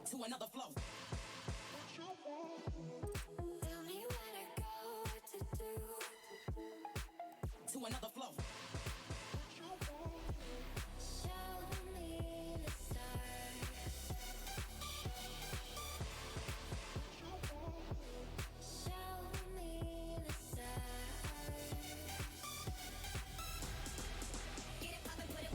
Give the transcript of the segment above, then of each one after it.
To another flow. Tell me where to go, what to do. To another flow. Show me the stars. Show me the stars. Get it poppin', put it.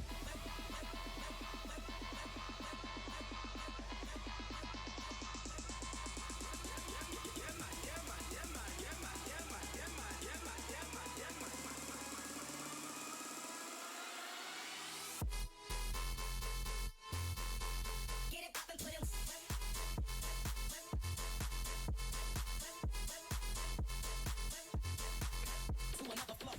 Get it poppin', put it. To another flow.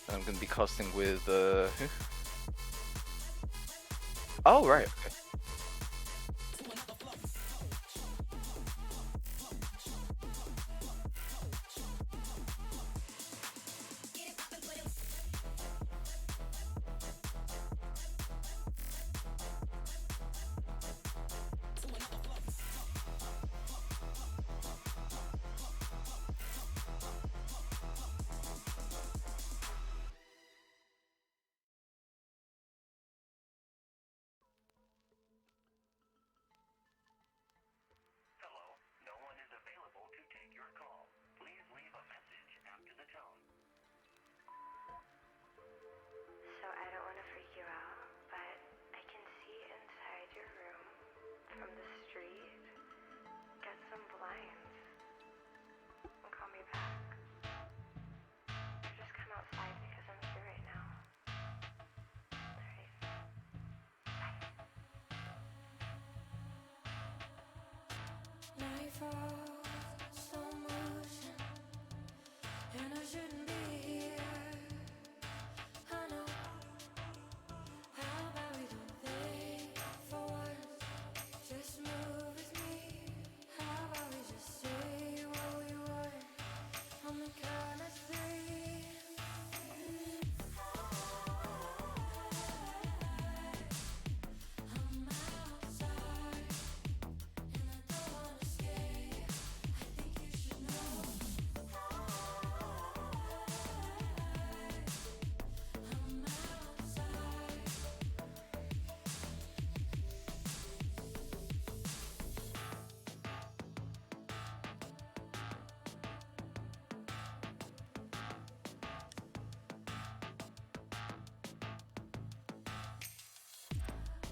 I'm gonna be casting with who? Oh right, okay. Hello, no one is available to take your call. Please leave a message after the tone. So I don't want to freak you out, but I can see inside your room from the street. Get some blinds and call me back. Or just come outside because I'm here right now. Alright. Night falls, slow motion, and I shouldn't be here. I know. How about we don't think for once? Just move with me. How about we just say what we want on the count of three? I'm outside and I don't wanna stay. I think you should know. I'm outside.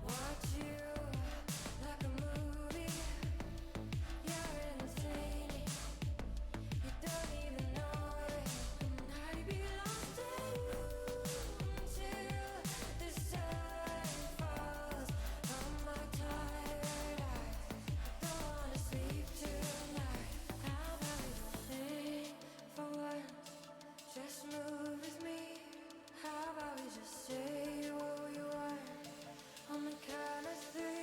Watch you like a movie. You're entertaining. You don't even know it. And I belong to you until the sun falls on my tired eyes. Don't wanna sleep tonight. How about we don't think for once? Just move with me. How about we just say what we want on the count of three?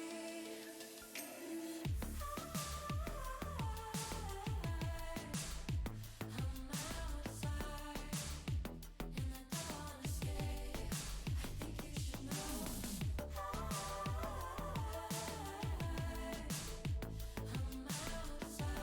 I'm outside and I don't wanna stay. I think you should know. I'm outside.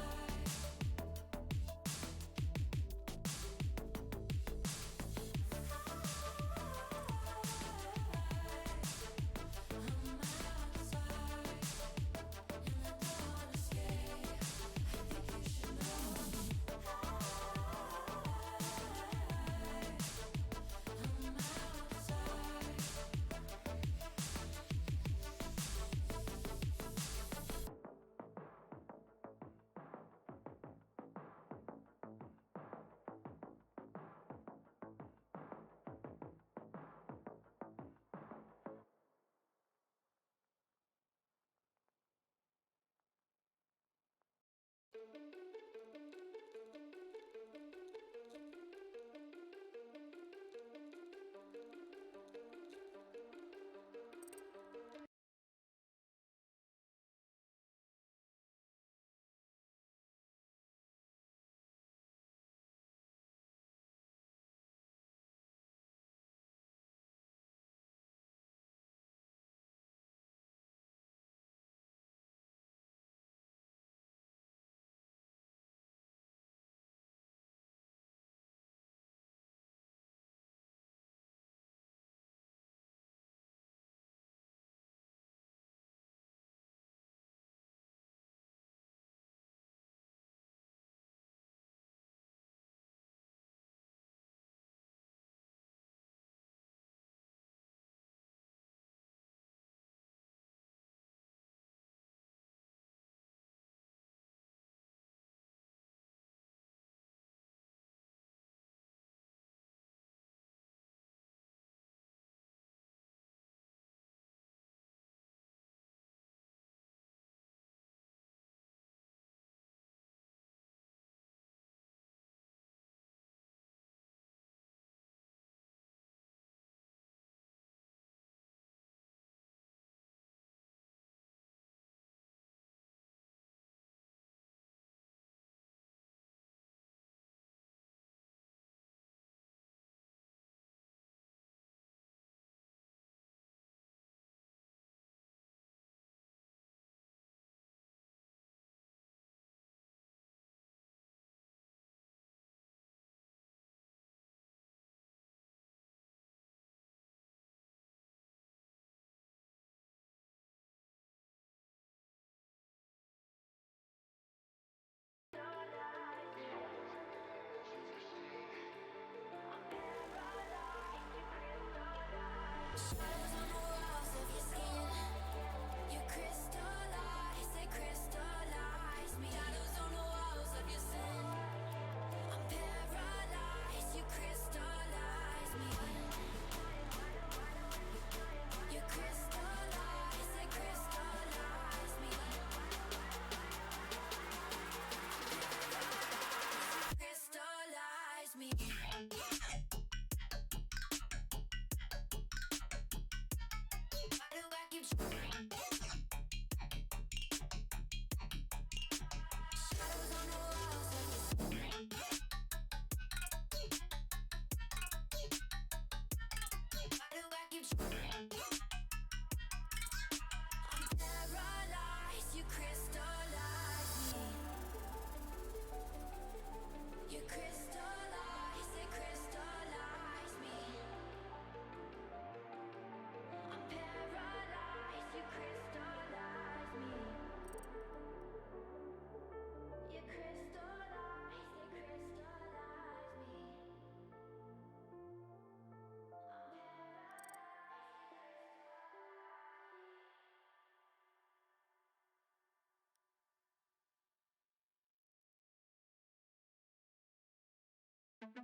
Living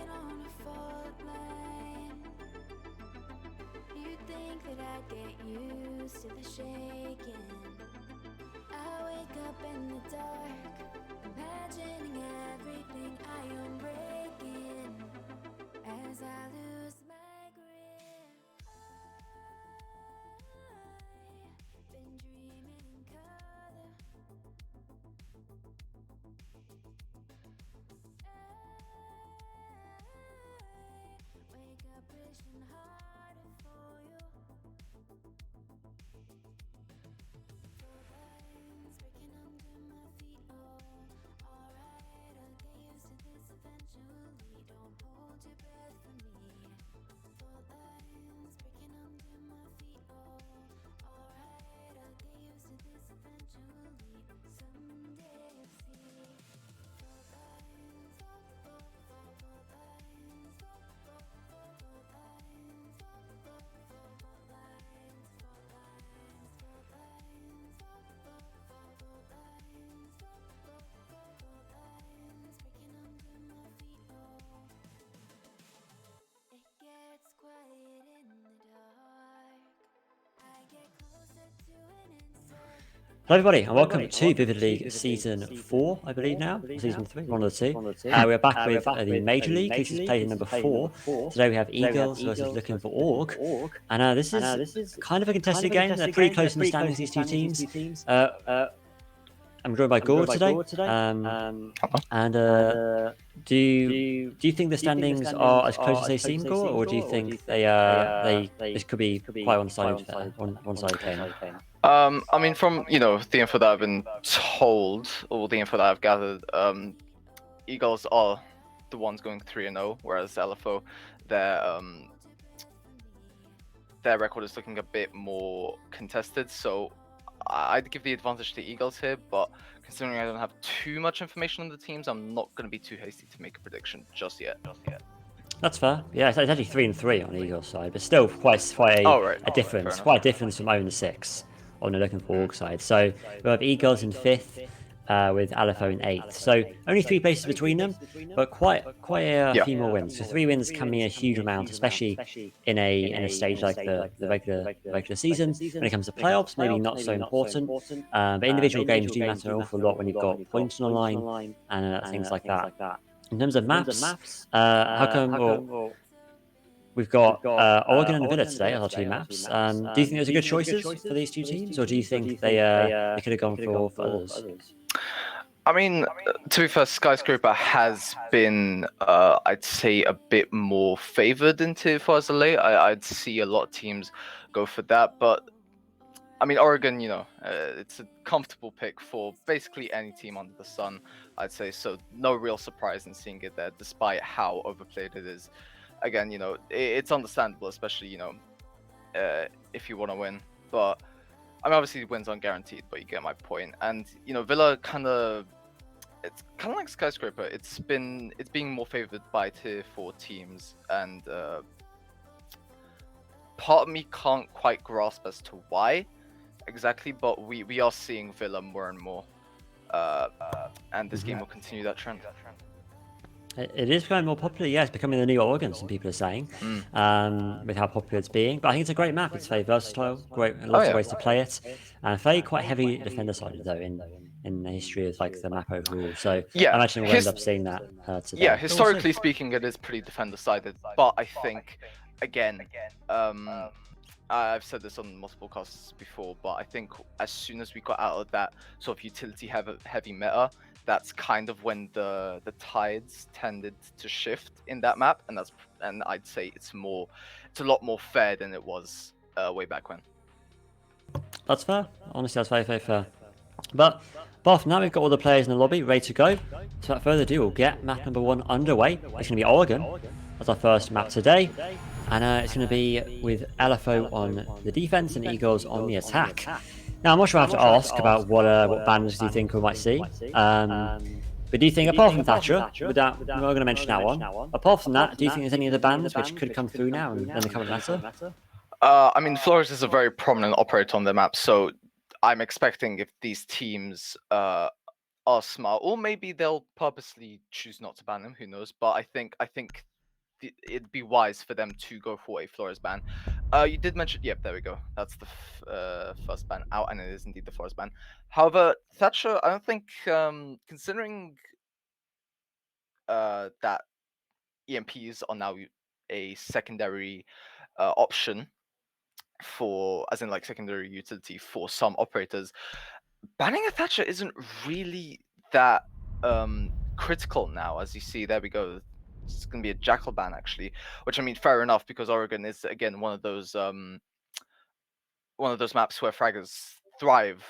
on a fault line. You think that I'd get used to the shaking. I wake up in the dark, imagining everything I am breaking as I lose my grip. I've been dreaming in color. I wake up wishing harder for you. Full lines breaking under my feet. Oh, alright, I'll get used to this eventually. Don't hold your breath for me. Full lines breaking under my feet. Oh, alright, I'll get used to this eventually. Someday I'll see. Full lines, full lines, full lines, full lines, breaking under my feet. It gets quiet in the dark. I get closer to an answer. Hello everybody and welcome to Vivid League Season 4, I believe now, or Season 3, one of the two. We're back with the Major League, this is played in number 4. Today we have EGirlz versus Looking for Org. And this is kind of a contested game, they're pretty close in the standings, these two teams. I'm joined by Gord today. Do you think the standings are as close as they seem, Gord, or do you think this could be quite one-sided game? I mean, from the info that I've been told, or the info that I've gathered, EGirlz are the ones going 3-0, whereas LFO, their record is looking a bit more contested. So I'd give the advantage to EGirlz here, but considering I don't have too much information on the teams, I'm not going to be too hasty to make a prediction just yet. That's fair. Yeah, it's actually 3-3 on EGirlz side, but still quite a difference. Quite a difference from 0-6 on the Looking for Org side. So we have EGirlz in 5th, with LFO in 8th. So only 3 places between them, but quite a few more wins. So 3 wins can mean a huge amount, especially in a stage like the regular season. When it comes to playoffs, maybe not so important. But individual games do matter an awful lot when you've got points on the line and things like that. In terms of maps, how come? We've got Oregon and Villa today as our 2 maps. Do you think those are good choices for these 2 teams, or do you think they could have gone for others? I mean, to be fair, Skyscraper has been, I'd say, a bit more favoured in Tier 4 as of late. I'd see a lot of teams go for that, but I mean, Oregon, it's a comfortable pick for basically any team under the sun, I'd say. So no real surprise in seeing it there, despite how overplayed it is. Again, it's understandable, especially, if you want to win. But, I mean, obviously wins aren't guaranteed, but you get my point. And, Villa it's kind of like Skyscraper. It's being more favored by Tier 4 teams. And part of me can't quite grasp as to why exactly, but we are seeing Villa more and more. And this game will continue that trend. It is becoming more popular, yeah. It's becoming the new Oregon, some people are saying, with how popular it's being. But I think it's a great map. It's very versatile, lots of ways to play it, and very quite heavy defender-sided though in the history of the map overall. So yeah, I imagine we'll end up seeing that today. Yeah, historically speaking, it is pretty defender-sided. But I think, again, I've said this on multiple casts before, but I think as soon as we got out of that sort of utility heavy meta, that's kind of when the tides tended to shift in that map, and I'd say it's a lot more fair than it was way back when. That's fair. Honestly, that's very, very fair. But apart from that, we've got all the players in the lobby ready to go. So without further ado, we'll get map number 1 underway. It's going to be Oregon as our first map today, and it's going to be with LFO on the defense and EGirlz on the attack. Now, I'm not sure I have to ask about what bans do you think we might see. But do you think, apart from Thatcher, we're not going to mention that one, apart from that, do you think there's any other bans which could come through now and then the current matter? I mean, Flores is a very prominent operator on the map, so I'm expecting if these teams are smart, or maybe they'll purposely choose not to ban him. Who knows? But I think it'd be wise for them to go for a Flores ban. You did mention, yep, there we go. That's the first ban out, and it is indeed the Flores ban. However, Thatcher, I don't think, considering that EMPs are now a secondary option for, as in like secondary utility for some operators, banning a Thatcher isn't really that critical now. As you see, there we go. It's going to be a Jackal ban actually, which I mean, fair enough, because Oregon is again one of those maps where fraggers thrive,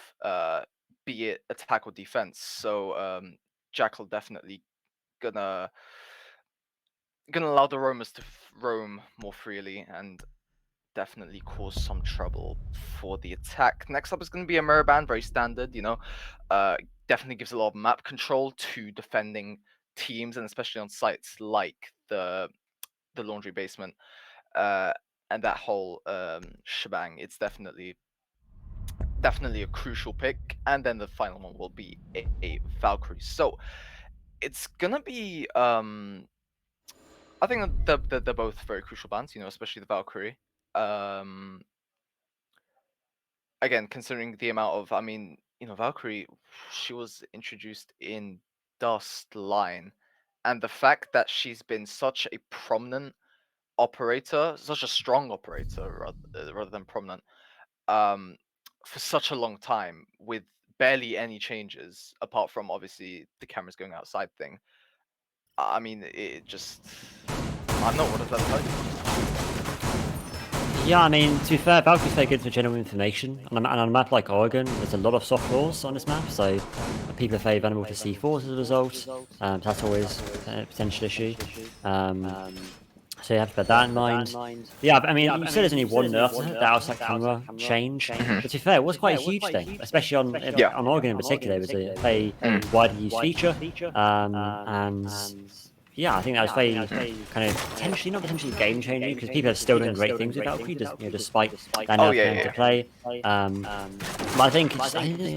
be it attack or defense. So Jackal definitely gonna allow the roamers to roam more freely and definitely cause some trouble for the attack. Next up is going to be a mirror ban, very standard, you know. Definitely gives a lot of map control to defending teams, and especially on sites like the laundry basement and that whole shebang. It's definitely a crucial pick. And then the final one will be a Valkyrie. So it's gonna be I think they're both very crucial bans, you know, especially the Valkyrie. Again, considering the amount of, I mean, you know, Valkyrie, she was introduced in Dust Line, and the fact that she's been such a prominent operator, such a strong operator rather than prominent, for such a long time with barely any changes apart from obviously the cameras going outside thing. I mean, it just, I'm not, what does that tell you? Yeah, I mean, to be fair, Valkyrie's very good for general information, and on a map like Oregon, there's a lot of soft laws on this map, so people are very vulnerable to C4s as a result. So that's always a potential issue. So you have to bear that in mind. Yeah, I mean, you said there's only one nerf to the outside camera change, but to be fair, it was quite a huge thing, especially on Oregon in particular. It was a very widely used feature, and yeah, I think that was very kind of not potentially game changing, because people are still doing great things with Valkyrie, despite that nerf to play. But I think it's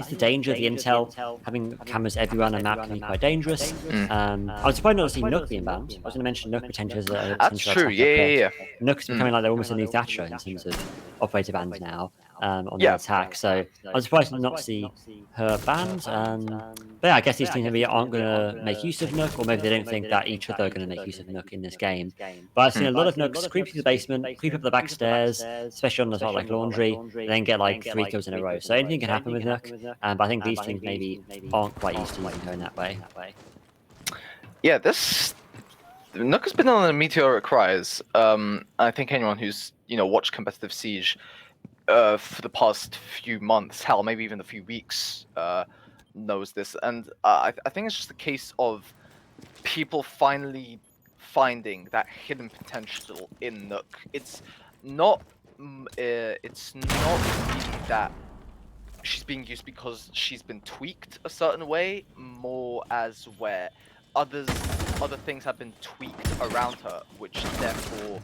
the danger of the intel having cameras everywhere on a map can be quite dangerous. I was surprised not to see Nook being banned. I was going to mention Nook potentially as a That's true. Yeah. Nook's becoming like they're almost a new Thatcher in terms of operator bans now on the attack. So I was surprised not to see her banned. But yeah, I guess these teams maybe aren't going to make use of Nook, or maybe they don't think that each other are going to make use of Nook in this game. But I've seen a lot of Nooks creep through the basement, creep up the back stairs, especially on the side like laundry, and then get like 3 kills in a row. So anything can happen with Nook, but I think these teams maybe aren't quite used to going that way. Yeah, this Nook has been on a meteoric rise. I think anyone who's watched competitive Siege for the past few months, hell, maybe even a few weeks, knows this. And I think it's just a case of people finally finding that hidden potential in Nook. It's not really that she's being used because she's been tweaked a certain way, more as where other things have been tweaked around her, which therefore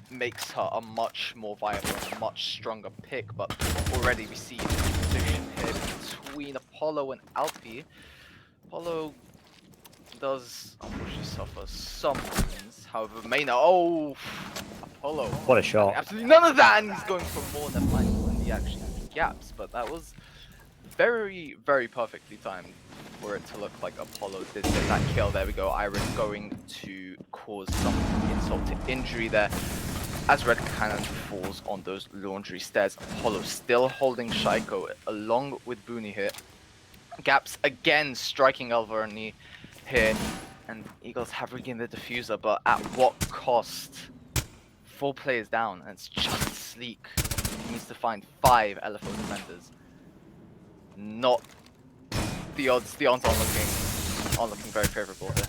makes her a much more viable, much stronger pick. But already we see the position here between Apollo and Alpi. Apollo does unfortunately suffer some wounds, however, Apollo. What a shot. Absolutely none of that, and he's going for more than mine when he actually had gaps, but that was very, very perfectly timed for it to look like Apollo did get that kill. There we go. Iron going to cause some insult to injury there as Red Cannon falls on those laundry stairs. Apollo still holding Shaiko along with Booney here. Gaps again striking Alvarni here, and EGirlz have regained the diffuser, but at what cost? 4 players down, and it's just Sleek. He needs to find 5 LFO defenders. Not the odds. The odds aren't looking very favourable here.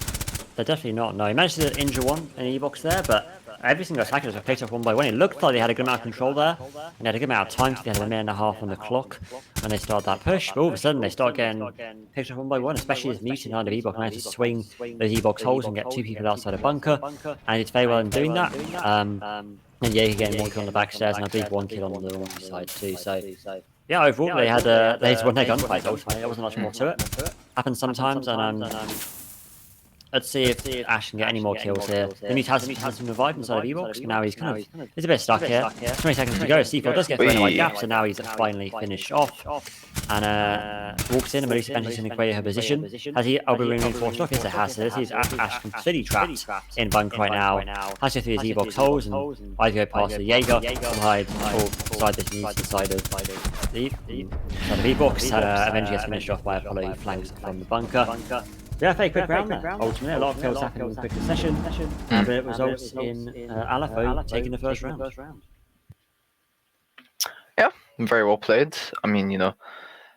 They're definitely not. No, he managed to injure one in the E-box there, but every single attacker was picked off one by one. It looked like they had a good amount of control there, and they had a good amount of time. So they had a minute and a half on the clock when they started that push. But all of a sudden, they start getting picked off one by one, especially as Mutant behind of E-box managed to swing those E-box holes and get 2 people outside a bunker, and it's very well in doing that. And Jaeger getting 1 kill on the back stairs, and I believe 1 kill on the launcher side too. So yeah, overall they just won their gunfight ultimately. There wasn't much more to it. Happens sometimes, and let's see if Ash can get any more kills here. The Mute has some revive inside of E-Box, and now he's he's a bit stuck here. 20 seconds to go. C4 does get thrown away gaps, and now he's finally finished off. And walks in, and Melissa benches in the create her position. Has he I'll be reinforced off? Yes, it has. So this is Ash completely trapped in bunker right now. Has to go through his E-Box holes, and I go past the Jaeger, hide side this Mute inside of the E-Box, and eventually gets finished off by Apollo, who flanks from the bunker. Yeah, very quick round there. Ultimately, a lot of kills happened in a quick succession, but it results in LFO taking the first round. Yeah, very well played. I mean,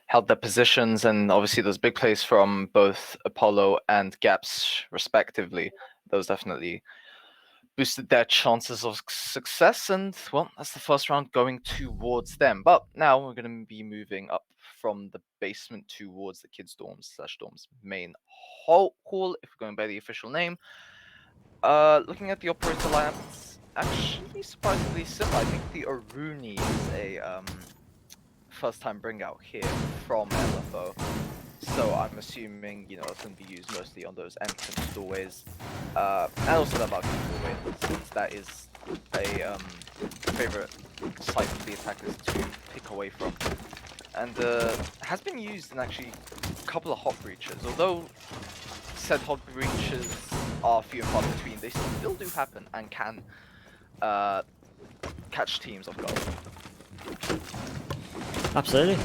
held their positions, and obviously those big plays from both Apollo and Gaps, respectively. Those definitely boosted their chances of success, and well, that's the first round going towards them. But now we're going to be moving up from the basement towards the kids' dorms/dorms main hall, if we're going by the official name. Looking at the operator lineup, it's actually surprisingly similar. I think the Aruni is a first-time bring out here from LFO. So I'm assuming, it's going to be used mostly on those entrance doorways, and also the balcony doorway, since that is a favorite site for the attackers to pick away from. And has been used in actually a couple of hot breaches. Although said hot breaches are few and far between, they still do happen and can catch teams off guard. Absolutely.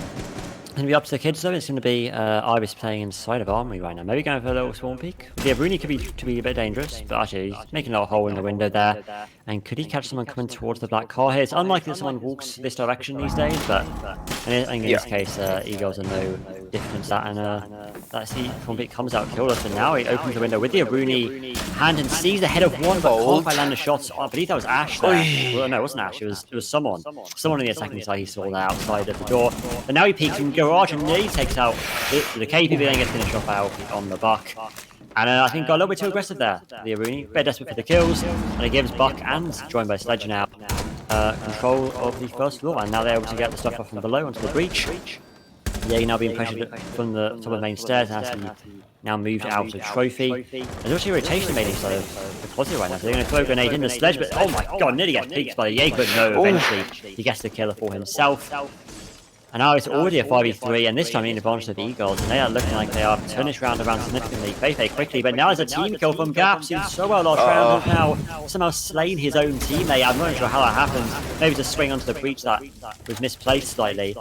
It's going to be up to the kids though. It's going to be Iris playing inside of Armory right now. Maybe going for a little swarm peek. Yeah, Bruni could be a bit dangerous, but actually he's making a little hole in the window there. And could he catch someone coming towards the black car here? It's unlikely that someone walks this direction these days, but in this case, EGirlz are no difference that. And that swarm peek comes out, killed us, and now he opens the window with the Bruni hand and sees the head of one, but can't quite land the shots. I believe that was Ash there. Well, no, it wasn't Ash. It was someone. Someone on the attacking side he saw that outside of the door. But now he peeks in garage and nearly takes out the KPB, then gets finished off by Alfie on the Buck. And I think got a little bit too aggressive there, the Aruni. Very desperate for the kills, and it gives Buck and joined by Sledge now control of the first floor, and now they're able to get the stuff off from below onto the breach. Yeah, now being pressured from the top of the main stairs, and has to be now moved out of Trophy. There's actually a rotation made inside of the closet right now, so they're going to throw a grenade in the Sledge, but oh my god, nearly gets peeked by the Jaeger, but no, eventually he gets the killer for himself. And now it's already a 5v3, and this time in advantage of the EGirlz, and they are looking like they are turning this round around significantly. Feifei quickly, but now there's a team kill from Gaps, who's so well lost round, has now somehow slain his own teammate. I'm not sure how that happened. Maybe just swing onto the breach that was misplaced slightly.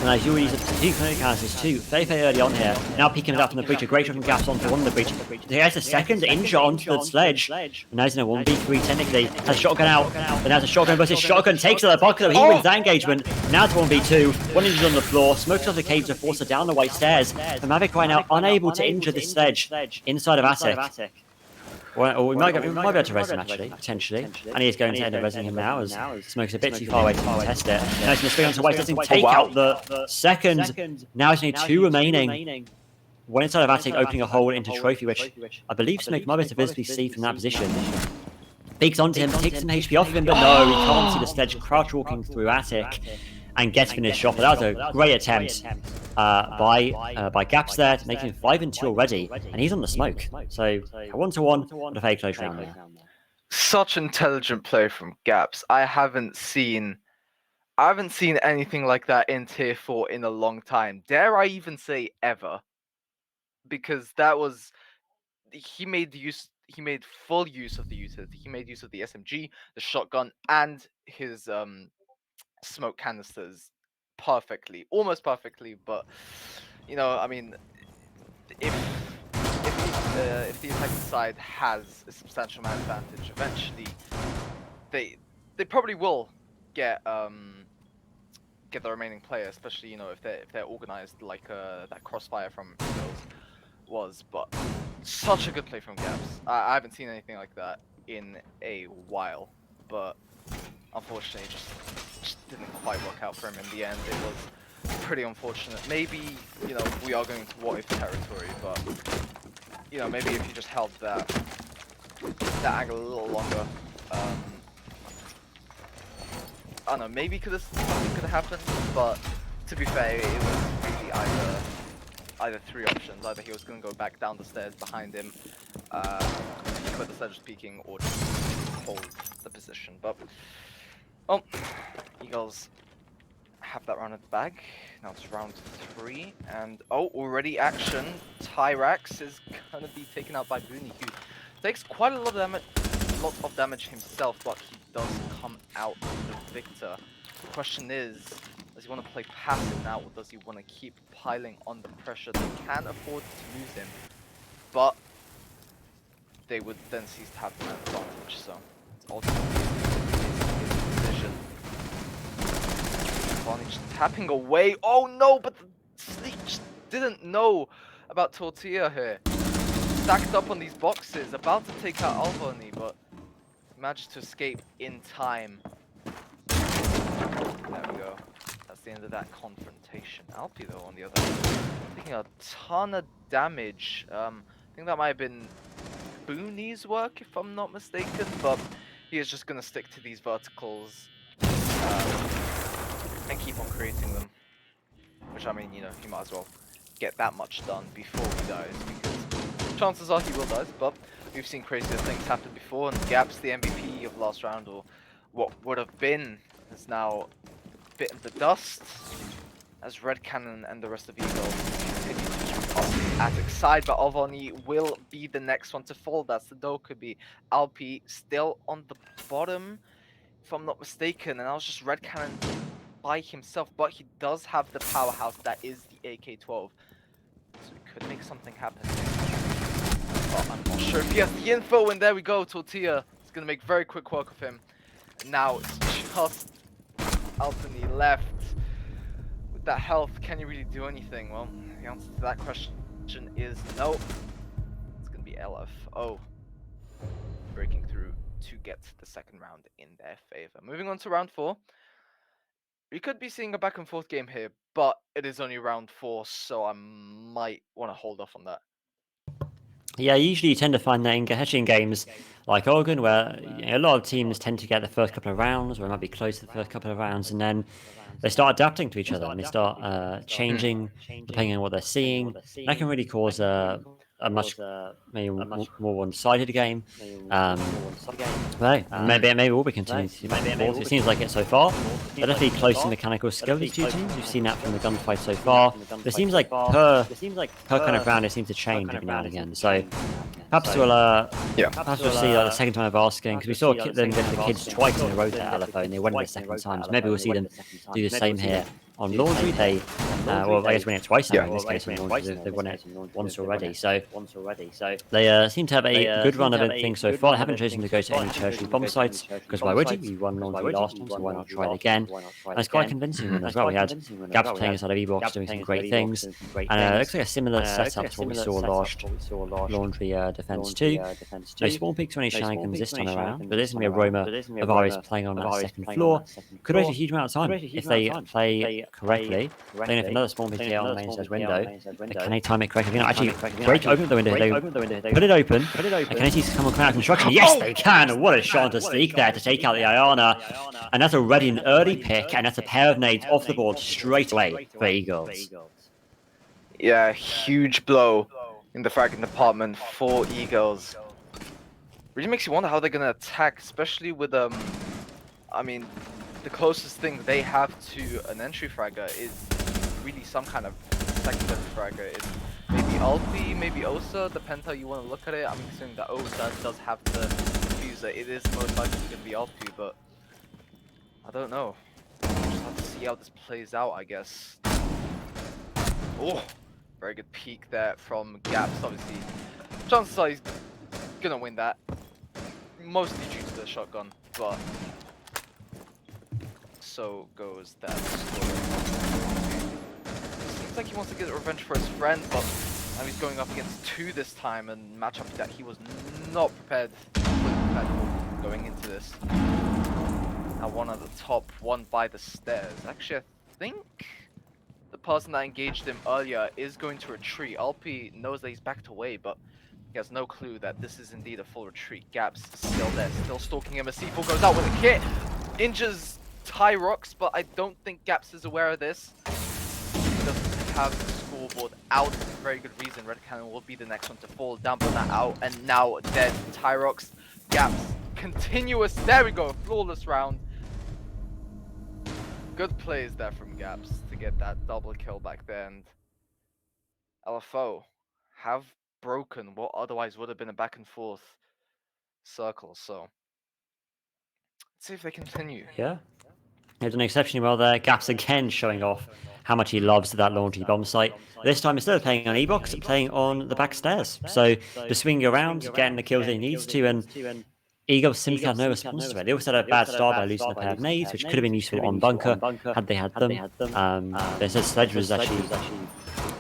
And as you use two counters too, Feifei early on here, now peeking it up from the breach, a great shot from Gaps onto one of the breach. He has a second injure onto the Sledge, and now he's in a 1v3 technically, has a shotgun out, but now it's a shotgun versus shotgun, takes out the bucket, he wins that engagement. Now it's 1v2, one injured on the floor, smokes off the cage to force her down the white stairs, and Mavic right now unable to injure the Sledge inside of Attic. Well, we might be able to res him actually, potentially. And he is going to end up resing him now, as Smoke's a bit too far away to contest it. Now he's going to swing onto White, doesn't take out the second. Now he's only two remaining. One inside of Attic, opening a hole into Trophy, which I believe Smoke might be able to visibly see from that position. Peeks onto him, takes some HP off of him, but no, he can't see the Sledge crouch walking through Attic. And gets finished off. But that was a great attempt by Gaps there, making him 5-2 already, and he's on the smoke. So a 1-1 and a very close round there. Such intelligent play from Gaps. I haven't seen anything like that in Tier 4 in a long time. Dare I even say ever? Because that was he made full use of the utility. He made use of the SMG, the shotgun, and his smoke canisters perfectly, almost perfectly. But I mean, if the attacking side has a substantial man advantage, eventually they probably will get the remaining player, especially if they're organized like that crossfire from EGirlz was. But such a good play from Gaps. I haven't seen anything like that in a while, but unfortunately just didn't quite work out for him in the end. It was pretty unfortunate. Maybe we are going to what if territory, but maybe if you just held that angle a little longer, I don't know, maybe something could have happened, but to be fair, it was really either three options. Either he was going to go back down the stairs behind him, peek where the sledge was peeking, or just hold the position. But, well, EGirlz have that round in the bag. Now it's round 3, and already action. Tyrax is going to be taken out by Booney, who takes quite a lot of damage himself, but he does come out the victor. The question is, does he want to play passive now, or does he want to keep piling on the pressure? They can afford to lose him, but they would then cease to have the man advantage, so it's ultimately his decision. Vonage tapping away. Oh no, but the Sneak just didn't know about Tortilla here. Stacked up on these boxes, about to take out Alvoni, but managed to escape in time. There we go. That's the end of that confrontation. Alpi, though, on the other hand, taking a ton of damage. I think that might have been Booney's work, if I'm not mistaken, but he is just going to stick to these verticals and keep on creating them. Which, I mean, you know, he might as well get that much done before he dies, because chances are he will die, but we've seen crazier things happen before, and Gaps, the MVP of last round, or what would have been, has now bitten the dust, as Red Cannon and the rest of EGirlz continue to on the attic side, but Alvoni will be the next one to fall. That's the Dokubi. Alpi still on the bottom, if I'm not mistaken, and that was just Red Cannon by himself, but he does have the powerhouse that is the AK-12, so he could make something happen. But I'm not sure if he has the info, and there we go, Tortilla is going to make very quick work of him. Now it's just Alvoni left. With that health, can you really do anything? Well, the answer to that question is no. It's going to be LFO breaking through to get the second round in their favor. Moving on to round 4. We could be seeing a back and forth game here, but it is only round 4, so I might want to hold off on that. Yeah, usually you tend to find that especially in games like Oregon, where a lot of teams tend to get the first couple of rounds, or it might be close to the first couple of rounds, and then they start adapting to each other, and they start changing depending on what they're seeing. That can really cause a much maybe more one-sided game. Maybe we'll be continuing to see back and forth. It seems like it so far. They're definitely close in mechanical skill, these two teams. We've seen that from the gunfight so far. But it seems like per kind of round, it seems to change every now and again. So perhaps we'll see the second time of asking, because we saw them get the kids twice in a row to LFO, and they won it the second time. So maybe we'll see them do the same here on Laundry. They, well, I guess win it twice now in this case on Laundry. They've won it once already. So they seem to have a good run of things so far. They haven't chosen to go to any tertiary bomb sites, because why would you? You won Laundry last time, so why not try it again? And it's quite a convincing win as well. We had Gabs playing inside of E-Box doing some great things. And it looks like a similar setup to what we saw last Laundry Defense 2. No spawn peaks or any shenanigans this time around, but there's going to be a Roma of Aris playing on that second floor. Could waste a huge amount of time if they play correctly. Then if another spawn peak here on the main stairs window, can they time it correctly? Actually, break open the window. They put it open. And can they see someone coming out of construction? Yes, they can. What a shot to sneak there to take out the Ayana. And that's already an early pick, and that's a pair of nades off the board straight away for EGirlz. Yeah, huge blow in the fragging department for EGirlz. Really makes you wonder how they're gonna attack, especially with I mean, the closest thing they have to an entry fragger is really some kind of secondary fragger. It's maybe Alpi, maybe Osa, depends how you want to look at it. I'm assuming that Osa does have the diffuser. It is most likely going to be Alpi, but I don't know. We'll just have to see how this plays out, I guess. Oh, very good peek there from Gaps, obviously. Chances are he's going to win that. Mostly due to the shotgun, but so goes that story. Seems like he wants to get revenge for his friend, but now he's going up against 2 this time, and matchup that he was not prepared for going into this. Now one at the top, one by the stairs. Actually, I think the person that engaged him earlier is going to retreat. Alpi knows that he's backed away, but he has no clue that this is indeed a full retreat. Gaps still there, still stalking him. A C4 goes out with a kit, injures Tyrox, but I don't think Gaps is aware of this. He doesn't have the scoreboard out. Very good reason. Red Cannon will be the next one to fall down, but not out. And now dead. Tyrox, Gaps, continuous. There we go. Flawless round. Good plays there from Gaps to get that double kill back there. And LFO have broken what otherwise would have been a back and forth circle. So let's see if they continue. Yeah. They've done exceptionally well there. Gaps again showing off how much he loves that launching bomb site. This time, instead of playing on E-Box, playing on the back stairs. So just swinging around, getting the kills that he needs to, and EGirlz simply had no response to it. They also had a bad start by losing a pair of nades, which could have been useful on bunker had they had them. But instead, Sledge was actually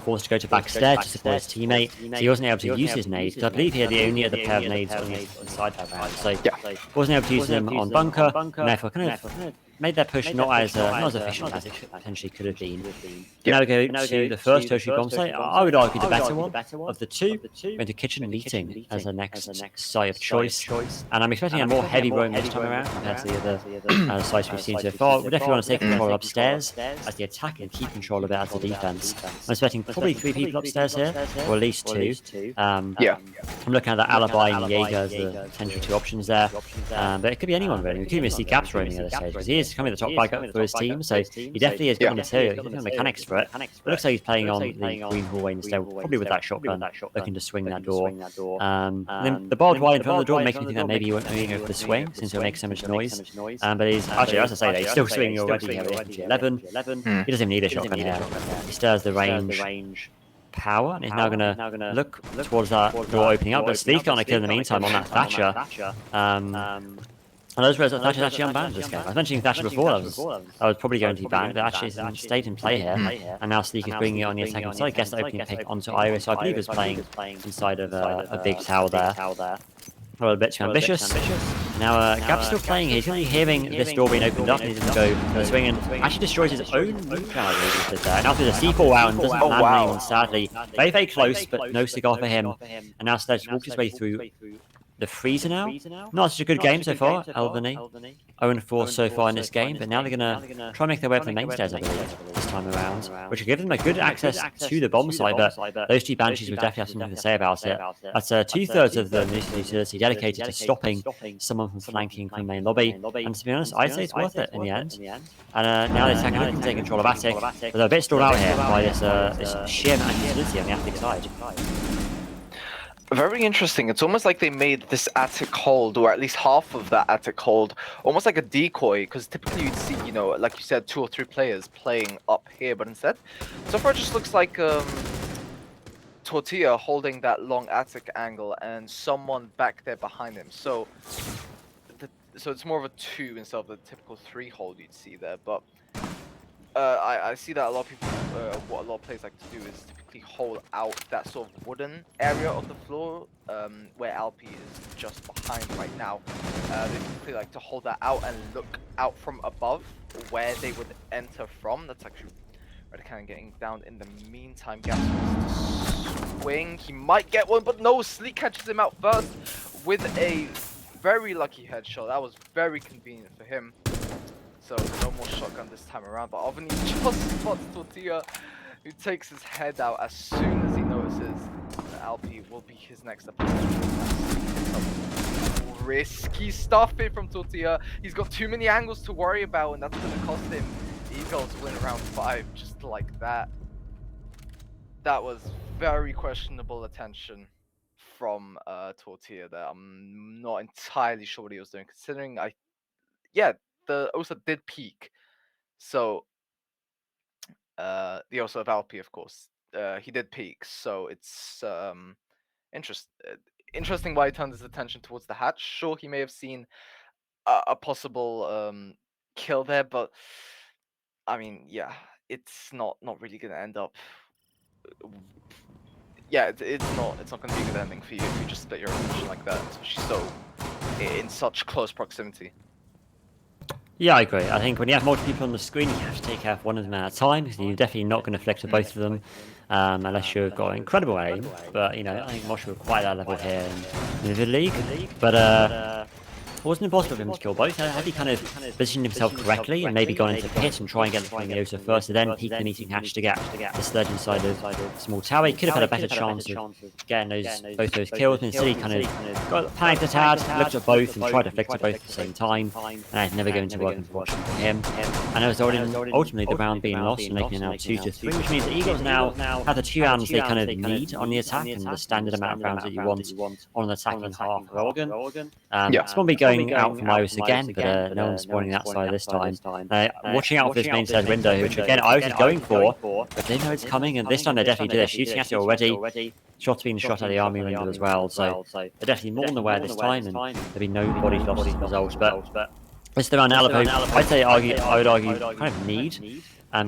forced to go to backstairs to support his teammate, so he wasn't able to use his nades, because I believe he had the only other pair of nades on the side that round, so wasn't able to use them on bunker, and therefore kind of made their push not as efficient as it potentially could have been. Now we go to the first tertiary bomb site. I would argue the better one of the two, going to kitchen meeting as the next site of choice. And I'm expecting a more heavy roam this time around compared to the other sites we've seen so far. We definitely want to take control upstairs as the attack and keep control of it as the defense. I'm expecting probably 3 people upstairs here, or at least 2. I'm looking at that Alibi and Jaeger as the potential 2 options there. But it could be anyone really. We could even see Gaps roaming at this stage, because he is coming the top backup for his team, so he definitely has got the material, he's got the mechanics for it. It looks like he's playing on the green hallway instead, probably with that shotgun, looking to swing that door. And then the barbed wire in front of the door makes me think that maybe he won't go for the swing, since it'll make so much noise. But he's, actually, as I say, he's still swinging already here with 11. He doesn't even need a shotgun here. He still has the range power, and he's now going to look towards that door opening up, but Sleek on a kill in the meantime on that Thatcher. And those realize that Thatcher's actually unbanned this game. I was mentioning Thatcher before, I was probably going to be banned, but actually it's stayed in play here. And now Sleek is bringing it on the attacking side. I guess the opening pick onto Iris, who I believe is playing inside of a big tower there. Well, a bit too ambitious. Now, Gap's still playing here. He's going to be hearing this door being opened up, and he's going to go for the swing and actually destroys his own move cloud there. Now through the C4 round, doesn't land anyone, sadly. Very, very close, but no cigar for him. And now Sledge walks his way through the freezer now. Not such a good game so far, Albany. 0-4 so far in this game, but now they're going to try and make their way up the main stairs, I believe, this time around, which will give them a good access to the bomb site, but those 2 Banshees will definitely have something to say about it. That's 2/3 of the municipal utility dedicated to stopping someone from flanking from the main lobby, and to be honest, I'd say it's worth it in the end. And now they're attacking, looking to take control of Attic, but they're a bit stalled out here by this sheer amount of utility on the Attic side. Very interesting. It's almost like they made this attic hold, or at least half of that attic hold, almost like a decoy, because typically you'd see, like you said, 2 or 3 players playing up here, but instead, so far it just looks like Tortilla holding that long attic angle and someone back there behind him. So it's more of a 2 instead of the typical 3 hold you'd see there, but I see that a lot of people, what a lot of players like to do is typically hold out that sort of wooden area of the floor where Alpi is just behind right now. They typically like to hold that out and look out from above where they would enter from. That's actually Red Cannon getting down in the meantime. Gaps wants to swing. He might get one, but no, Sleek catches him out first with a very lucky headshot. That was very convenient for him. So no more shotgun this time around, but Ovni just spots Tortilla, who takes his head out as soon as he notices that Alpi will be his next opponent. Some risky stuff here from Tortilla. He's got too many angles to worry about, and that's going to cost him EGirlz win round 5 just like that. That was very questionable attention from Tortilla there. I'm not entirely sure what he was doing, considering the OSA did peak, so the OSA of Alpi, of course, he did peak, so it's interesting why he turned his attention towards the hatch. Sure, he may have seen a possible kill there, but I mean, yeah, it's not really gonna end up. Yeah, it's not gonna be a good ending for you if you just split your attention like that, especially in such close proximity. Yeah, I agree. I think when you have multiple people on the screen, you have to take care of one of them at a time, because you're definitely not going to flick to both of them unless you've got incredible aim. But, I think Mosh will quite that level here in the league. But wasn't impossible for him to kill both. Had he kind of positioned himself correctly and maybe gone into pit and try and get the from the Osa first, and then peek the meeting hatch to get the sledge inside of the small tower, he could have had a better chance of getting both those kills. But instead, he kind of got panicked a tad, looked at both and tried to flick to both at the same time, and it's never going to work, unfortunately, for him. And it was ultimately the round being lost and making it now 2-3, which means the EGirlz now have the 2 rounds they kind of need on the attack and the standard amount of rounds that you want on an attacking half of Oregon. It's probably going out from Iris again, but no one's spawning that side this time. Watching out for this main side window, which again Iris is going for, but they know it's coming, and this time they definitely do. They're shooting at it already. Shots being shot at the army window as well, so they're definitely more than aware this time, and there'll be no bodies lost as a result. But it's the round LFO. I would argue kind of need.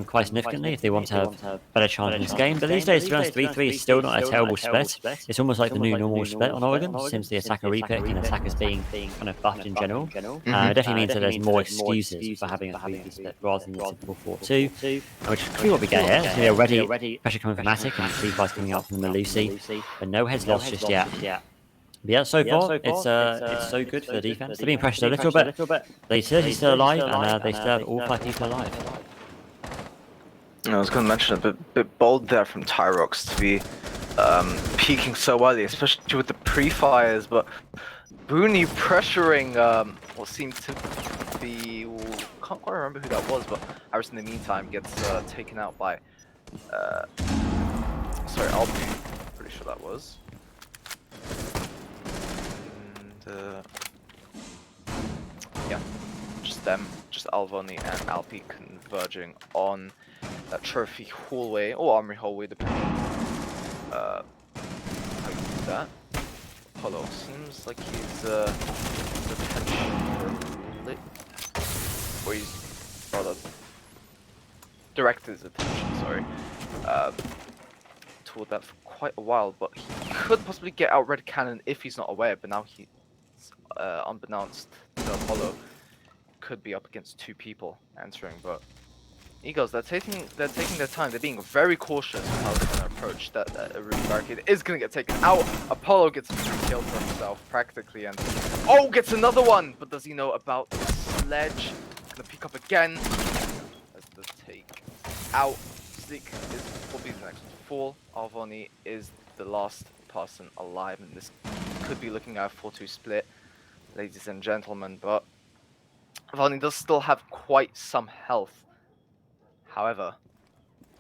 Quite significantly if they want to have a better chance in this game. But these days, to be honest, 3-3 is still not a terrible split. It's almost like the new normal split on Oregon, since the attacker repick and attackers being kind of buffed in general. It definitely means that there's more excuses for having a 3-3 split rather than the typical 4-2, which could be what we get here. It's going to be already pressure coming from Attic and 3 fights coming out from the Lucy, but no heads lost just yet. But yeah, so far, it's so good for the defense. They're being pressured a little bit. The utility still alive, and they still have all 5 people alive. I was going to mention a bit bold there from Tyrox to be peeking so early, especially with the pre-fires, but Booney pressuring what seemed to be... can't quite remember who that was, but Iris in the meantime gets taken out by... sorry, Alpi, pretty sure that was. And yeah, just them, just Alvoni and Alpi converging on that trophy hallway or armory hallway, depending how you do that. Apollo seems like he's or he's rather directed his attention, sorry, toward that for quite a while, but he could possibly get out red cannon if he's not aware, but now he's unbeknownst to Apollo could be up against 2 people answering, but EGirlz, they're taking their time. They're being very cautious with how they're going to approach that Ruby barricade. Is going to get taken out. Apollo gets 3 kills for himself practically, and gets another one. But does he know about the sledge? Going to pick up again as the take out. Zeke will be the next one to fall. Alvoni is the last person alive, and this could be looking at a 4-2 split, ladies and gentlemen. But Alvoni does still have quite some health. However,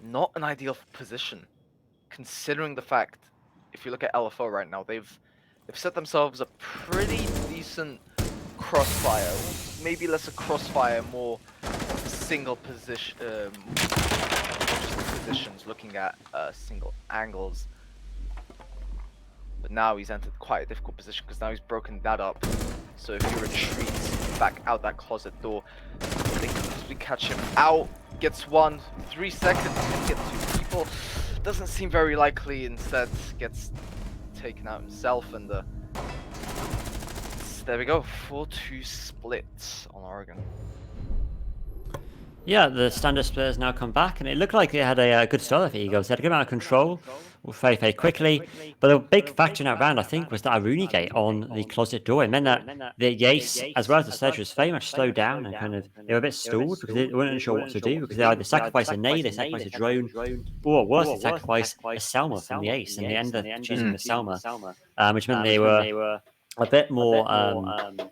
not an ideal position, considering the fact, if you look at LFO right now, they've set themselves a pretty decent crossfire. Maybe less a crossfire, more single position, positions, looking at single angles. But now he's entered quite a difficult position because now he's broken that up. So if he retreats back out that closet door, they can possibly catch him out. Gets 1, 3 seconds, can get 2 people. Doesn't seem very likely. Instead, gets taken out himself, and there we go. 4-2 split on Oregon. Yeah, the standard split has now come back, and it looked like they had a good start for EGirlz. They had a good amount of control very quickly, but the big factor in that round, I think, was that Aruni gate on the closet door. It meant that the Yace, as well as the sledge, was very much slowed down and kind of, they were a bit stalled because they weren't sure what to do, because they either sacrificed a nade, they sacrificed a drone, or worse, they sacrificed a Selma from the Ace, and they ended up choosing the Selma, which meant they were a bit more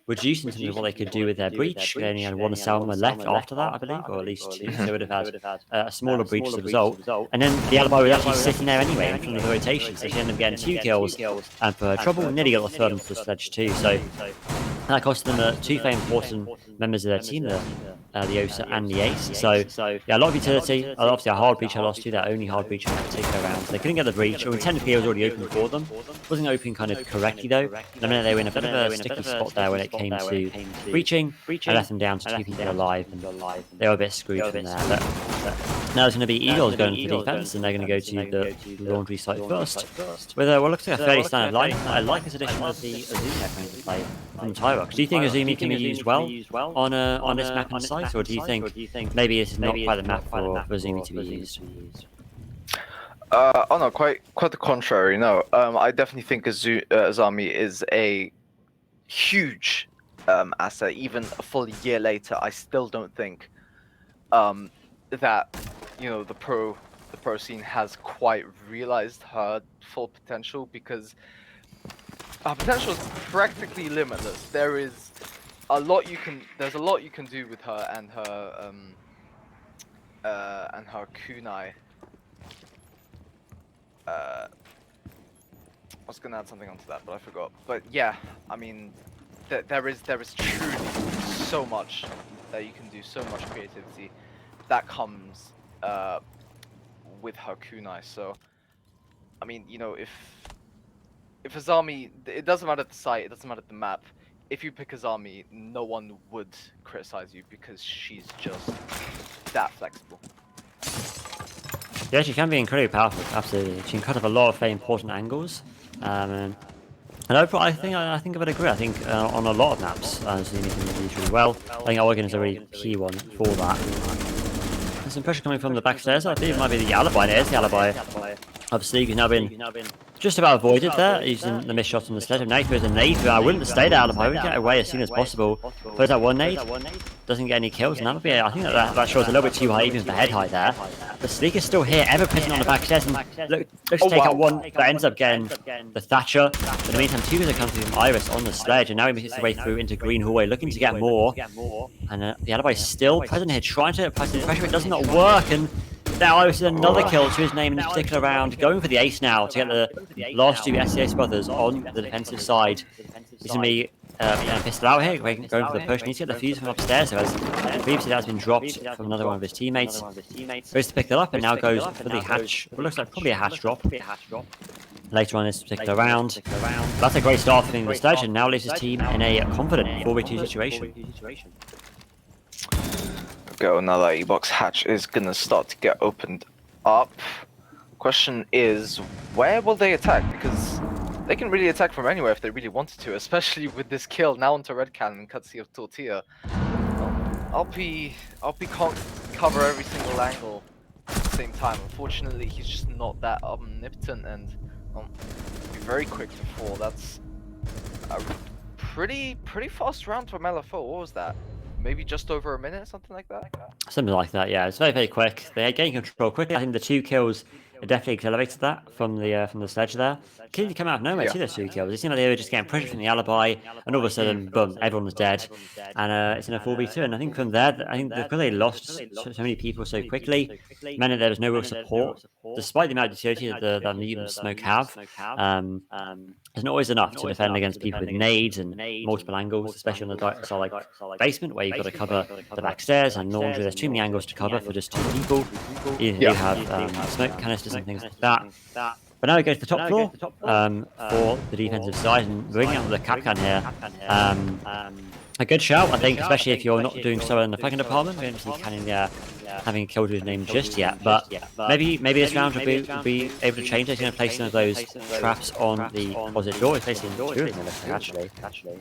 reduced in terms of what they could do with their breach. They only had 1 Selma left after that, I believe, or at least 2, so they would have had a smaller breach as a result. And then the alibi was actually sitting there anyway in front of the rotation, so she ended up getting 2 kills, and for her trouble, nearly got the 3rd onto the sledge too. So that cost them 2 very important members of their team, the Osa and the Ace. So yeah, a lot of utility. Obviously a hard breach I lost to, that only hard breach in that particular round. So they couldn't get the breach, or technically it was already open for them. Wasn't open kind of correctly though. The minute they were in a bit of a sticky spot there when it came to breaching, I left them down to 2 people alive, and they were a bit screwed from there. But now it's going to be EGirlz going for defense, and they're going to go to the laundry site first. With what looks like a fairly standard line. I like this addition of the Azumi coming to play from Tyrox. Do you think Azumi can be used well on this map and site, or do you think maybe this is not quite the map for Azumi to be used? Oh no, quite the contrary. No, I definitely think Azami is a huge asset, even a full year later. I still don't think that the pro scene has quite realized her full potential, because her potential is practically limitless. There's a lot you can do with her and her kunai. I was gonna add something onto that, but I forgot. But yeah, I mean, there is truly so much that you can do, so much creativity that comes with her kunai. So, I mean, if Azami, it doesn't matter the site, it doesn't matter the map. If you pick Azami, no one would criticize you because she's just that flexible. Yeah, she can be incredibly powerful. Absolutely, she can cut off a lot of very important angles. And overall, I think I would agree. I think on a lot of maps, she can really well. I think Oregon is a really key one for that. There's some pressure coming from the backstairs. I think it might be the alibi. It is the alibi. Obviously, he's now been just about avoided there, using the missed shot on the sledge. Now he throws a nade. I wouldn't stay there, alibi. We get away as soon as possible. Throws that one nade. Doesn't get any kills, and that would be. I think that shot's a little bit too high, even for head height there. The Sleek is still here, ever present on the backstairs, and looks to take out one, but ends up getting the Thatcher. But in the meantime, two guys are coming from Iris on the sledge, and now he makes his way through into Green Hallway, looking to get more. And the alibi is still present here, trying to apply some pressure. It does not work, and now Iris is another kill to his name in this particular round, going for the ace now to get the last two SCS brothers on the defensive side. He's going to be pistol out here, going for the push. Needs to get the fuse from upstairs, so as previously that has been dropped from another one of his teammates. Goes to pick that up and now goes for the hatch. What looks like probably a hatch drop. Later on in this particular round. That's a great start for the stage, and now leaves his team in a confident 4v2 situation. Go, now that E-box hatch is gonna start to get opened up. Question is, where will they attack? Because they can really attack from anywhere if they really wanted to, especially with this kill now onto Red Cannon, courtesy of Tortilla. Alpi can't cover every single angle at the same time. Unfortunately, he's just not that omnipotent, and be very quick to fall. That's a pretty fast round from LFO. What was that? Maybe just over a minute, something like that? Something like that, yeah. It's very, very quick. They gain control quickly. I think the two kills definitely accelerated that from the sledge there. Clearly come out of nowhere too, those two kills. It seemed like they were just getting pressure from the alibi, and all of a sudden, boom, everyone was dead. And it's in a 4v2, and I think from there, because they lost so many people so quickly, meant that there was no real support. Despite the amount of utility that the mutant smoke have, it's not always enough to defend against people with nades and multiple angles, especially on the side like basement, where you've got to cover the backstairs and laundry. There's too many angles to cover for just two people. You have smoke canisters and things like that. But now we go to the top floor for the defensive side, and bringing out the Capcan here. A good shout, I think, especially if you're not doing so in the flanking department. We don't see Cannon having killed his name just yet, but maybe this round will be able to change. He's going to place some of those traps on the opposite door. He's placing two of them, it looks like, actually.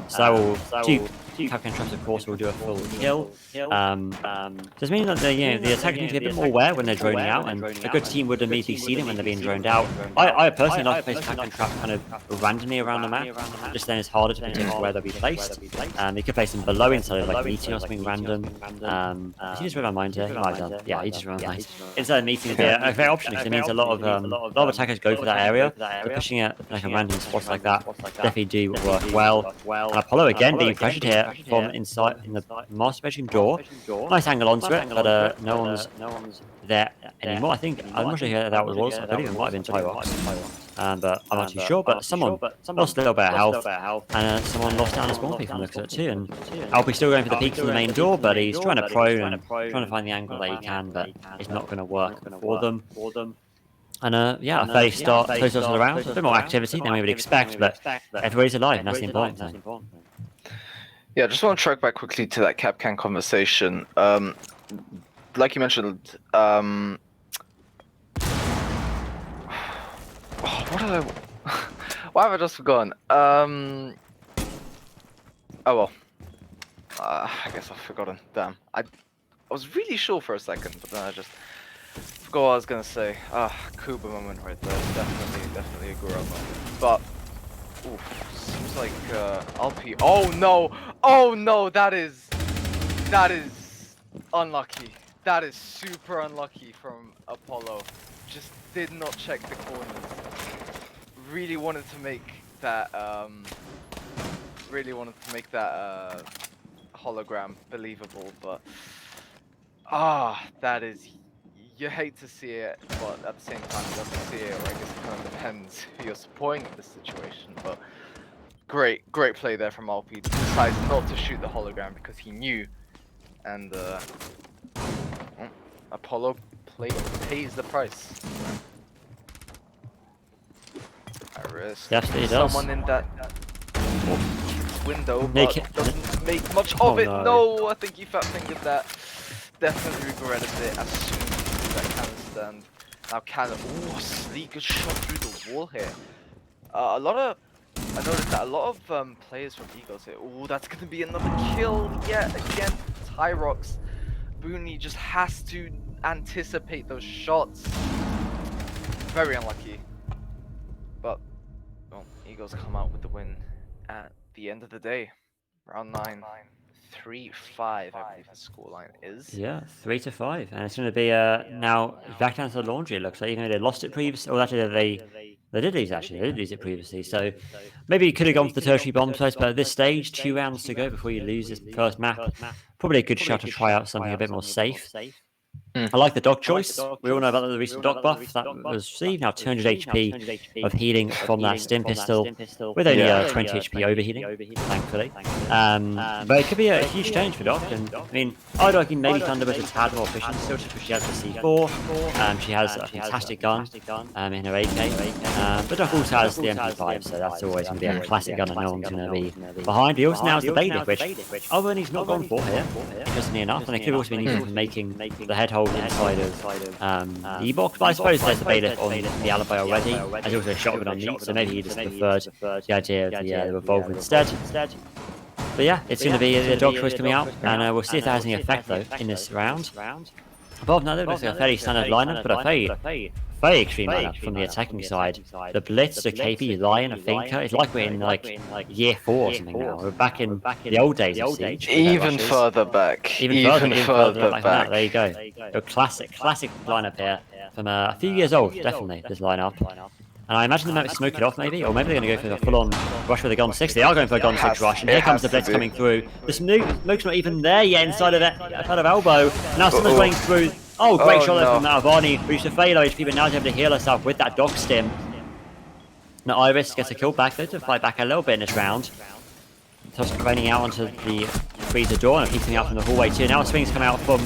So two Capcan traps, of course, will do a full kill. Does mean that the attackers need to be a bit more aware when they're droning out, and a good team would immediately see them when they're being droned out. I personally like to place Capcan traps kind of randomly around the map, just then it's harder to predict where they'll be placed. You could place them below inside of like a meeting or something random. He just read my mind here. He might have done. Yeah, he just read my mind. Inside a meeting is a great option, because it means a lot of attackers go for that area. So pushing it like a random spots like that definitely do work well. And Apollo again being pressured here from inside in the master bedroom door. Nice angle onto it, but no one's there anymore. I'm not sure who that was. I believe it might have been Tyrox. But I'm not too sure. But someone lost a little bit of health, and someone lost down a spawn peak from the looks of it too. And Alpi's still going for the peaks in the main door, but he's trying to prone and trying to find the angle that he can, but it's not going to work for them. And a fair start, close to the round. A bit more activity than we would expect, but everybody's alive, and that's the important thing. Yeah, I just want to track back quickly to that Capcan conversation. Like you mentioned, why have I just forgotten? Oh well. I guess I've forgotten. Damn. I was really sure for a second, but then I just forgot what I was gonna say. Kuba moment right there. Definitely a Goro moment. But seems like LP. Oh no! Oh no! That is unlucky. That is super unlucky from Apollo. Just did not check the corners. Really wanted to make that hologram believable, but that is, you hate to see it, but at the same time you love to see it, or I guess it kind of depends who you're supporting in this situation. But great play there from LP. Decides not to shoot the hologram because he knew, and Apollo pays the price. I risk Yes, he does. someone in that window, but doesn't make much of it. No, I think he fat fingered that. Definitely regretted it as soon as he did that cannon stand. Now cannon, sleek good shot through the wall here. I noticed that a lot of players from EGirlz here. That's gonna be another kill yet again. Tyrox. Booney just has to anticipate those shots. Very unlucky. But well, EGirlz come out with the win at the end of the day. Round 9. 3-5, I believe the scoreline is. Yeah, 3-5, and it's going to be now back down to the laundry. It looks like, even though they lost it previously, or actually they did lose actually. They did lose it previously, so maybe you could have gone for the tertiary bomb sites. But at this stage, 2 rounds to go before you lose this first map. Probably a good shot to try out something a bit more safe. I like the dog choice. We all know about the recent dog buff that was received. Now 200 HP of healing from that stim pistol, with only 20 HP overhealing, thankfully. But it could be a huge change for Doc. And I mean, I'd argue maybe Thunderbird's a tad more efficient still, just because she has the C4. She has a fantastic gun in her AK. But Doc also has the MP5, so that's always going to be a classic gun that no one's going to be behind. He also now has the Bailiff, which Alverny's not gone for here, interestingly enough. And it could have also been used for making the head hole inside of the E-box, but I suppose there's the Bailiff on the alibi already. There's also a shotgun on me, so maybe he just preferred the idea of the revolver instead. But yeah, it's going to be the dog choice coming out, and we'll see if that has any effect though in this round. Above now, it looks like a fairly standard lineup, but a very extreme lineup from the attacking side. The Blitz, the KP, Lion, a Thinker. It's like we're in like year 4 or something now. We're back in the old days of Siege. Even further back. Even further back. There you go. A classic lineup here from a few years old, definitely, this lineup. And I imagine they might smoke it off maybe, or maybe they're going to go for a full-on rush with a Gun 6. They are going for a Gun 6 rush, and here comes the Blitz coming through. The smoke's not even there yet inside of Elbow. Now someone's going through. Oh, great shot there from Malvani. Reached a fail HP, but now she's able to heal herself with that dog stim. Now Iris gets a kill back though to fight back a little bit in this round. Tusk raining out onto the freezer door and peeking out from the hallway too. Now swings come out from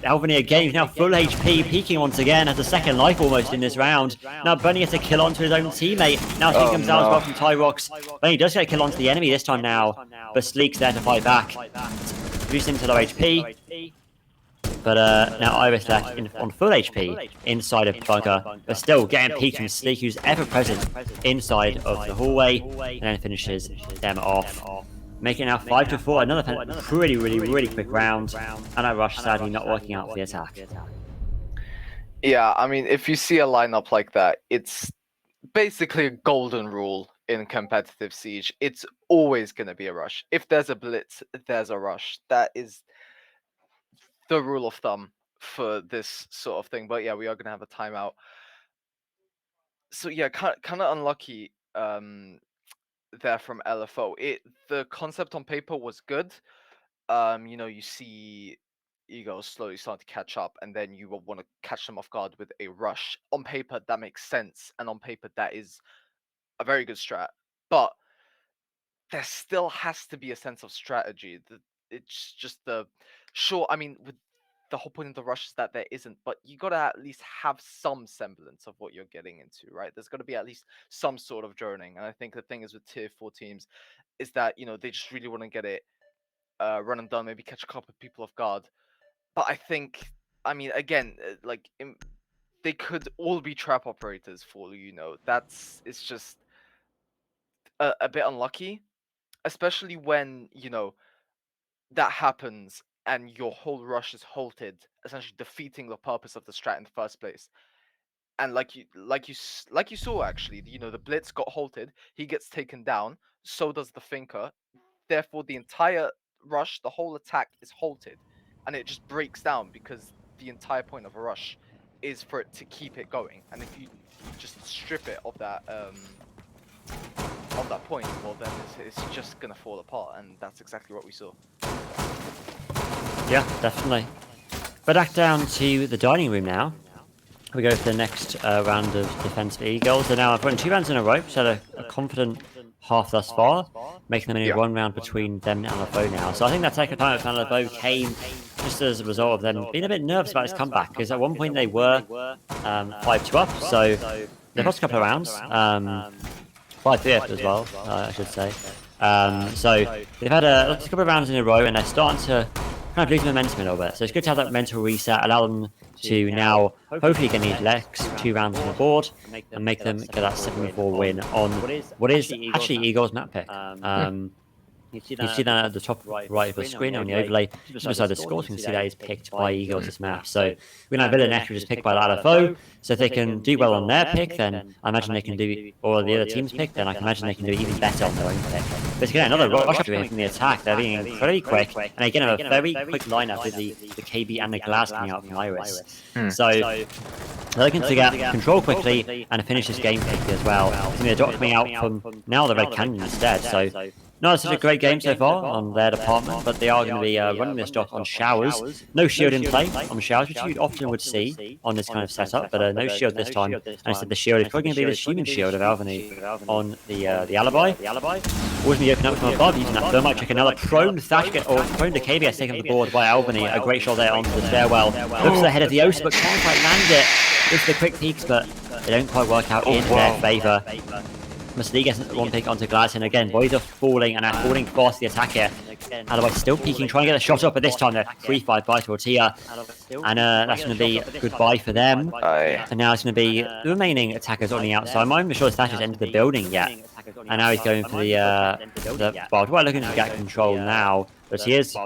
Alvany again. He's now full HP, peeking once again, has a second life almost in this round. Now Bunny gets a kill onto his own teammate. Now Sleek comes out as well from Tyrox. Bunny does get a kill onto the enemy this time now, but Sleek's there to fight back. Reducing to low HP. But now Iris left on full HP inside of Bunker, but still getting peeked from Sleek, who's ever present inside of the hallway, and then finishes them off. Making it now 5-4, another really quick round, and that rush sadly not working out for the attack. Yeah, I mean, if you see a lineup like that, it's basically a golden rule in competitive Siege. It's always going to be a rush. If there's a blitz, there's a rush. That is the rule of thumb for this sort of thing. But yeah, we are going to have a timeout. So yeah, kind of unlucky there from LFO. The concept on paper was good. You see EGirlz slowly starting to catch up, and then you will want to catch them off guard with a rush. On paper, that makes sense, and on paper, that is a very good strat. But there still has to be a sense of strategy. It's just I mean, with the whole point of the rush is that there isn't, but you got to at least have some semblance of what you're getting into, right? There's got to be at least some sort of journeying. And I think the thing is with tier 4 teams is that, they just really want to get it run and done, maybe catch a couple of people off guard. But I think, I mean, again, they could all be trap operators for all you know. It's just a bit unlucky, especially when, that happens and your whole rush is halted, essentially defeating the purpose of the strat in the first place. and like you saw actually, you know, the blitz got halted. He gets taken down. So does the thinker. Therefore, the entire rush, the whole attack is halted, and it just breaks down because the entire point of a rush is for it to keep it going. And if you just strip it of that point, well then it's just gonna fall apart, and that's exactly what we saw. Yeah, definitely. But back down to the dining room now. We go for the next round of defense for EGirlz. They're now running 2 rounds in a row, so they're a confident half thus far, making them only Yeah. 1 round between them and LFO now. So I think that second time from LFO came just as a result of them being a bit nervous about this comeback, because at one point they were 5-2 up, so they've lost a couple of rounds. 5-3 up as well, I should say. So they've had a couple of rounds in a row, and they're starting to kind of lose momentum a little bit. So it's good to have that mental reset, allow them to now hopefully get these next 2 rounds on the board and make them get that 7-4 win on what is actually EGirlz's map pick. You see that at the top right of the screen on the overlay, just beside the scores. You can see that is picked by EGirlz's map. So we're going to have Villa which is picked by LFO. So if they can do well on their pick, then I imagine they can do, or the other team's pick, then I can imagine they can do even better on their own pick. But again, another rush up from the attack. They're being incredibly quick, and again, a very quick lineup with the KB and the Glass coming out from Iris. So they're looking to get control quickly and finish this game quickly as well. It's going to be a dot coming out from now the Red Canyon instead. So not such a great game so far on their department, but they are going to be running this dock on Showers. No shield in play on Showers, which you often would see on this kind of setup, but no shield this time. And instead the shield is probably going to be this human shield of Albany on the Alibi. Always be open up from above using that thermite check. Another prone Thatch or prone to KBS taken off the board by Albany. A great shot there onto the stairwell. Looks ahead of the Osa, but can't quite land it. Looks the quick peeks, but they don't quite work out in their favour. Musli gets 1 pick onto Glass, and again, boys are falling, and they're falling fast the attack here. Alibi still peeking, trying to get a shot up, but this time they're 3-5 by Tortilla. And that's going to be goodbye for them. And now it's going to be the remaining attackers on the outside. I'm not even sure Thatch has entered the building yet. And now he's going for the barbed wire, looking to get control now. But he is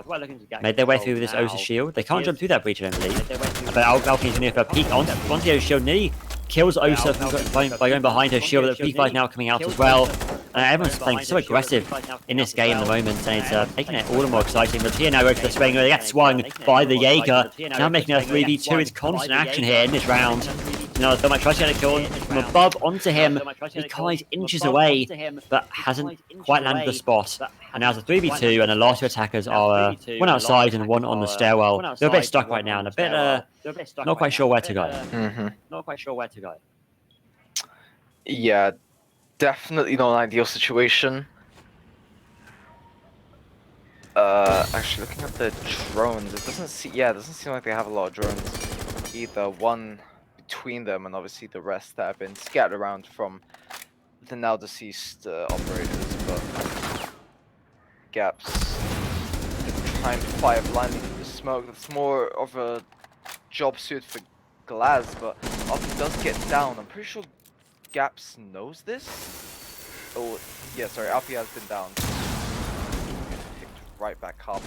made their way through this Osa shield. They can't jump through that breach, I don't believe. But Alpin's going to go for a peek onto the Osa shield. Nearly kills Osa by going behind her shield. The P5 now coming out as well. Everyone's playing so aggressive in this game at the moment, and it's making it all the more exciting. But here now goes for the swing. They get swung by the Jaeger. Now making a 3v2. It's constant action here in this round. Now Thermite tries to get a kill from above onto him. He kind of inches away, but hasn't quite landed the spot. And now it's a 3v2, and the last 2 attackers are 1 outside and 1 on the stairwell. They're a bit stuck right now, and a bit not quite sure where to go. Not quite sure where to go. Yeah, definitely not an ideal situation. Actually, looking at the drones, it doesn't seem like they have a lot of drones either. One between them, and obviously the rest that have been scattered around from the now deceased operators. But Gaps trying to fire blindly through the smoke. That's more of a job suit for Glaz, but Alpi does get down. I'm pretty sure Gaps knows this. Oh, yeah, sorry, Alpi has been down. Picked right back up.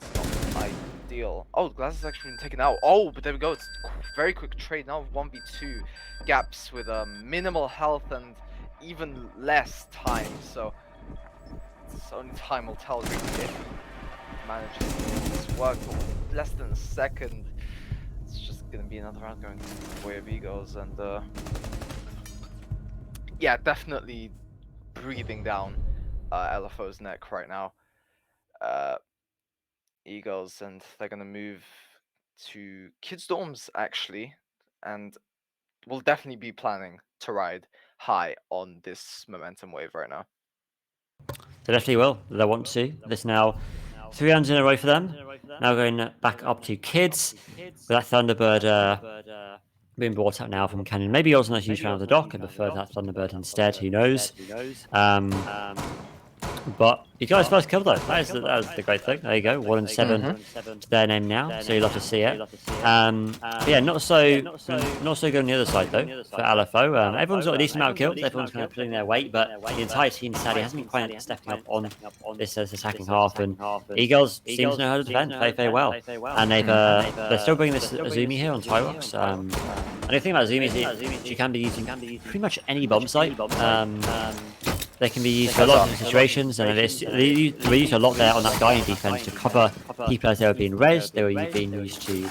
It's not ideal. Oh, Glaz has actually been taken out. Oh, but there we go. It's a very quick trade now. 1v2 Gaps with minimal health and even less time. So it's only time will tell really if he manages to make this work. But with less than a second, it's just gonna be another round going the way of EGirlz, and yeah, definitely breathing down LFO's neck right now. EGirlz, and they're gonna move to kids dorms actually, and we'll definitely be planning to ride high on this momentum wave right now. They definitely will. They want to. This now 3 rounds in a row for them. Now going back up to kids with that Thunderbird being brought up now from Canyon. Maybe also not a huge fan of the dock. I prefer that Thunderbird instead. Who knows? But you guys first kill though. That was the great thing. There you go. 1 and 7 to their name now. So you love to see it. Yeah, not so good on the other side though for LFO. Everyone's got a decent amount of kills. Everyone's kind of putting their weight, but the entire team sadly hasn't been quite stepping up on this attacking half. And EGirlz seems to know how to defend very well. And they're still bringing this Azumi here on Tyrox. And And the thing about Zumi is she can be using pretty much any bomb site. They can be used for a lot of different situations, and they were used a lot there on that Guardian defense to cover people as they were being rezzed. They were being used to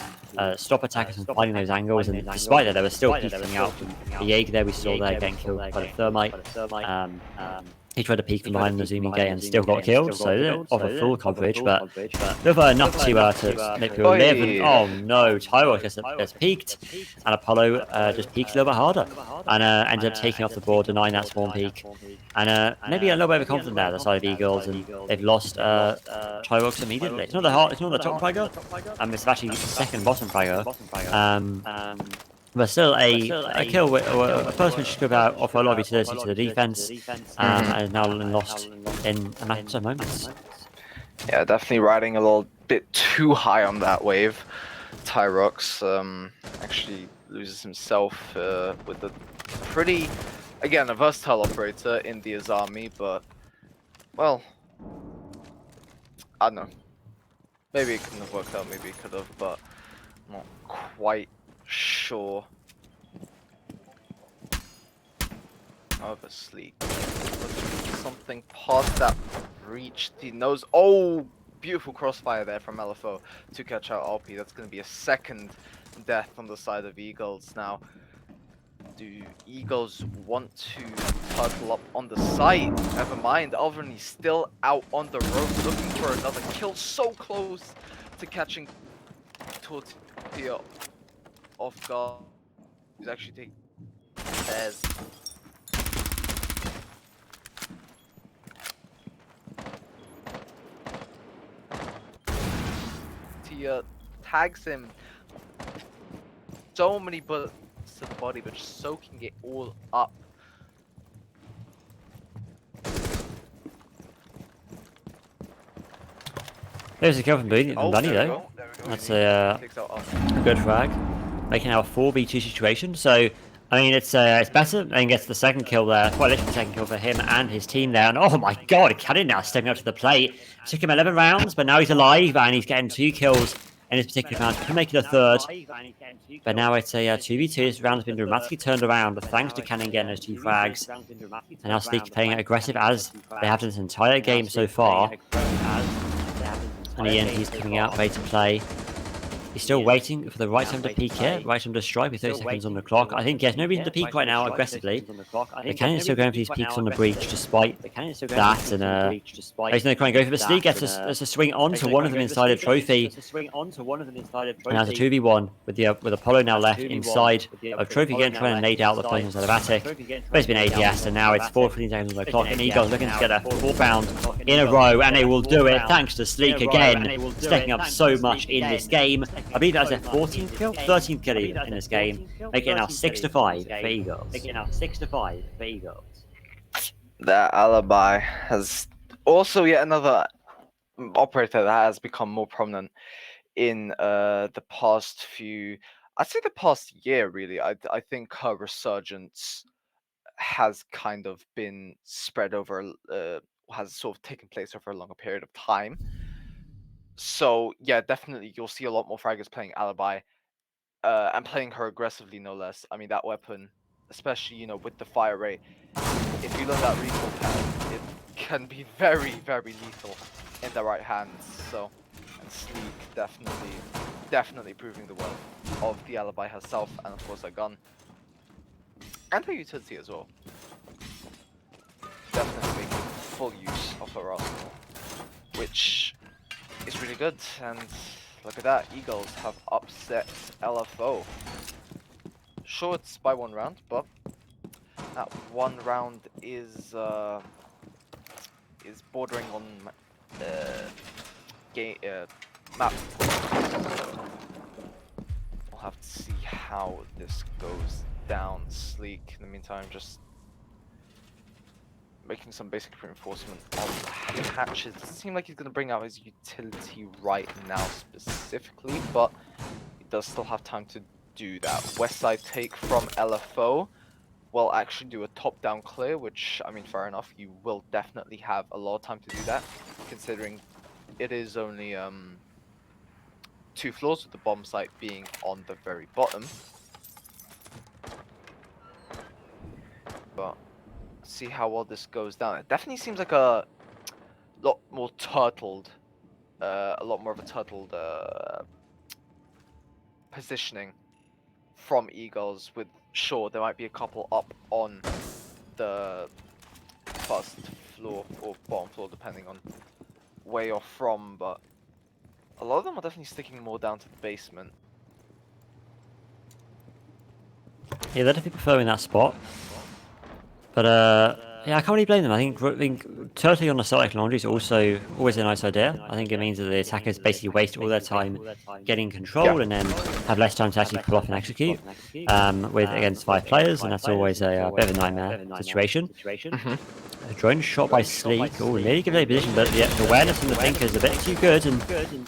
stop attackers from finding those angles, and despite that, there were still people coming out from the Jaeger there we saw there getting killed by the thermite. He tried to peek from behind the Zumi gate and still got killed, so they didn't offer full coverage, but they were enough to make people live. And oh no, Tyro gets peeked, and Apollo just peeks a little bit harder, and ended up taking off the board, denying that spawn peek. And maybe a little bit of confidence there, the side of EGirlz, and they've lost Tyrox immediately. It's not the top fragger, it's actually the second bottom fragger. But still, a kill with a first which could offer a lot of utility to the defense, and is now lost in a matter of moments. Yeah, definitely riding a little bit too high on that wave. Tyrox actually loses himself with a pretty, again, a versatile operator in the Azami, but, well, I don't know. Maybe it couldn't have worked out, maybe it could have, but I'm not quite sure. However, Sleek something past that breach. He knows. Oh, beautiful crossfire there from LFO to catch out RP. That's going to be a second death on the side of EGirlz now. Do EGirlz want to turtle up on the site? Never mind. Alvin is still out on the road looking for another kill. So close to catching Tortilla off guard. He's actually taking stairs. Tia tags him. So many bullets to the body, but just soaking it all up. There's a kill from Bunny though. That's a good frag, making our 4v2 situation. So, I mean, it's better, and gets the second kill there. Quite literally the second kill for him and his team there. And oh my god, Cannon now stepping up to the plate. It took him 11 rounds, but now he's alive and he's getting 2 kills in this particular round. Can make it a third, but now it's a 2v2. This round has been dramatically turned around, but thanks to Cannon getting those 2 frags. And now Sleek playing aggressive as they have this entire game so far. And Ian, he's coming out, ready to play. He's still waiting for the right time to peek here, right time to strike with 30 seconds on the clock. I think, yes, no reason to peek right now aggressively. The Cannon's still going for these peeks on the breach despite that, and he's going to try and go for the Sleek, gets a swing onto one of them inside a trophy. And now it's a 2v1 with Apollo now left inside of Trophy again, trying to nade out the place inside of Attic. But it's been ADS, and now it's 15 seconds on the clock, and EGirlz looking to get a 4th round in a row, and they will do it thanks to Sleek again, stacking up so much in this game. I believe that was their 14th kill, 13th kill even in this game, making it now 6-5 for EGirlz. That alibi has also yet another operator that has become more prominent in the past few, I'd say the past year really. I think her resurgence has kind of been spread over, has sort of taken place over a longer period of time. So yeah, definitely you'll see a lot more fraggers playing Alibi, and playing her aggressively, no less. I mean, that weapon, especially, you know, with the fire rate, if you learn that recoil pattern, it can be very, very lethal in the right hands. So, and Sleek definitely proving the worth of the Alibi herself, and of course her gun, and her utility as well. Definitely making full use of her arsenal, which is really good. And look at that, EGirlz have upset LFO. Sure, it's by 1 round, but that 1 round is bordering on map. We'll have to see how this goes down. Sleek, in the meantime, just making some basic reinforcement on hatches. Doesn't seem like he's going to bring out his utility right now specifically, but he does still have time to do that. West side take from LFO will actually do a top-down clear, which, I mean, fair enough. You will definitely have a lot of time to do that, considering it is only 2 floors, with the bomb site being on the very bottom. see how well this goes down. It definitely seems like a lot more turtled, a lot more of a turtled positioning from EGirlz. With sure, there might be a couple up on the first floor or bottom floor, depending on where you're from, but a lot of them are definitely sticking more down to the basement. Yeah, they're definitely preferring that spot. But yeah, I can't really blame them. I think totally on the side technology is also always a nice idea. I think it means that the attackers basically waste all their time getting control and then have less time to actually pull off and execute with against 5 players, and that's always a bit of a nightmare situation. A drone shot by Sleek. Oh, nearly give it a position, but the awareness from the Thinker is a bit too good and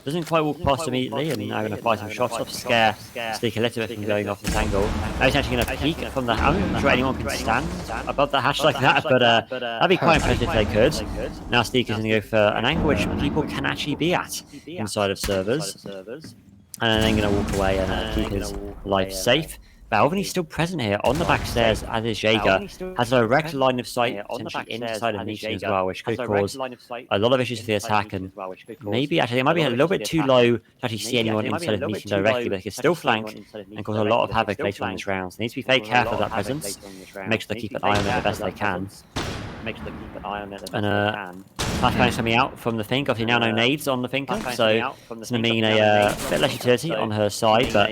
doesn't quite walk past immediately, and now going to fire some shots off, scare Sleek a little bit from going off this angle. Now he's actually going to peek from the... I'm not sure anyone can stand above the hatch like that, but that'd be quite impressive if they could. Now Sleek is going to go for an angle which people can actually be at inside of servers, and then going to walk away and keep his life safe. Balvin still present here on the back stairs, as is Jaeger. Has a direct line of sight potentially inside of Nisha as well, which could cause a lot of issues for the attack, and maybe actually it might be a little bit too low to actually see anyone inside of Nisha directly, but they can still flank and cause a lot of havoc later on this round. So they need to be very careful of that presence, make sure they keep an eye on it the best they can. And flashbang coming out from the Think. Obviously now no nades on the Thinker, so it's going to mean a bit less utility on her side, but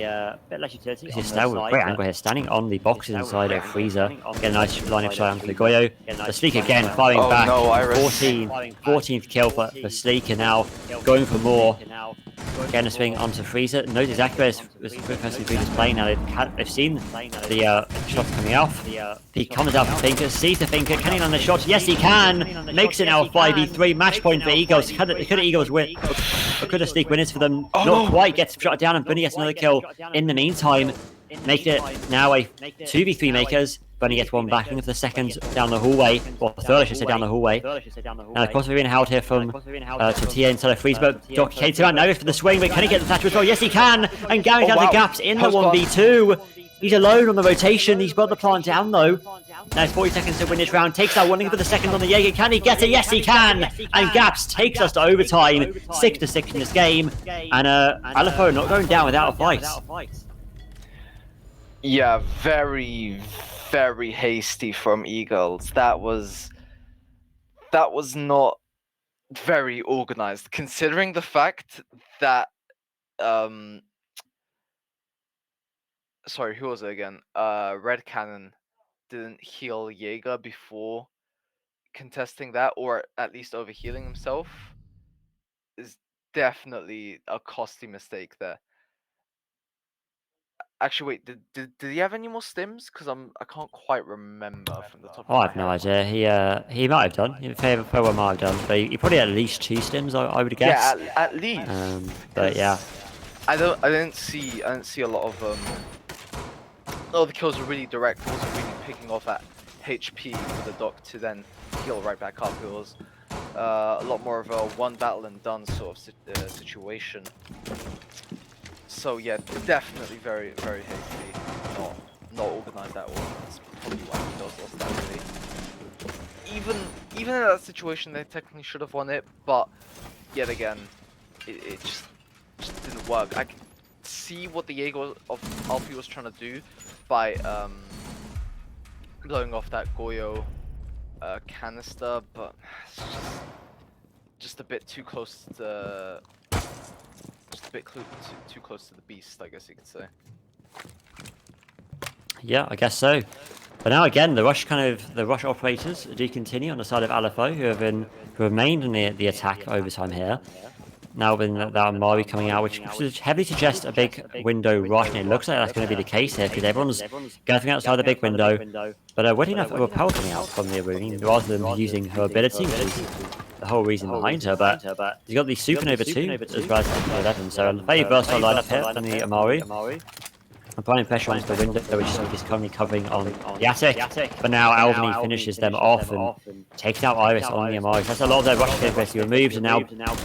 she's still with great angle here, standing on the boxes inside of Freezer. Get a nice line of shot onto the Goyo. The Sleek again firing back. 14th kill for Sleek, and now going for more. Getting a swing onto Freezer. Knows exactly where Freezer's playing now. They've seen the shots coming off. He comes out for Thinker, sees the Thinker. Can he land the shots? Yes, he can! Makes it now a 5v3 match point for EGirlz. Could EGirlz win? Or could a Sleek winners for them? Not quite. Gets shot down, and Bunny gets another kill in the meantime. Make it now a 2v3 makers. Bunny gets one back into the second down the hallway, or third I should say down the hallway. Now of course we're being held here from Tortilla inside of Freeze, but Doc Kate's around now for the swing, but can he get the Thatcher as well? Yes he can! And Gary down the gaps in the 1v2. He's alone on the rotation, he's got the plant down though. Now 40 seconds to win this round, takes out one for the second on the Jaeger. Can he get it? Yes he can! And Gaps takes us to overtime, 6-6 in this game. And LFO not going down without a fight. Yeah, very hasty from EGirlz. That was not very organized, considering the fact that sorry, who was it again? Red Cannon didn't heal Jaeger before contesting that, or at least overhealing himself, is definitely a costly mistake there. Actually, wait. Did he have any more stims? Because I can't quite remember from the top. Oh, I have no idea. He might have done. Fair well might have done. But he probably had at least 2 stims, I would guess. Yeah, at least. But yeah. I didn't see a lot of all the kills were really direct. It wasn't really picking off at HP for the Doc to then heal right back up. It was a lot more of a one battle and done sort of situation. So yeah, definitely very hasty, not organized at all. That's probably why he lost that really. Even in that situation, they technically should have won it, but yet again, it just didn't work. I can see what the Jaeger of Alfie was trying to do by blowing off that Goyo canister, but it's just a bit too close to. Just a bit too close to the beast, I guess you could say. Yeah, I guess so. But now again, the rush operators do continue on the side of LFO, who remained in the attack overtime here. Now with that Mari coming out, which heavily suggests a big window rush, and it looks like that's going to be the case here, because everyone's gathering outside the big window. But weirdly enough, a Repel coming out from the room, rather than using her ability, which is the whole reason behind her. But you've got the Supernova 2 as well as the 11, so a very versatile lineup here from the Amari. Applying pressure onto the window, which is currently covering on the attic. But now Alvini finishes them off and takes out Iris on the Amari. That's a lot of their rush capability removed, and now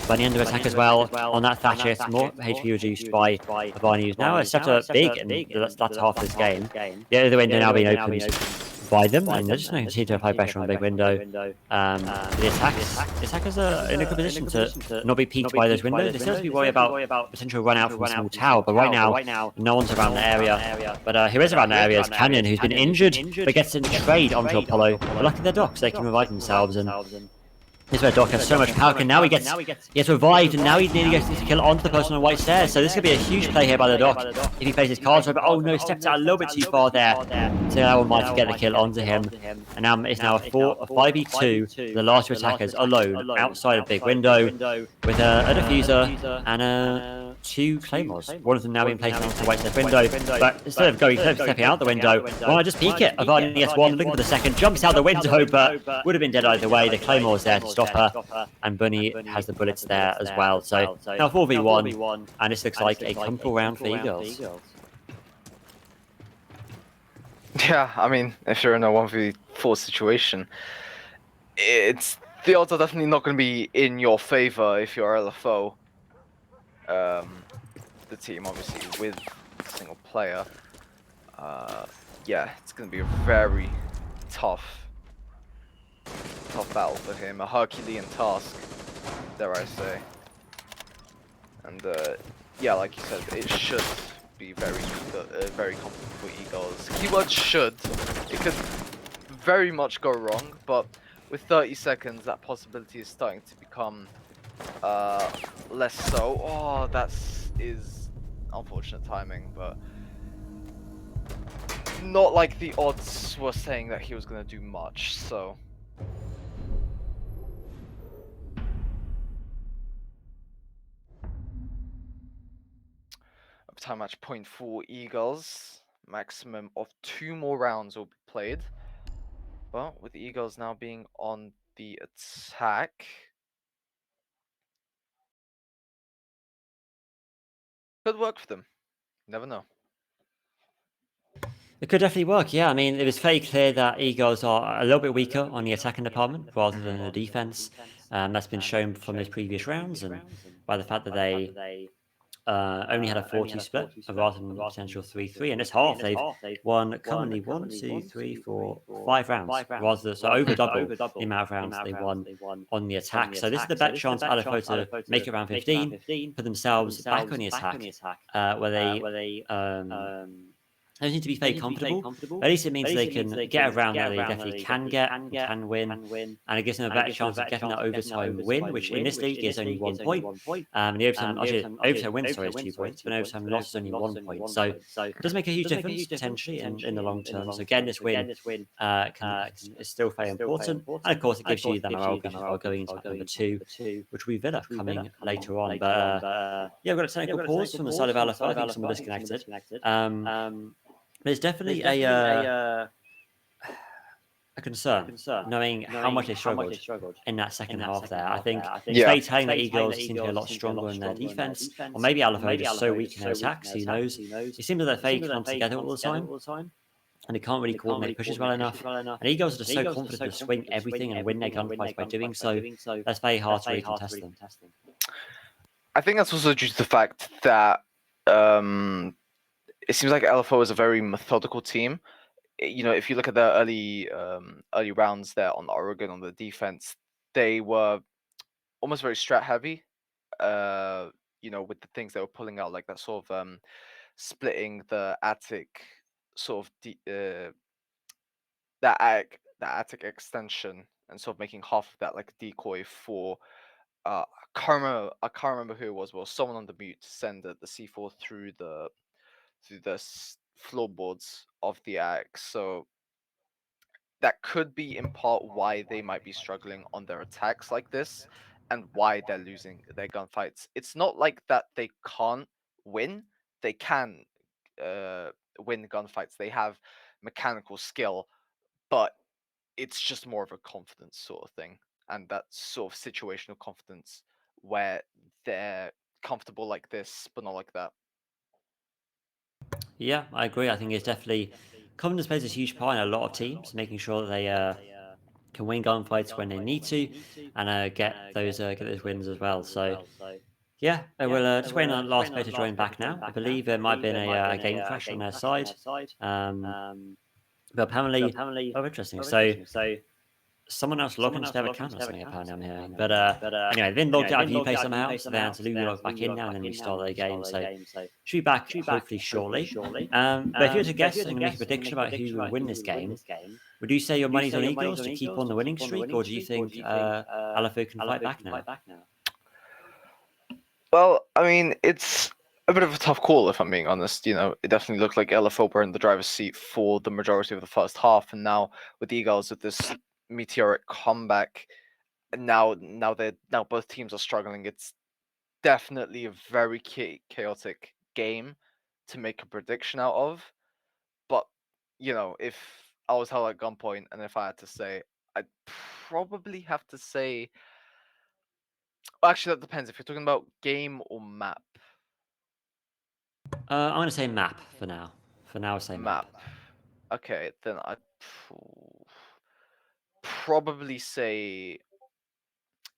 Bunny under attack as well on that Thatcher. It's more HP reduced by Avani, who's now set up big in the last half of this game. The other window now being opened by them, and they're just going to continue to apply pressure on big window. The attackers are in a good position to not be peaked by those windows. They still have to be worried about potential run out from a small tower, but right now no one's around the area. But who is around the area is Canyon, who's been injured but gets in trade onto Apollo. But luckily they're Doc, so they can revive themselves. And this is where Doc has so much power, and now he gets revived, and now he nearly gets to kill onto the person on the white stairs. So this could be a huge play here by the Doc if he plays his cards right. But oh no, he stepped out a little bit too far there to allow Might to get the kill onto him. And now it's now a 5v2. The last two attackers alone outside a big window with a diffuser and 2 claymores. One of them now being placed onto the white stairs window. But instead of stepping out the window, why not just peek it? Avani gets one, looking for the second, jumps out the window, but would have been dead either way. The claymore's there to stop her, and Bunny has the bullets there as well. So now 4v1, and this looks like a comfortable round for EGirlz. Yeah, I mean, if you're in a 1v4 situation, the odds are definitely not going to be in your favor if you're LFO. The team, obviously, with a single player. Yeah, it's going to be a very tough battle for him. A Herculean task, dare I say. And yeah, like you said, it should be very comfortable for EGirlz. Keyword should. It could very much go wrong, but with 30 seconds, that possibility is starting to become less so. Oh, that is unfortunate timing, but not like the odds were saying that he was going to do much, so. Time match point for EGirlz. Maximum of 2 more rounds will be played. But with the EGirlz now being on the attack, could work for them. Never know. It could definitely work, yeah. I mean, it was very clear that EGirlz are a little bit weaker on the attacking department rather than the defense. That's been shown from those previous rounds, and by the fact that they only had a 4-2 split rather than a potential 3-3. And this half, they've won currently 1, 2, 3, 4, 5 rounds, so over double the amount of rounds they won on the attack. So this is the best chance for LFO to make it around 15, put themselves back on the attack, where they don't need to be very comfortable, but at least it means they can get around that they definitely can win, and it gives them a better chance of getting that overtime win, which in this league is only 1 point. And the overtime win, sorry, is 2 points, but overtime loss is only 1 point. So it does make a huge difference potentially in the long term. So again, this win is still very important, and of course it gives you that morale boost going into number 2, which will be Villa coming later on. But yeah, we've got a technical pause from the side of LFO. I think someone disconnected. There's definitely a concern, knowing how much they struggled in that second half there. I think it's very telling that EGirlz seem to be a lot stronger in their defense, or maybe LFO is just so weak in their attacks, who knows. It seems that they come together all the time, and they can't really coordinate pushes well enough. And EGirlz are just so confident to swing everything and win their gunfights by doing so. That's very hard to really contest them. I think that's also due to the fact that it seems like LFO is a very methodical team. You know, if you look at the early rounds there on Oregon on the defense, they were almost very strat heavy. You know, with the things they were pulling out, like that sort of splitting the attic, sort of that attic extension, and sort of making half of that like a decoy for. I can't remember who it was. Well, someone on the mute to send the C4 through the floorboards of the attic. So that could be in part why they might be struggling on their attacks like this, and why they're losing their gunfights. It's not like that they can't win. They can win gunfights. They have mechanical skill, but it's just more of a confidence sort of thing, and that sort of situational confidence where they're comfortable like this, but not like that. Yeah, I agree. I think it's definitely confidence plays a huge part in a lot of teams, making sure that they can win gunfights when they need to, and get those wins as well. So yeah, we'll just wait on the last player to join back now. I believe there might have been a game crash on their side. But apparently, oh, interesting. So someone else logged into their account or something, apparently, I'm hearing. But anyway, they've been logged out of Uplay somehow, so they had to log back in now and then restart their game. So should be back hopefully shortly. But if you were to guess and make a prediction about who will win this game, would you say your money's on EGirlz to keep on the winning streak, or do you think LFO can fight back now? Well, I mean, it's a bit of a tough call, if I'm being honest. It definitely looked like LFO were in the driver's seat for the majority of the first half, and now with EGirlz with this meteoric comeback, and now both teams are struggling. It's definitely a very chaotic game to make a prediction out of. But if I was held at gunpoint and if I had to say, I'd probably have to say. Well, actually, that depends if you're talking about game or map. I'm going to say map for now. For now, I'll say map. Okay, then I'd probably say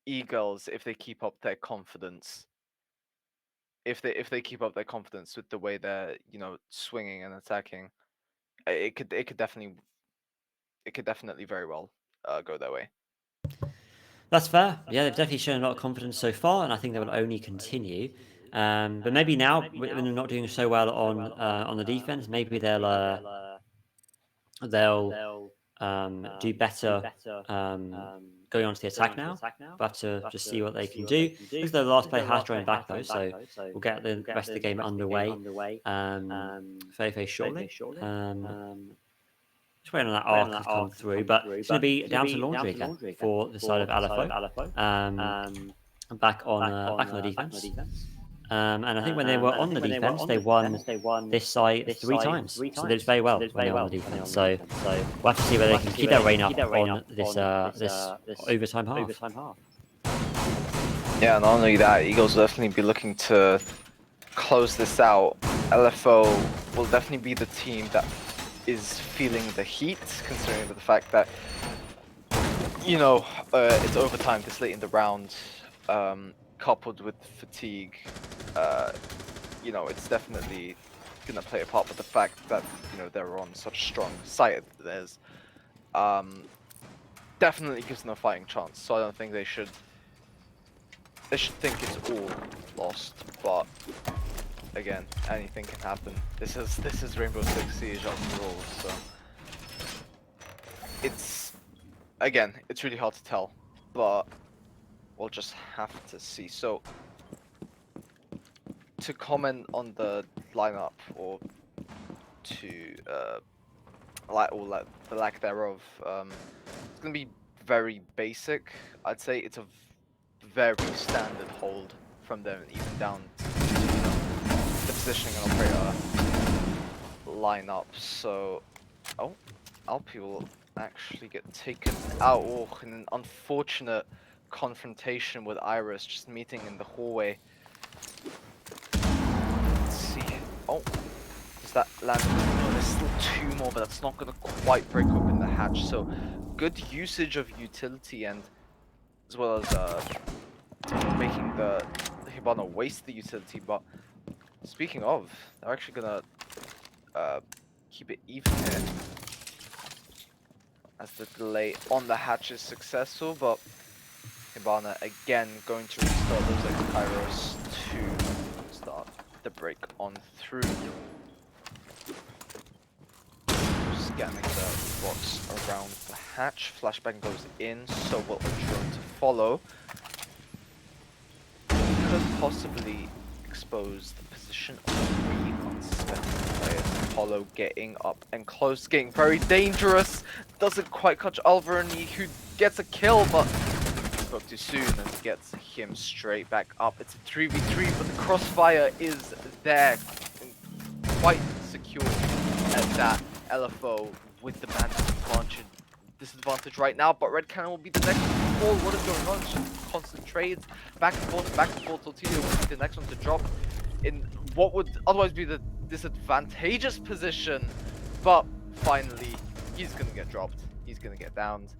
EGirlz if they keep up their confidence. If they keep up their confidence with the way they're swinging and attacking, it could definitely very well go their way. That's fair. Yeah, they've definitely shown a lot of confidence so far, and I think they will only continue. But maybe now, when they're not doing so well on the defense, maybe they'll do better going on to the attack now. We'll have to just see what they can do. Looks like the last player has joined back though, so we'll get the rest of the game underway very, very shortly. Just waiting on that arc to come through, but it's going to be down to Laundry again for the side of LFO. Back on the defense. And I think when they were on the defense, they won this side 3 times. So they did very well when they were on the defense. So we'll have to see whether they can keep their reign up on this overtime half. Yeah, not only that, EGirlz will definitely be looking to close this out. LFO will definitely be the team that is feeling the heat, considering the fact that it's overtime this late in the round, coupled with fatigue. It's definitely gonna play a part with the fact that they're on such a strong side. There's definitely gives them a fighting chance. So I don't think they should think it's all lost, but again, anything can happen. This is Rainbow Six Siege after all, so it's really hard to tell, but we'll just have to see. So to comment on the lineup or to the lack thereof, it's gonna be very basic. I'd say it's a very standard hold from them, even down to the positioning and operator lineup. So, Alpi will actually get taken out in an unfortunate confrontation with Iris, just meeting in the hallway. Let's see. Does that land? No, there's still 2 more, but that's not gonna quite break open the hatch. So, good usage of utility, and as well as making the Hibana waste the utility. But speaking of, they're actually gonna keep it even here, as the delay on the hatch is successful, but Hibana again going to restart those X-Kairos to start the break on through. Scanning the box around the hatch, flashbang goes in, so will a drone to follow. Could possibly expose the position of 3 unsuspecting players. Apollo getting up and close, getting very dangerous. Doesn't quite catch Alvarani, who gets a kill, but spoke too soon and gets him straight back up. It's a 3v3, but the crossfire is there, quite secure at that. LFO with the man disadvantage right now, but Red Cannon will be the next one to fall. What is going on? It's just constant trades, back and forth. Tortilla will be the next one to drop in what would otherwise be the disadvantageous position, but finally he's gonna get dropped. He's gonna get downed.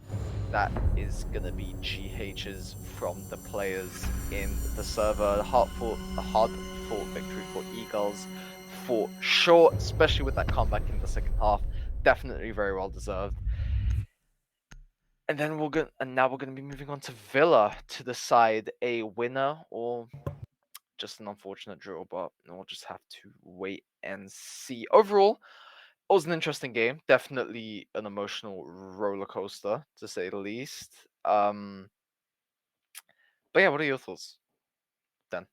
That is gonna be GH's from the players in the server. A hard-fought victory for EGirlz for sure, especially with that comeback in the second half. definitely very well deserved. And then now we're gonna be moving on to Villa to decide a winner or just an unfortunate draw, but we'll just have to wait and see. Overall, it was an interesting game. Definitely an emotional roller coaster, to say the least. But yeah, what are your thoughts, Dan?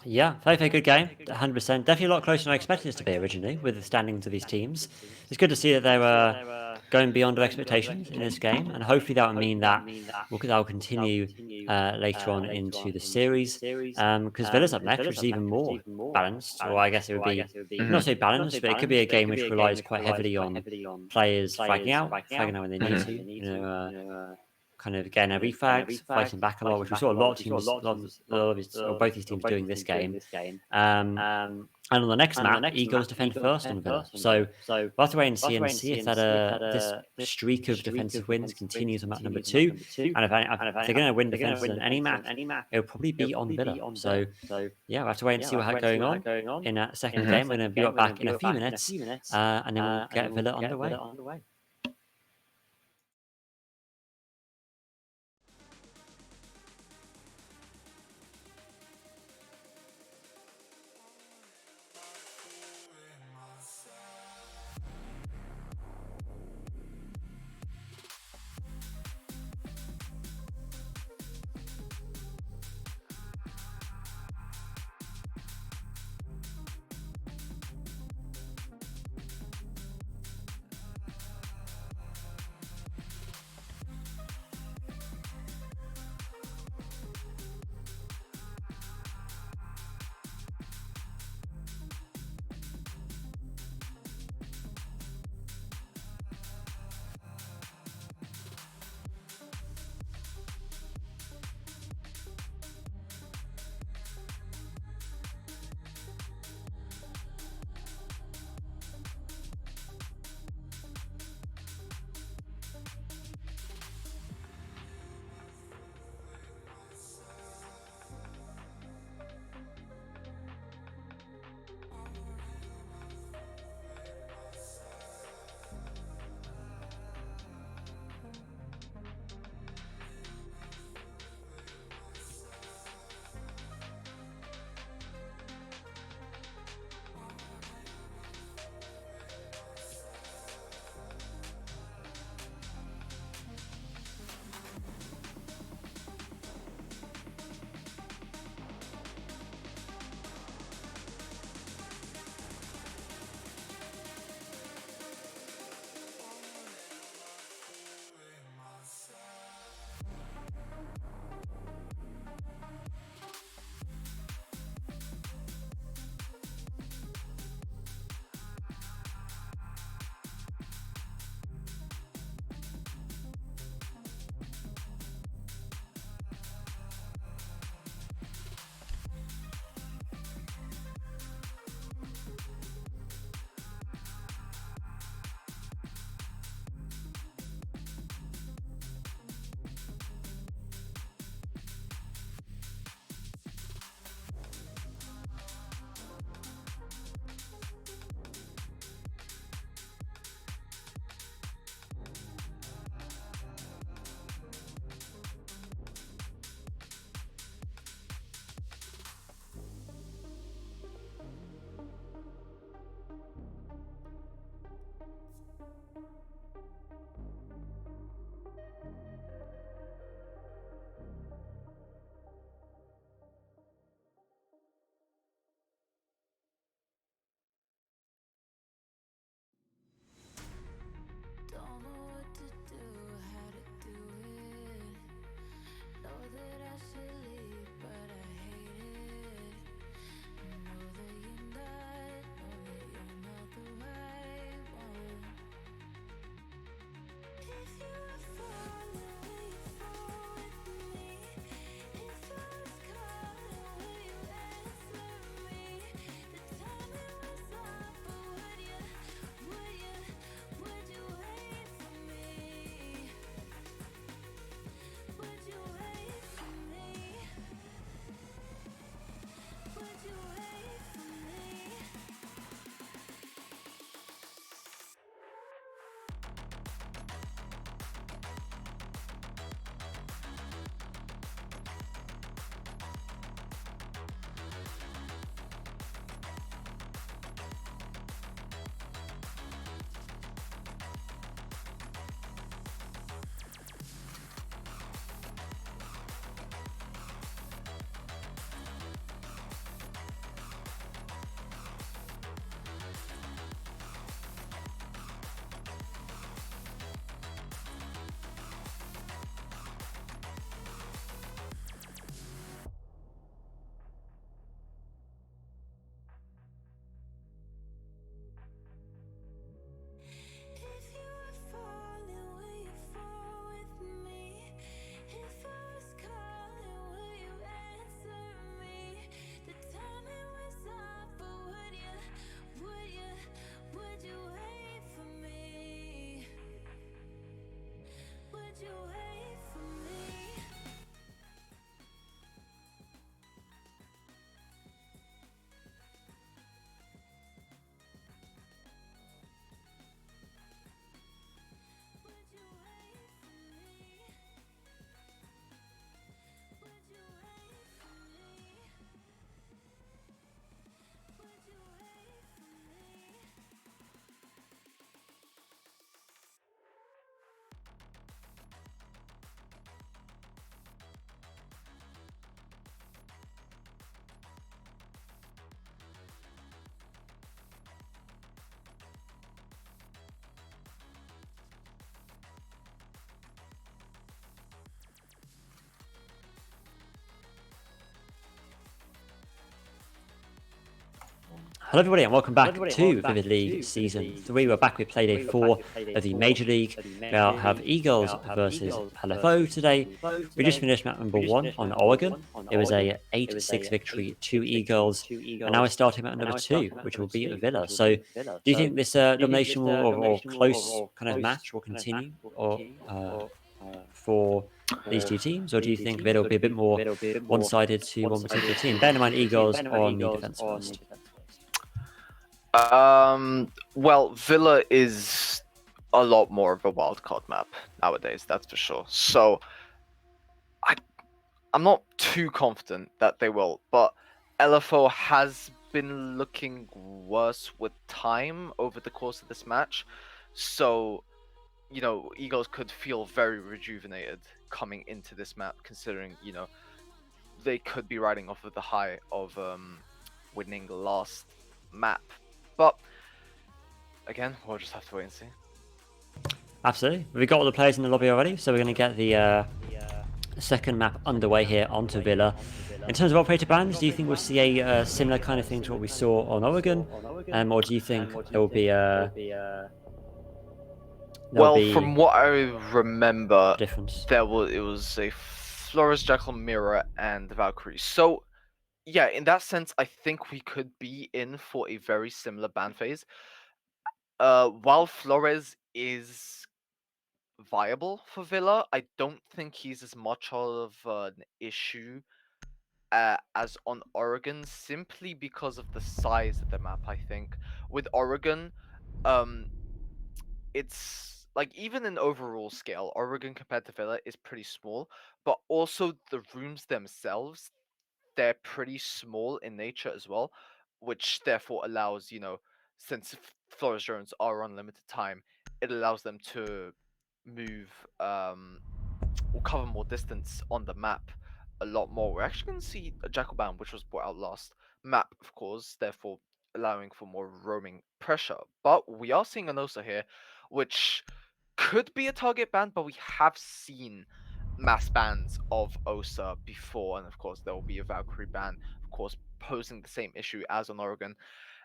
Yeah, very, very good game. 100%. Definitely a lot closer than I expected this to be originally with the standings of these teams. It's good to see that they were going beyond their expectations in this game, and hopefully that will mean that they'll continue later on into the series. Because Villa's up next, which is even more balanced, or I guess it would be not so balanced, but it could be a game which relies quite heavily on players fragging out when they need to. Kind of getting a refrags, fighting back a lot, which we saw a lot of teams, or both these teams doing this game. And on the next map, EGirlz defend first on Villa. So we'll have to wait and see if that this streak of defensive wins continues on map number 2. And if they're going to win defenses on any map, it'll probably be on Villa. So yeah, we'll have to wait and see what's going on in that second game. We're going to be back in a few minutes, and then we'll get Villa underway. Hello everybody and welcome back to Vivid League Season 3. We're back with Playday 4 of the Major League. We now have EGirlz versus LFO today. We just finished map number 1 on Oregon. It was a 8-6 victory to EGirlz. And now we're starting map number 2, which will be Villa. So do you think this domination will, or close kind of match will continue for these two teams? Or do you think Villa will be a bit more one-sided to one particular team? Bear in mind EGirlz are on the defense first. Well, Villa is a lot more of a wildcard map nowadays, that's for sure. So I'm not too confident that they will, but LFO has been looking worse with time over the course of this match. So, you know, EGirlz could feel very rejuvenated coming into this map, considering, you know, they could be riding off of the high of winning the last map. But again, we'll just have to wait and see. Absolutely. We've got all the players in the lobby already, so we're going to get the second map underway here onto Villa. In terms of operator bans, do you think we'll see a similar kind of thing to what we saw on Oregon? Or do you think there will be from what I remember, difference? it was a Flores, Jackal, Mira, and Valkyrie. So yeah, in that sense, I think we could be in for a very similar ban phase. While Flores is viable for Villa, I don't think he's as much of an issue as on Oregon, simply because of the size of the map. I think with Oregon, it's like, even in overall scale, Oregon compared to Villa is pretty small, but also the rooms themselves, they're pretty small in nature as well, which therefore allows, you know, since Flores drones are on limited time, it allows them to move or cover more distance on the map a lot more. We're actually going to see a Jackal ban, which was brought out last map, of course, therefore allowing for more roaming pressure. But we are seeing an Osa here, which could be a target ban, but we have seen mass bans of Osa before, and of course there will be a Valkyrie ban, of course, posing the same issue as on Oregon,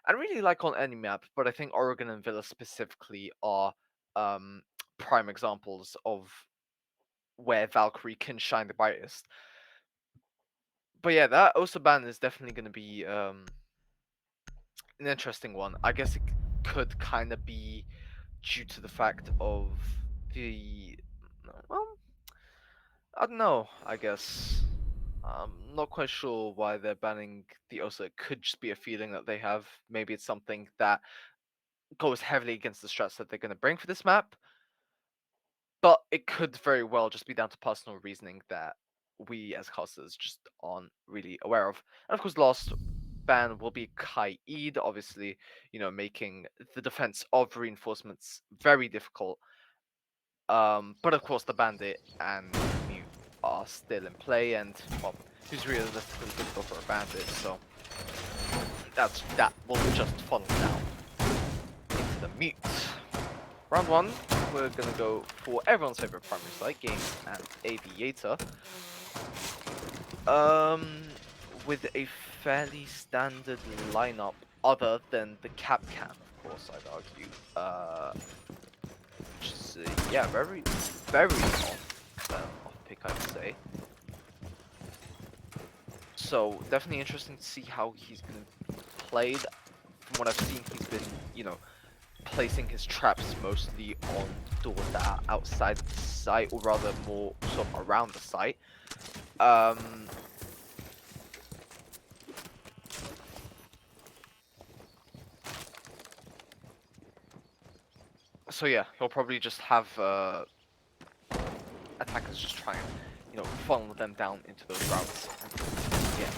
and really like on any map. But I think Oregon and Villa specifically are prime examples of where Valkyrie can shine the brightest. But yeah, that Osa ban is definitely going to be an interesting one. I guess it could kind of be due to the fact of the, well, I don't know, I guess. I'm not quite sure why they're banning the Osa. It could just be a feeling that they have. Maybe it's something that goes heavily against the strats that they're going to bring for this map. But it could very well just be down to personal reasoning that we as casters just aren't really aware of. And of course, last ban will be Kaid, obviously, you know, making the defense of reinforcements very difficult. But of course, the Bandit and Mute are still in play, and well, who's realistically going to go for a Bandit? So that will just funnel down into the Mute. Round 1, we're gonna go for everyone's favorite primary site, Game and Aviator. With a fairly standard lineup, other than the cap can, of course, I'd argue. Which is, yeah, very off pick, I'd say. So definitely interesting to see how he's gonna play. From what I've seen, he's been, you know, placing his traps mostly on doors that are outside the site, or rather more sort of around the site. So yeah, he'll probably just have attackers just try and, you know, funnel them down into those routes. And yeah,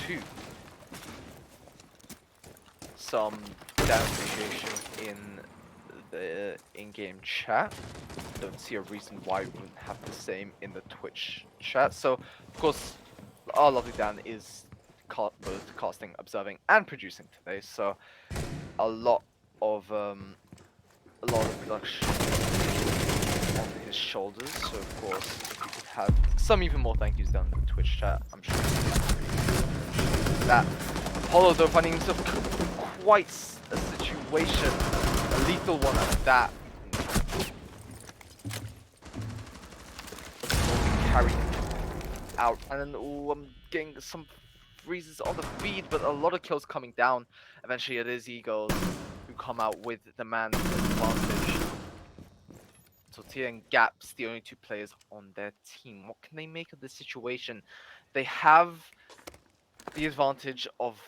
two. Some down appreciation in the in-game chat. Don't see a reason why we wouldn't have the same in the Twitch chat. So, of course, our lovely Dan is both casting, observing, and producing today. So, a lot of production on his shoulders. So, of course, if we could have some even more thank yous down in the Twitch chat, I'm sure that Apollo, though, finding himself quite a situation. A lethal one at that. Carried out. And then, I'm getting some freezes on the feed, but a lot of kills coming down. Eventually, it is EGirlz who come out with the man advantage. Tortilla and Gaps, the only 2 players on their team. What can they make of this situation? They have the advantage of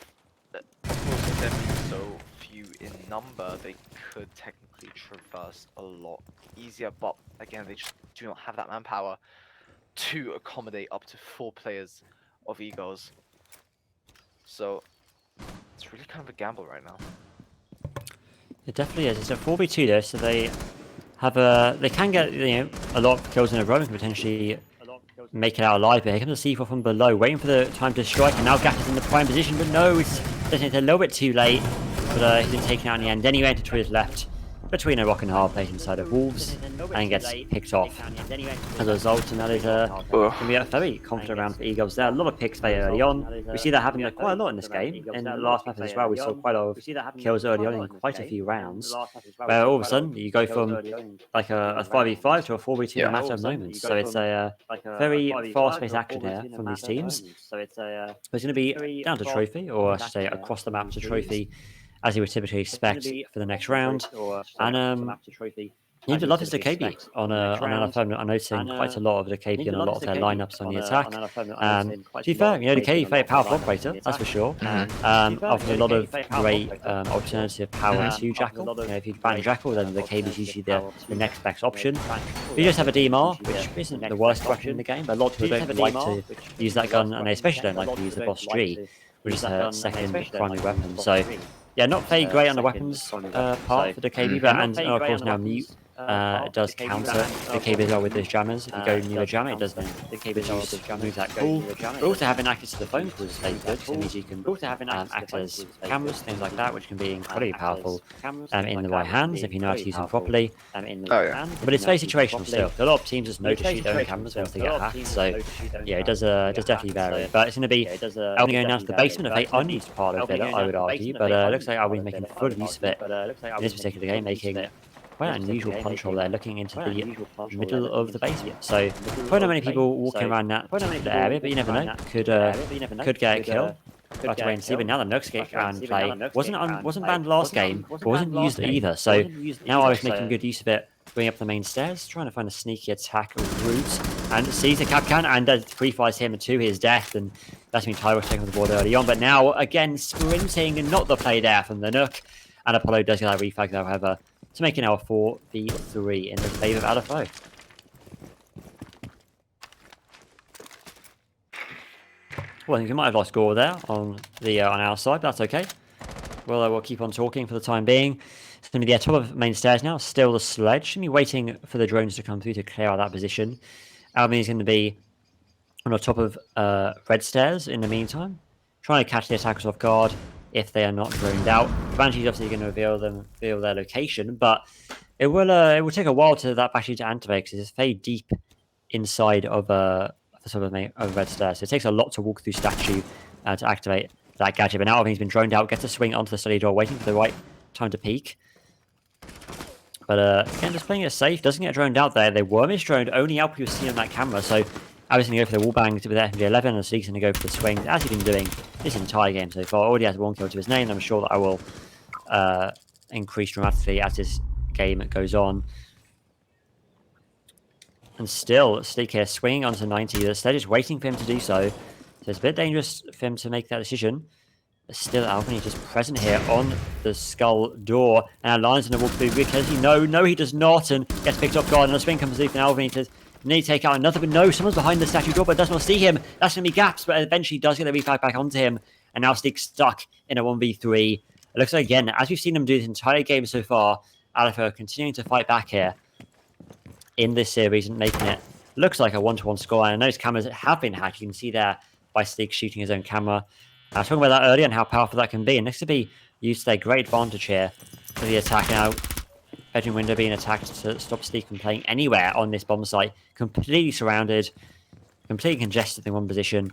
course, them being so few in number, they could technically traverse a lot easier, but again, they just do not have that manpower to accommodate up to 4 players of EGirlz. So it's really kind of a gamble right now. It definitely is. It's a 4v2 though, so they can get a lot of kills in a row and potentially make it out alive. But here comes the C4 from below, waiting for the time to strike, and now Gap is in the prime position, but no, it's a little bit too late. But he's been taken out in the end anyway, to his left between a rock and a hard plate inside of Wolves, and gets picked off as a result. And that is going to be a very confident round for EGirlz there. A lot of picks very early on. We see that happening quite a lot in this game. In the last map as well, we saw quite a lot of kills early on in quite a few rounds, where all of a sudden you go from like a 5v5 to a 4v2 in a matter of moments. So it's a very fast-paced action here from these teams. But it's going to be down to trophy, or I should say across the map to trophy, as you would typically expect for the next round. And you need to love his DKB on LFO. I'm noticing quite a lot of DKB and a lot of their lineups on the attack. To be fair, DKB very powerful operator, that's for sure. Offers a lot of great alternative power to Jackal. If you ban Jackal, then the DKB is usually the next best option. You just have a DMR, which isn't the worst weapon in the game, but a lot of people don't like to use that gun, and they especially don't like to use the Boss G, which is her second primary weapon. So yeah, not very great on the weapons part for the KB, but and of course now Mute does counter the KB as well with those jammers. If you go near a jammer, it does then the KB use move that cool. But also having access to the phone calls is very good, so it means you can access cameras, things like that, which can be incredibly powerful in the right hands if you know how to use them properly. But it's very situational still. A lot of teams just know to shoot their own cameras once they get hacked, so yeah, it does definitely vary. But it's going to be only going down to the basement of a unused part of it, I would argue, but it looks like Albine's making full use of it in this particular game, making quite an unusual punch hole there, looking into the middle of the basement. So quite not many people walking around that particular area, but you never know, could get a kill. We'll have to wait and see. But now the Nooks get and play wasn't banned last game, but wasn't used either. So now I was making good use of it, going up the main stairs, trying to find a sneaky attack route, and sees the Capcan and pre-fires him to his death, and that's been Tyro taking the board early on. But now again sprinting, and not the play there from the Nook, and Apollo does get that reflag though, however, to make it now a 4v3 in the favour of LFO. Well, I think we might have lost score there on our side, but that's okay. We'll keep on talking for the time being. It's going to be the top of main stairs now, still the sledge. Should be waiting for the drones to come through to clear out that position. Albany is going to be on the top of red stairs in the meantime, trying to catch the attackers off guard if they are not droned out. Banshee's obviously going to reveal their location, but it will take a while to that Banshee to activate because it's very deep inside of the sort of red stairs. So it takes a lot to walk through statue to activate that gadget. But now Albine's been droned out, gets a swing onto the study door, waiting for the right time to peek. But again, just playing it safe, doesn't get droned out there. They were misdroned, only Alpi was seen on that camera, so I was going to go for the wallbang with FMG11, and Sleek's going to go for the swing, as he's been doing this entire game so far. Already has 1 kill to his name, and I'm sure that I will increase dramatically as this game goes on. And still, Sleek here swinging onto 90. The sledge is waiting for him to do so. So it's a bit dangerous for him to make that decision. But still, Albany just present here on the skull door. And Lion's going to walk through because no, he does not, and gets picked off guard. And the swing comes through from Albany to need to take out another, but no, someone's behind the statue door, but does not see him. That's going to be Gaps, but eventually does get the reflag back onto him. And now Sleek's stuck in a 1v3. It looks like, again, as we've seen them do this entire game so far, LFO continuing to fight back here in this series and making it looks like a 1-1 score. And those cameras have been hacked. You can see there by Sleek shooting his own camera. I was talking about that earlier and how powerful that can be. And this could be used to their great advantage here for the attack now. Bedroom window being attacked to stop Sleek from playing anywhere on this bomb site. Completely surrounded, completely congested in one position.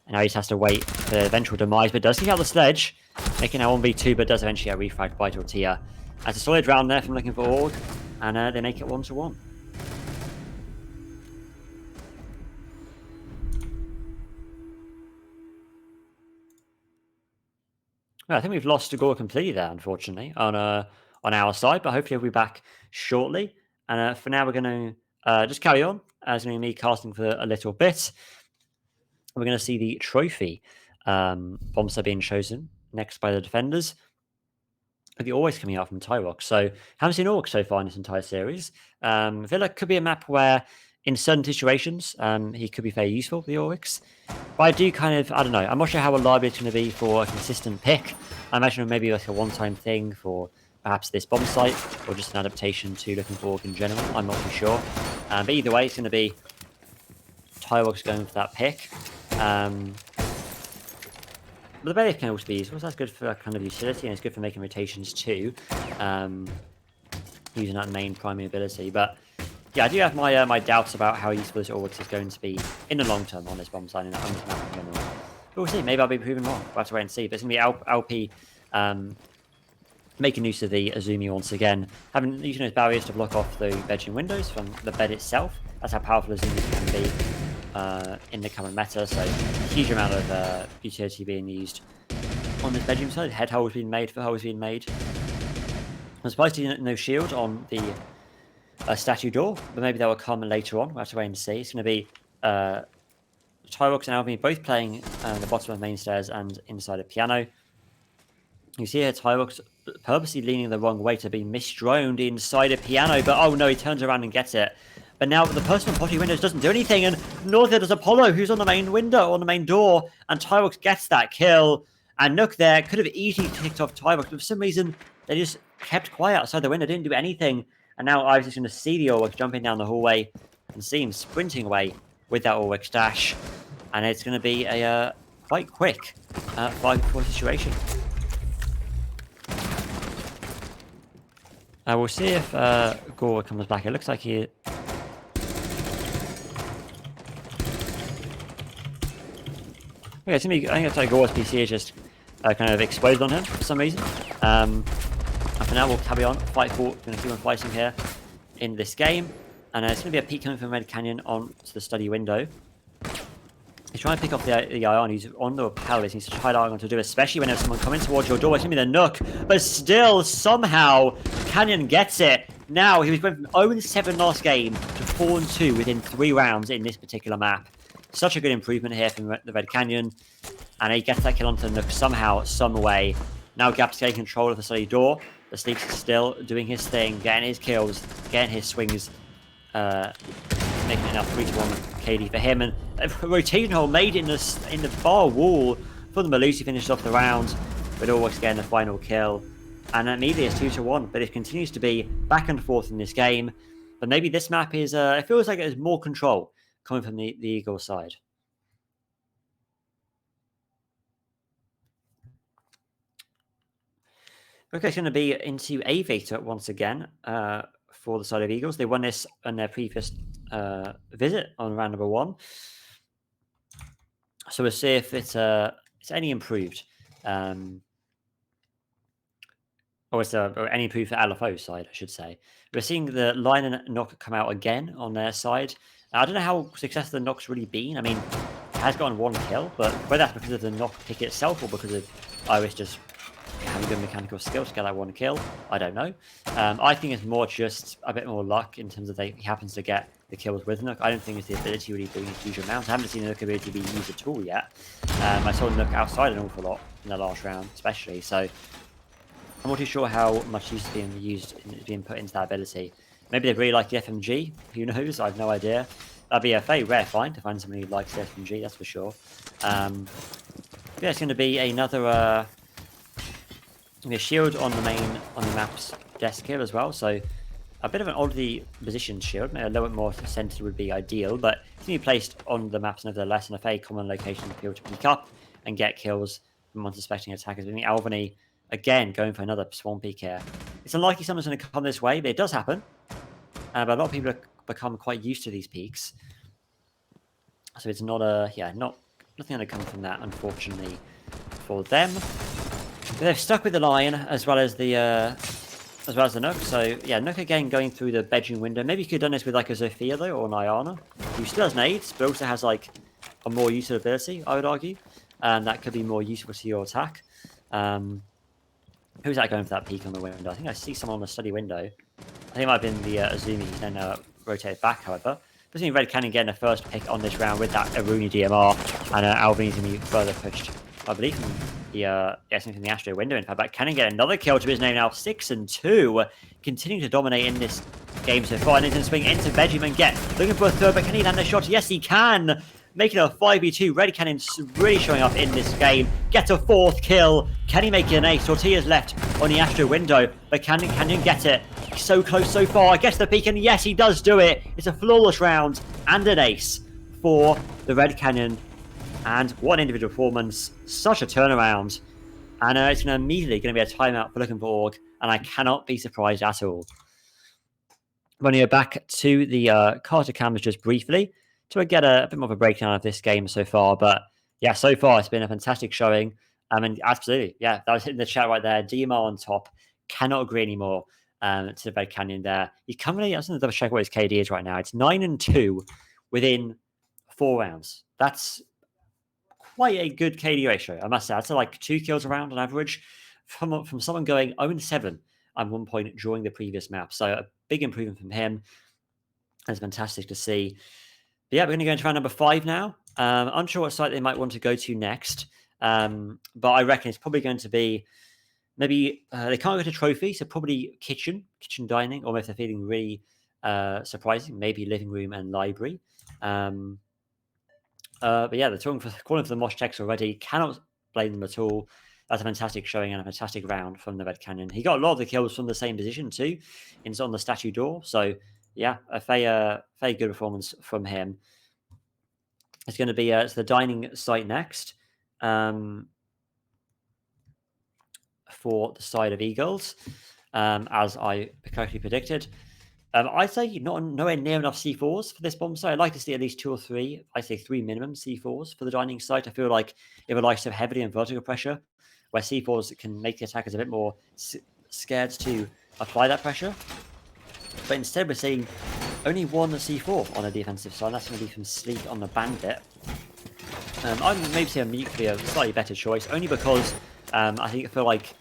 And now he just has to wait for the eventual demise, but does take out the sledge, making a 1v2, but does eventually get refragged by Tortilla. That's a solid round there from looking for Org, and they make it 1-1. Well, I think we've lost Agora completely there, unfortunately, on our side, but hopefully we'll be back shortly. And for now, we're going to just carry on. It's going to be me casting for a little bit. We're going to see the trophy bombs are being chosen next by the defenders. The always coming out from Tyrox. So haven't seen Orc so far in this entire series. I feel like it could be a map where in certain situations he could be very useful, the Oryx. But I do kind of, I don't know, I'm not sure how reliable it's going to be for a consistent pick. I imagine maybe like a one-time thing for perhaps this bomb site, or just an adaptation to looking for Orc in general. I'm not too sure. But either way, it's going to be Tyrox going for that pick. But the Belly can also be useful, so that's good for kind of utility, and it's good for making rotations too, using that main primary ability. But yeah, I do have my doubts about how useful this Oryx is going to be in the long term on this bomb side and on this map in general. But we'll see, maybe I'll be proven wrong. We'll have to wait and see. But it's going to be LP making use of the Azumi once again, using those barriers to block off the bedroom windows from the bed itself. That's how powerful Azumi can be in the current meta, so a huge amount of utility being used on this bedroom side. Head holes being made, foot holes being made. I'm surprised to no shield on the statue door, but maybe that will come later on. We'll have to wait and see. It's going to be Tyrox and Alvin both playing the bottom of main stairs and inside a piano. You see here Tyrox purposely leaning the wrong way to be misdroned inside a piano, but oh no, he turns around and gets it. But now the person on potty windows doesn't do anything, and nor does Apollo, who's on the main window, on the main door, and Tyrox gets that kill. And Nook there could have easily ticked off Tyrox, but for some reason, they just kept quiet outside the window, didn't do anything. And now Ives is going to see the Oryx jumping down the hallway and see him sprinting away with that Oryx dash. And it's going to be a quite quick 5-4 situation. We'll see if Gora comes back. It looks like he... Okay, it's gonna be, I think it's like Gora's PC is just kind of exploded on him for some reason. And for now, we'll carry on. Fight for. We're going to keep on fighting here in this game. And it's going to be a peek coming from Red Canyon on to the study window. He's trying to pick off the Ion. He's on the palace. He needs to try the Ion to do, especially when there's someone coming towards your door. It's going to be the Nook. But still, somehow, Canyon gets it. Now, he went from 0-7 last game to 4-2 within 3 rounds in this particular map. Such a good improvement here from the Red Canyon. And he gets that kill onto the Nook somehow, some way. Now Gap's getting control of the study door. The Sleeps is still doing his thing, getting his kills, getting his swings, making enough 3-1 KD for him. And a rotation hole made in the far wall for the Malusi finishes off the round, but always getting the final kill. And immediately it's 2-1, but it continues to be back and forth in this game. But maybe this map is, it feels like there's more control coming from the Eagle side. Okay, it's going to be into Aviator once again for the side of Eagles. They won this on their previous visit on round number 1. So we'll see if it's any improved. Or it's any improved for LFO side, I should say. We're seeing the Lion and Nock come out again on their side. I don't know how successful the Nock's really been. I mean, it has gotten 1 kill, but whether that's because of the Nock pick itself or because of Iris just having good mechanical skill to get that 1 kill, I don't know. I think it's more just a bit more luck in terms of he happens to get the kills with Nook. I don't think it's the ability really doing a huge amount. I haven't seen the Nook ability be used at all yet. I saw Nook outside an awful lot in the last round, especially. So I'm not too sure how much use is being put into that ability. Maybe they really like the FMG. Who knows? I have no idea. That'd be a very rare find to find somebody who likes the FMG, that's for sure. Yeah, it's going to be another a shield on the map's desk here as well. So a bit of an oddly positioned shield. Maybe a little bit more centered would be ideal, but it's going to be placed on the maps nevertheless in a very common location for people to pick up and get kills from unsuspecting attackers. I think Albany again going for another swarm peek here. It's unlikely someone's going to come this way, but it does happen. But a lot of people have become quite used to these peaks, so it's not not nothing going to come from that, unfortunately, for them. But they've stuck with the Lion as well as the Nook. So yeah, Nook again going through the bedroom window. Maybe you could have done this with like a Zofia though, or an Iana, who still has nades, but also has like a more useful ability, I would argue, and that could be more useful to your attack. Who's that going for that peek on the window? I think I see someone on the study window. I think it might have been the Azumi. He's then rotated back, however. Doesn't mean Red Cannon getting the first pick on this round with that Aruni DMR, and Alvin's going to be further pushed, I believe, from the Astro window. In fact, but Cannon get another kill to his name now, 6-2, continuing to dominate in this game so far. And he's going to swing into Benjamin and get looking for a third, but can he land a shot? Yes, he can. Making it a 5v2. Red Cannon really showing up in this game. Gets a 4th kill. Can he make it an ace? Tortilla's left on the Astro window, but can he get it? He's so close so far. Gets the peek, and yes, he does do it. It's a flawless round and an ace for the Red Cannon. And what an individual performance. Such a turnaround. And it's immediately going to be a timeout for Looking for Org, and I cannot be surprised at all. I'm going to go back to the Carter cameras just briefly to get a bit more of a breakdown of this game so far. But yeah, so far it's been a fantastic showing. And absolutely, yeah, that was hitting the chat right there. DMR on top. Cannot agree anymore to the Red Canyon there. He's currently, I was going to double check what his KD is right now. It's 9-2 within 4 rounds. That's quite a good KD ratio, I must say. That's like 2 kills a round on average from someone going 0-7 at one point during the previous map. So a big improvement from him. That's fantastic to see. But yeah, we're going to go into round number 5 now. Unsure what site they might want to go to next. But I reckon it's probably going to be maybe they can't go to trophy, so probably kitchen dining, or if they're feeling really surprising, maybe living room and library. But yeah, they're calling for the Mosh checks already. Cannot blame them at all. That's a fantastic showing and a fantastic round from the Red Canyon. He got a lot of the kills from the same position too, on the statue door. So yeah, a fair good performance from him. It's going to be it's the dining site next for the side of EGirlz, as I correctly predicted. I'd say nowhere near enough C4s for this bomb site. I'd like to see at least 2 or 3. I'd say 3 minimum C4s for the dining site. I feel like it would like to have heavily in vertical pressure, where C4s can make the attackers a bit more scared to apply that pressure. But instead, we're seeing only 1 C4 on the defensive side. That's going to be from Sleek on the Bandit. I'd maybe say a Mute could be a slightly better choice, only because I feel like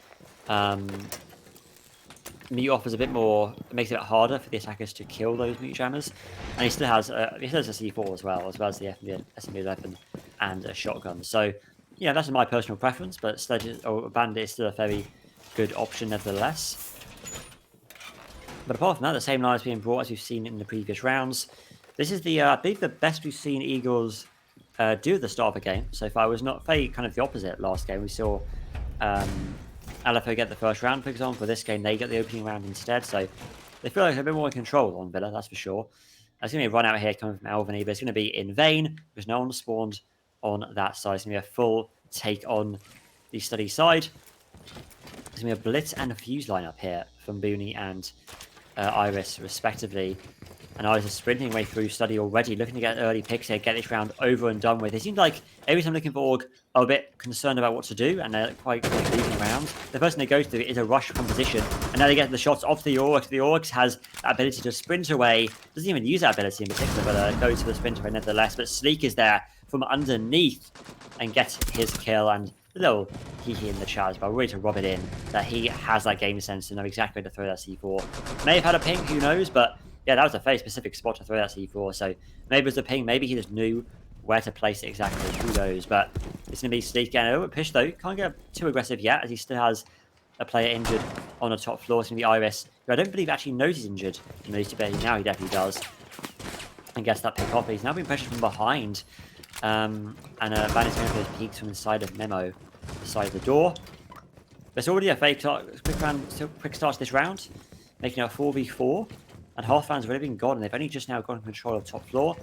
Mute offers a bit more, it makes it a bit harder for the attackers to kill those Mute jammers. And he still has a C4 as well as the SMB11 and a shotgun. So, yeah, that's my personal preference, but Bandit is still a very good option nevertheless. But apart from that, the same line is being brought as we've seen in the previous rounds. This is I believe the best we've seen EGirlz do at the start of a game so far. It was not very kind of the opposite last game. We saw LFO get the first round, for example. This game, they get the opening round instead. So they feel like they're a bit more in control on Villa, that's for sure. There's going to be a run out here coming from Alvini, but it's going to be in vain because no one spawned on that side. It's going to be a full take on the study side. There's going to be a blitz and a fuse lineup here from Booney and Iris, respectively. And Iris is sprinting way through study already, looking to get early picks here, get this round over and done with. It seems like every time Looking for Org are a bit concerned about what to do, and they're quite leaving around. The first thing they go to is a rush from position, and now they get the shots off the Orgs. The Orgs has that ability to sprint away, doesn't even use that ability in particular, but goes to the sprinter nevertheless. But Sleek is there from underneath and gets his kill, and a little hee in the chat, but really to rub it in that he has that game sense to know exactly where to throw that C4. May have had a ping, who knows, but yeah, that was a very specific spot to throw that C4, so maybe it was a ping, maybe he just knew where to place it exactly, who knows, but it's going to be Sleek getting a little bit pushed though, can't get too aggressive yet, as he still has a player injured on the top floor. It's going to be Iris, who I don't believe actually knows he's injured, now he definitely does, and gets that pick off. He's now being pressured from behind, and Bandit's going for those peeks from inside of Memo, the side of the door. There's already a quick start to this round, making it a 4v4. And half fans have already been gone, and they've only just now gotten control of the top floor.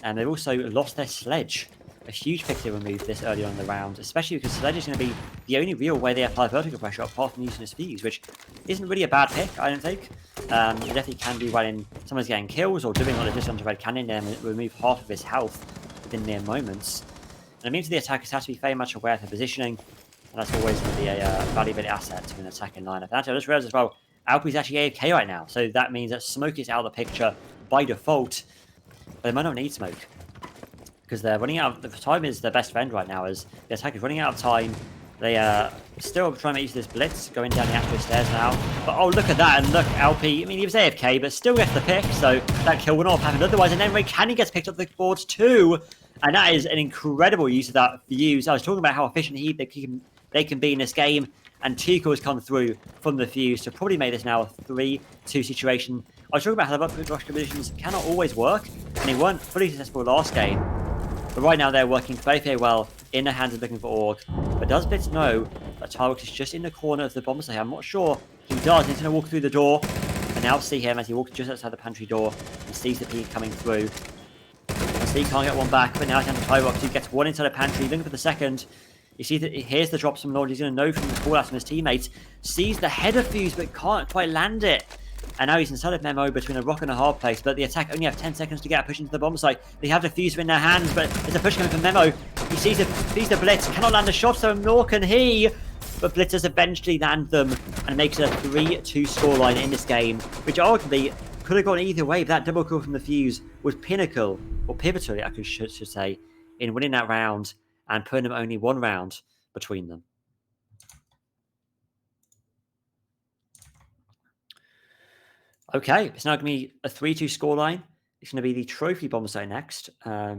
And they've also lost their sledge. A huge pick to remove this early on in the round, especially because sledge is going to be the only real way they apply vertical pressure, apart from using his fuse, which isn't really a bad pick, I don't think. It definitely can be when someone's getting kills or doing what they just onto Red Canyon and remove half of his health within mere moments. And And it means the attackers have to be very much aware of their positioning, and that's always going to be a valuable asset to an attacking lineup. And actually, I just realized as well, Alpi's actually AFK right now, so that means that Smoke is out of the picture by default, but they might not need Smoke. Because they're running out of... time is their best friend right now, as the attacker's running out of time. They still trying to use this blitz, going down the Astro stairs now. But oh, look at that, and look, Alpi, I mean, he was AFK, but still gets the pick, so that kill would not have happened otherwise. And then Ray Canyon gets picked up the boards too, and that is an incredible use of that fuse. I was talking about how efficient they can be in this game, and 2 kills come through from the fuse to probably make this now a 3-2 situation. I was talking about how the rush conditions cannot always work, and they weren't fully successful last game. But right now they're working very, very well in the hands of looking for Org. But does Blitz know that Tyrix is just in the corner of the bomb site? I'm not sure. He does. He's going to walk through the door. And now see him as he walks just outside the pantry door and sees the peak coming through. And he can't get one back, but now it's down to Tyrix, who gets one inside the pantry, looking for the second. You see that he hears the drops from Lord. He's going to know from the call out from his teammates. Sees the header fuse, but can't quite land it. And now he's inside of Memo between a rock and a hard place, but the attack only have 10 seconds to get a push into the bomb site. They have the fuse in their hands, but there's a push coming from Memo. He sees the blitz, cannot land a shot, so nor can he. But Blitz does eventually land them and makes a 3-2 scoreline in this game, which arguably could have gone either way, but that double kill from the fuse was pinnacle, or pivotal, I should say, in winning that round and putting them only 1 round between them. Okay, it's now going to be a 3-2 scoreline. It's going to be the trophy bomb site next. For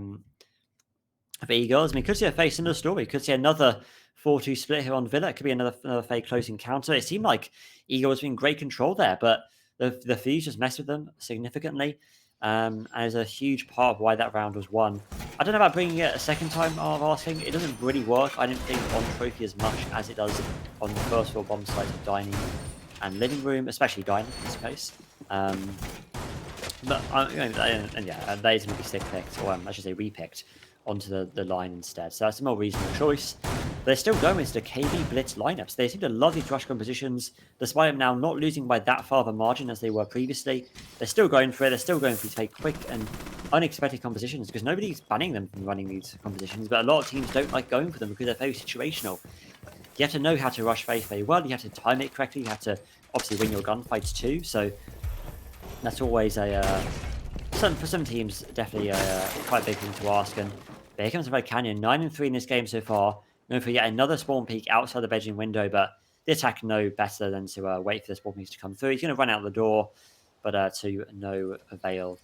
EGirlz, I mean, could see a very similar story. Could see another 4-2 split here on Villa. It could be another very close encounter. It seemed like EGirlz was in great control there, but the fuse just messed with them significantly. And is a huge part of why that round was won. I don't know about bringing it a second time of asking. It doesn't really work, I don't think, on trophy as much as it does on the first floor bomb sites of dining and living room, especially dining in this case. But yeah, they're going to be stick picked, or I should say repicked onto the line instead. So that's a more reasonable choice. But they're still going into the KB Blitz lineups. They seem to love these rush compositions, despite them now not losing by that far of a margin as they were previously. They're still going for it. They're still going for these very quick and unexpected compositions because nobody's banning them from running these compositions. But a lot of teams don't like going for them because they're very situational. You have to know how to rush very, very well. You have to time it correctly. You have to obviously win your gunfights too. So that's always for some teams definitely quite a big thing to ask. And here comes Red Canyon, 9-3 in this game so far. Going for yet another spawn peak outside the bedroom window, but the attack know better than to wait for the spawn peaks to come through. He's going to run out the door, but to no avail.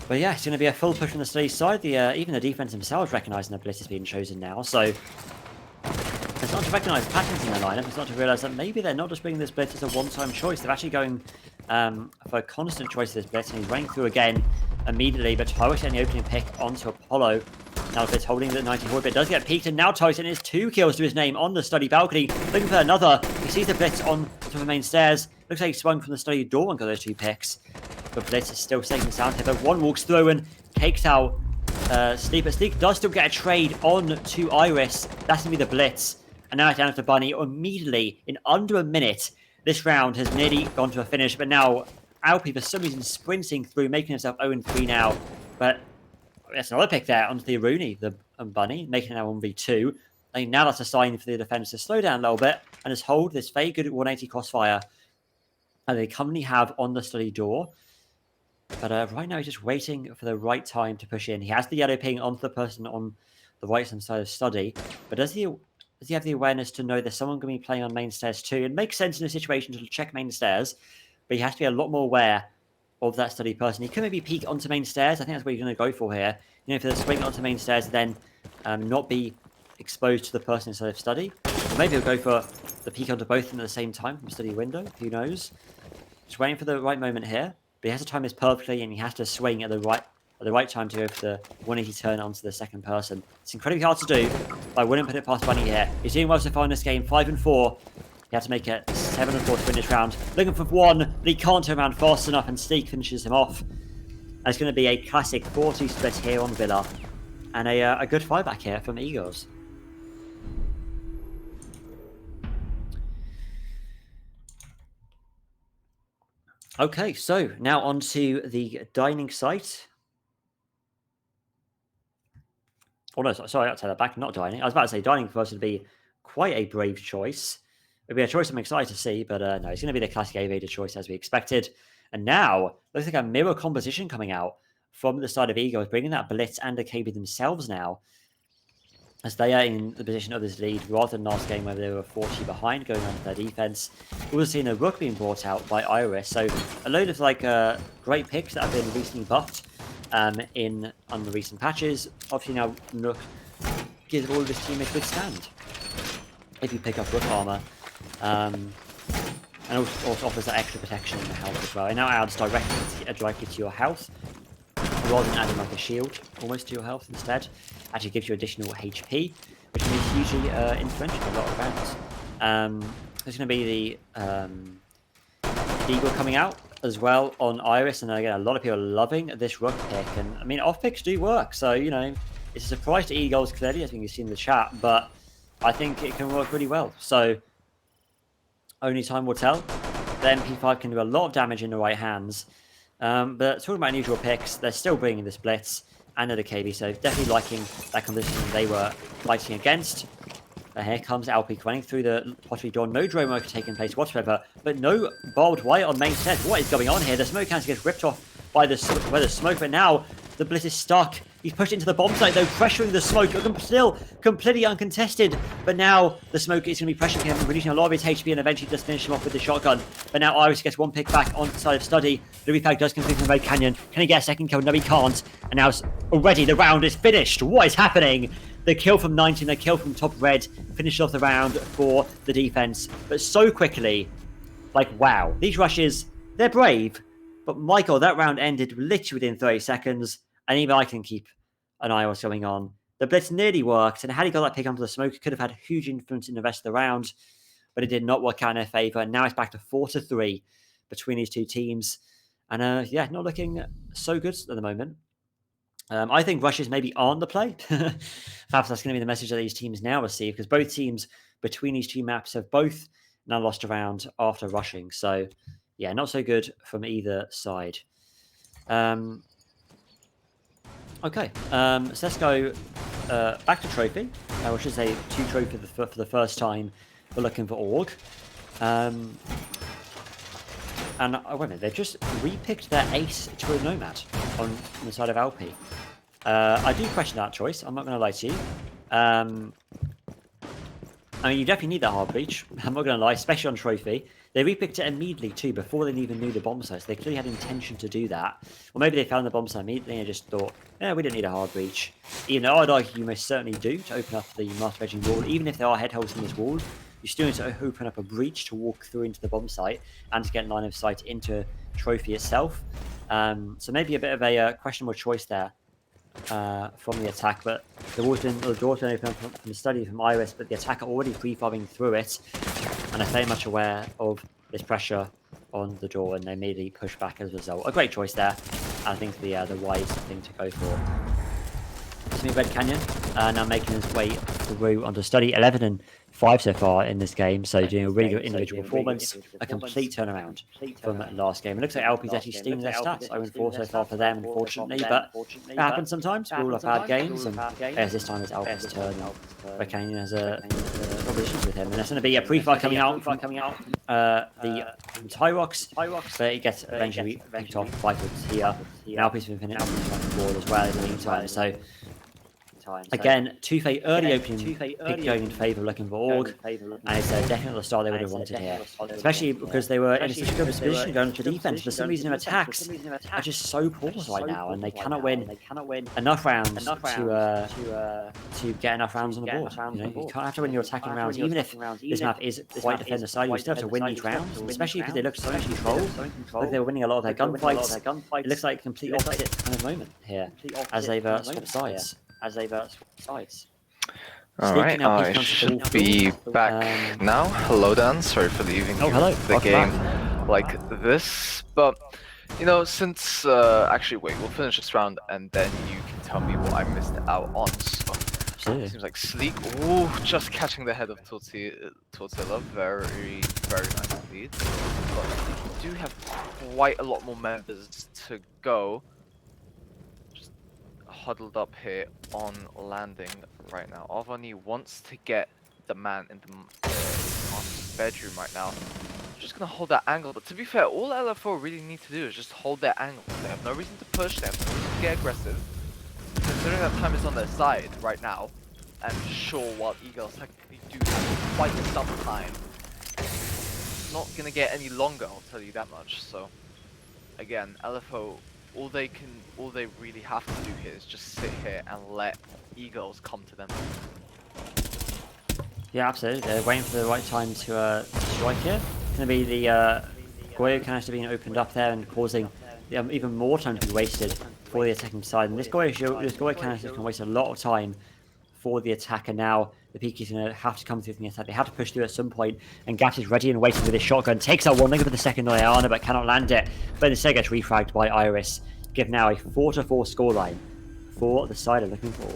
But yeah, it's going to be a full push from the study side. Even the defense themselves recognizing the blitz is being chosen now. So it's not to recognize patterns in their lineup. It's not to realize that maybe they're not just bringing this blitz as a one-time choice. They're actually going for a constant choice of this blitz, and he's running through again immediately. But Tyrus getting the opening pick onto Apollo. Now the blitz holding the 94, but it does get peaked, and now Tyson is 2 kills to his name on the study balcony, looking for another. He sees the blitz on the main stairs. Looks like he swung from the study door and got those 2 picks. But Blitz is still safe and sound here, but one walks through and takes out Sleep. But Sleep does still get a trade on to Iris. That's going to be the Blitz. And now it's down to Bunny immediately in under a minute. This round has nearly gone to a finish, but now Alpi for some reason sprinting through, making himself 0-3 now. But that's another pick there onto the Rooney, the Bunny, making it now 1v2. I think now that's a sign for the defense to slow down a little bit and just hold this very good 180 crossfire that they currently have on the study door. But right now he's just waiting for the right time to push in. He has the yellow ping onto the person on the right-hand side of study. But does he have the awareness to know there's someone going to be playing on main stairs too? It makes sense in a situation to check main stairs, but he has to be a lot more aware of that study person. He could maybe peek onto main stairs. I think that's what he's going to go for here. You know, for the swing onto main stairs, then not be exposed to the person inside of study. Or maybe he'll go for the peek onto both of them at the same time from study window. Who knows? Just waiting for the right moment here. But he has to time this perfectly, and he has to swing at the right time to go for the 180 turn onto the second person. It's incredibly hard to do, but I wouldn't put it past Bunny here. He's doing well so far in this game, 5-4. He had to make it 7-4 to win this round. Looking for 1, but he can't turn around fast enough, and Steak finishes him off. And it's going to be a classic 4-2 split here on Villa, and a good fight back here from EGirlz. Okay, so now on to the dining site. Oh no, sorry, I'll take that back. Not dining. I was about to say dining for us would be quite a brave choice. It'd be a choice I'm excited to see, but no, it's going to be the classic aviator choice as we expected. And now looks like a mirror composition coming out from the side of EGirlz, bringing that Blitz and the KB themselves now, as they are in the position of this lead rather than last game where they were 40 behind going on to their defense. We've also seen a Rook being brought out by Iris, so a load of like great picks that have been recently buffed on the recent patches. Obviously now Nook gives all of his teammates good stand if you pick up Rook armor, and also offers that extra protection in the health as well. It now adds directly to your health, rather than adding like a shield almost to your health instead. Actually gives you additional HP, which can be hugely influential in a lot of rounds. There's going to be the Eagle coming out as well on Iris, and again, a lot of people are loving this Rook pick. And I mean, off picks do work, so you know, it's a surprise to EGirlz clearly, I think you've seen in the chat, but I think it can work really well. So only time will tell. The MP5 can do a lot of damage in the right hands. But talking about unusual picks, they're still bringing this Blitz and the KB, so definitely liking that composition they were fighting against. Here comes Alpi running through the pottery door. No drone work taking place whatsoever, but no barbed wire on main set. What is going on here? The smoke cancer gets ripped off by the smoke, but now the Blitz is stuck. He's pushed into the bomb site, though, pressuring the smoke. Still completely uncontested, but now the smoke is going to be pressuring him, reducing a lot of his HP, and eventually just finish him off with the shotgun. But now Iris gets one pick back on the side of Study. The refag does complete from Red Canyon. Can he get a second kill? No, he can't. And now already the round is finished. What is happening? The kill from 19, the kill from top red, finished off the round for the defense. But so quickly, like, wow. These rushes, they're brave. But Michael, that round ended literally within 30 seconds. And even I can keep an eye on what's going on. The Blitz nearly worked, and had he got that pick onto the smoke, it could have had huge influence in the rest of the round, but it did not work out in their favour. And now it's back to 4-3 between these two teams. And yeah, not looking so good at the moment. I think rushes maybe aren't the play. Perhaps that's going to be the message that these teams now receive, because both teams between these two maps have both now lost a round after rushing. So yeah, not so good from either side. Okay, so let's go back to Trophy, which is a 2 trophy for the first time we're looking for Org. And wait a minute, they've just repicked their ace to a Nomad on the side of Alpi. I do question that choice, I'm not going to lie to you. I mean, you definitely need that hard breach, I'm not going to lie, especially on Trophy. They repicked it immediately too, before they even knew the bomb sites. They clearly had intention to do that. Or maybe they found the bomb site immediately and just thought, yeah, we don't need a hard breach. Even though I'd argue you most certainly do to open up the master bedroom wall. Even if there are head holes in this wall, you still need to open up a breach to walk through into the bomb site and to get line of sight into Trophy itself. So maybe a bit of a questionable choice there from the attack, but the door's been open from the Study from Iris, but the attacker already free-farming through it, and are very much aware of this pressure on the door, and they immediately push back as a result. A great choice there, and I think the wise thing to go for. It's me, Red Canyon, now making his way through onto Study. 11-5 so far in this game, so doing a really good individual performance, a complete turnaround from last game. It looks like Alpi's actually stealing their stats. 0-4 so far for them, unfortunately, but it happens sometimes. We all have bad games, and as this time it's Alpi's turn. Red Canyon has issues with him, and there's going to be a pre-fire coming out. The Tyrox, but it gets eventually picked off by here. Alpi's been finishing up the board as well in the meantime, so again, 2-Fate early opening pick going in favour of looking for Org, and it's definitely the start they would have wanted here, especially because they were in such a good position going to defense. For some reason, attacks are just so poor right now, and they cannot win enough rounds to get enough rounds on the board. You know, you can't have to win your attacking rounds, even if this map is quite defender side. You still have to win these rounds, especially because they look so in control. Like they were winning a lot of their gunfights. It looks like a complete opposite kind of moment here as they've swapped sides. Alright, I should be back now. Hello Dan, sorry for leaving the game like this, but you know, since actually wait, we'll finish this round and then you can tell me what I missed out on. So it seems like Sleek, ooh, just catching the head of Tortilla, very nice indeed. But we do have quite a lot more members to go. huddled up here on landing right now. Avani wants to get the man in the master's bedroom right now. Just gonna hold that angle, but to be fair, all LFO really need to do is just hold their angle. They have no reason to push, they have no reason to get aggressive. Considering that time is on their side right now, and sure, while EGirlz technically do have quite some time, it's not gonna get any longer, I'll tell you that much. So, again, LFO, all they really have to do here is just sit here and let EGirlz come to them. Yeah, absolutely. They're waiting for the right time to strike here. It's going to be the Goyo canister being opened up there and causing even more time to be wasted for the attacking side. And this Goyo canister can waste a lot of time for the attacker now. The Peaky is going to have to come through from the attack. They have to push through at some point, and Gaps is ready and waiting with his shotgun. Takes out one, looking for the second Iana, but cannot land it. But instead gets refragged by Iris. Give now a 4-4 scoreline for the side of looking for.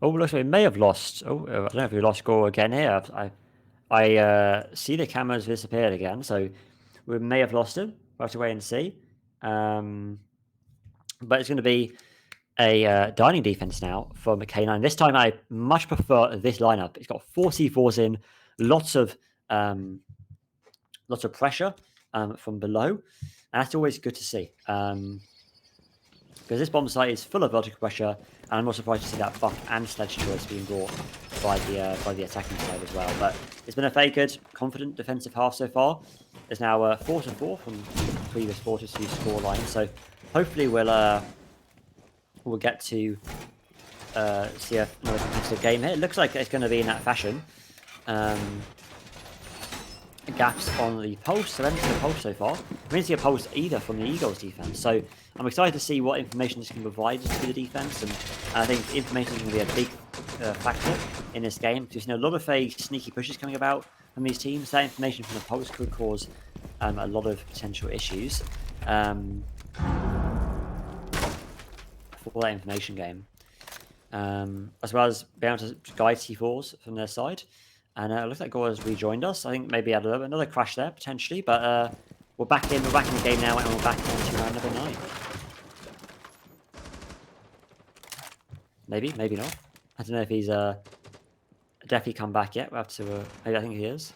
Oh, looks like we may have lost. Oh, I don't know if we lost Gore again here. I see the cameras disappeared again, so we may have lost him. We'll have to wait and see. But it's going to be a dining defense now for K9. This time, I much prefer this lineup. It's got 4 C4s in, lots of pressure from below, and that's always good to see. Because this bomb site is full of vertical pressure, and I'm not surprised to see that buff and sledge choice being brought by the attacking side as well. But it's been a very good, confident defensive half so far. It's now 4-4 from the previous 4-2 scoreline. So hopefully we'll get to see another competitive game here. It looks like it's going to be in that fashion. Gaps on the pulse, so empty the pulse so far. We didn't see a pulse either from the EGirlz defense, so I'm excited to see what information this can provide to the defense, and I think information is going to be a big factor in this game. We've seen a lot of sneaky pushes coming about from these teams. That information from the pulse could cause a lot of potential issues for that information game, as well as being able to guide C4s from their side. And it looks like Gore has rejoined us. I think maybe had another crash there, potentially. But we're back in the game now, and we're back on to round number 9. Maybe not. I don't know if he's definitely come back yet. We'll have to... maybe I think he is.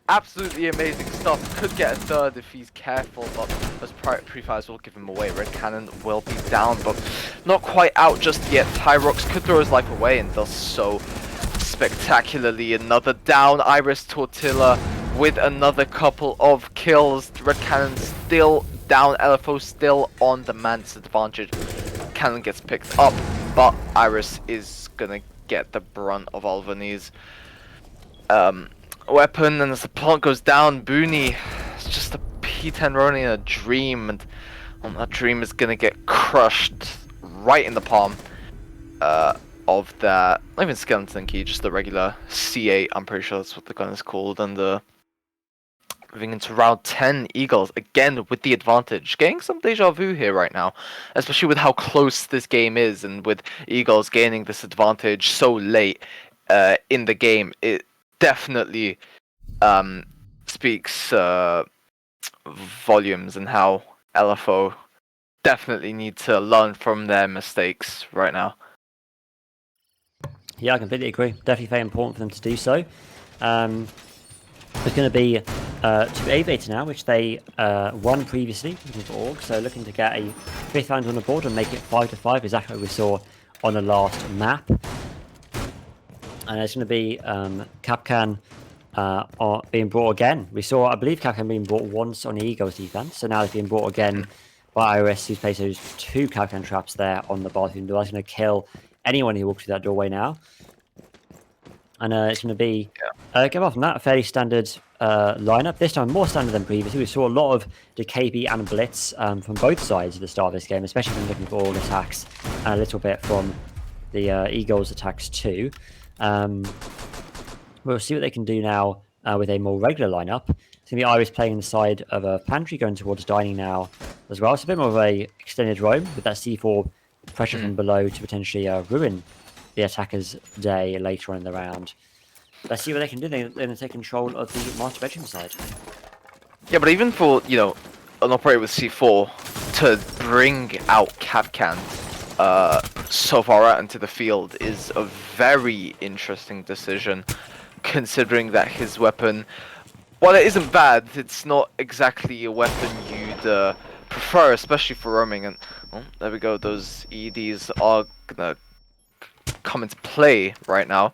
Absolutely amazing stuff. Could get a third if he's careful, but as pre-fires will give him away. Red Cannon will be down, but not quite out just yet. Tyrox could throw his life away and does so spectacularly. Another down. Iris Tortilla with another couple of kills. Red Cannon still down. LFO still on the man disadvantage. Cannon gets picked up, but Iris is gonna get the brunt of Alvanese weapon, and as the plant goes down, Booney, it's just a P10 Ronin in a dream, and that dream is gonna get crushed right in the palm of that, not even skeleton key, just the regular C8, I'm pretty sure that's what the gun is called. And moving into round 10, EGirlz again with the advantage, getting some deja vu here right now, especially with how close this game is, and with EGirlz gaining this advantage so late in the game. It definitely speaks volumes, and how LFO definitely need to learn from their mistakes right now. Yeah, I completely agree. Definitely very important for them to do so. There's going to be 2 aviators now, which they won previously for Org, so looking to get a 5th round on the board and make it 5-5, exactly what we saw on the last map. And it's going to be Kapkan being brought again. We saw, I believe, Kapkan being brought once on the EGirlz defense, so now it's being brought again by Iris, who's placed those 2 Kapkan traps there on the bathroom door. That's going to kill anyone who walks through that doorway now. And it's going to be, get off from that, a fairly standard lineup. This time more standard than previously. We saw a lot of DKB and Blitz from both sides at the start of this game, especially when looking for all attacks, and a little bit from the EGirlz attacks too. We'll see what they can do now with a more regular lineup. It's going to be Iris playing the side of a Pantry, going towards Dining now as well. It's a bit more of a extended roam with that C4 pressure from below to potentially ruin the attacker's day later on in the round. Let's see what they can do. They're going to take control of the master bedroom side. Yeah, but even for, you know, an operator with C4 to bring out Kapkan so far out into the field is a very interesting decision, considering that his weapon, while it isn't bad, it's not exactly a weapon you'd prefer, especially for roaming. And well, there we go. Those EDs are gonna come into play right now.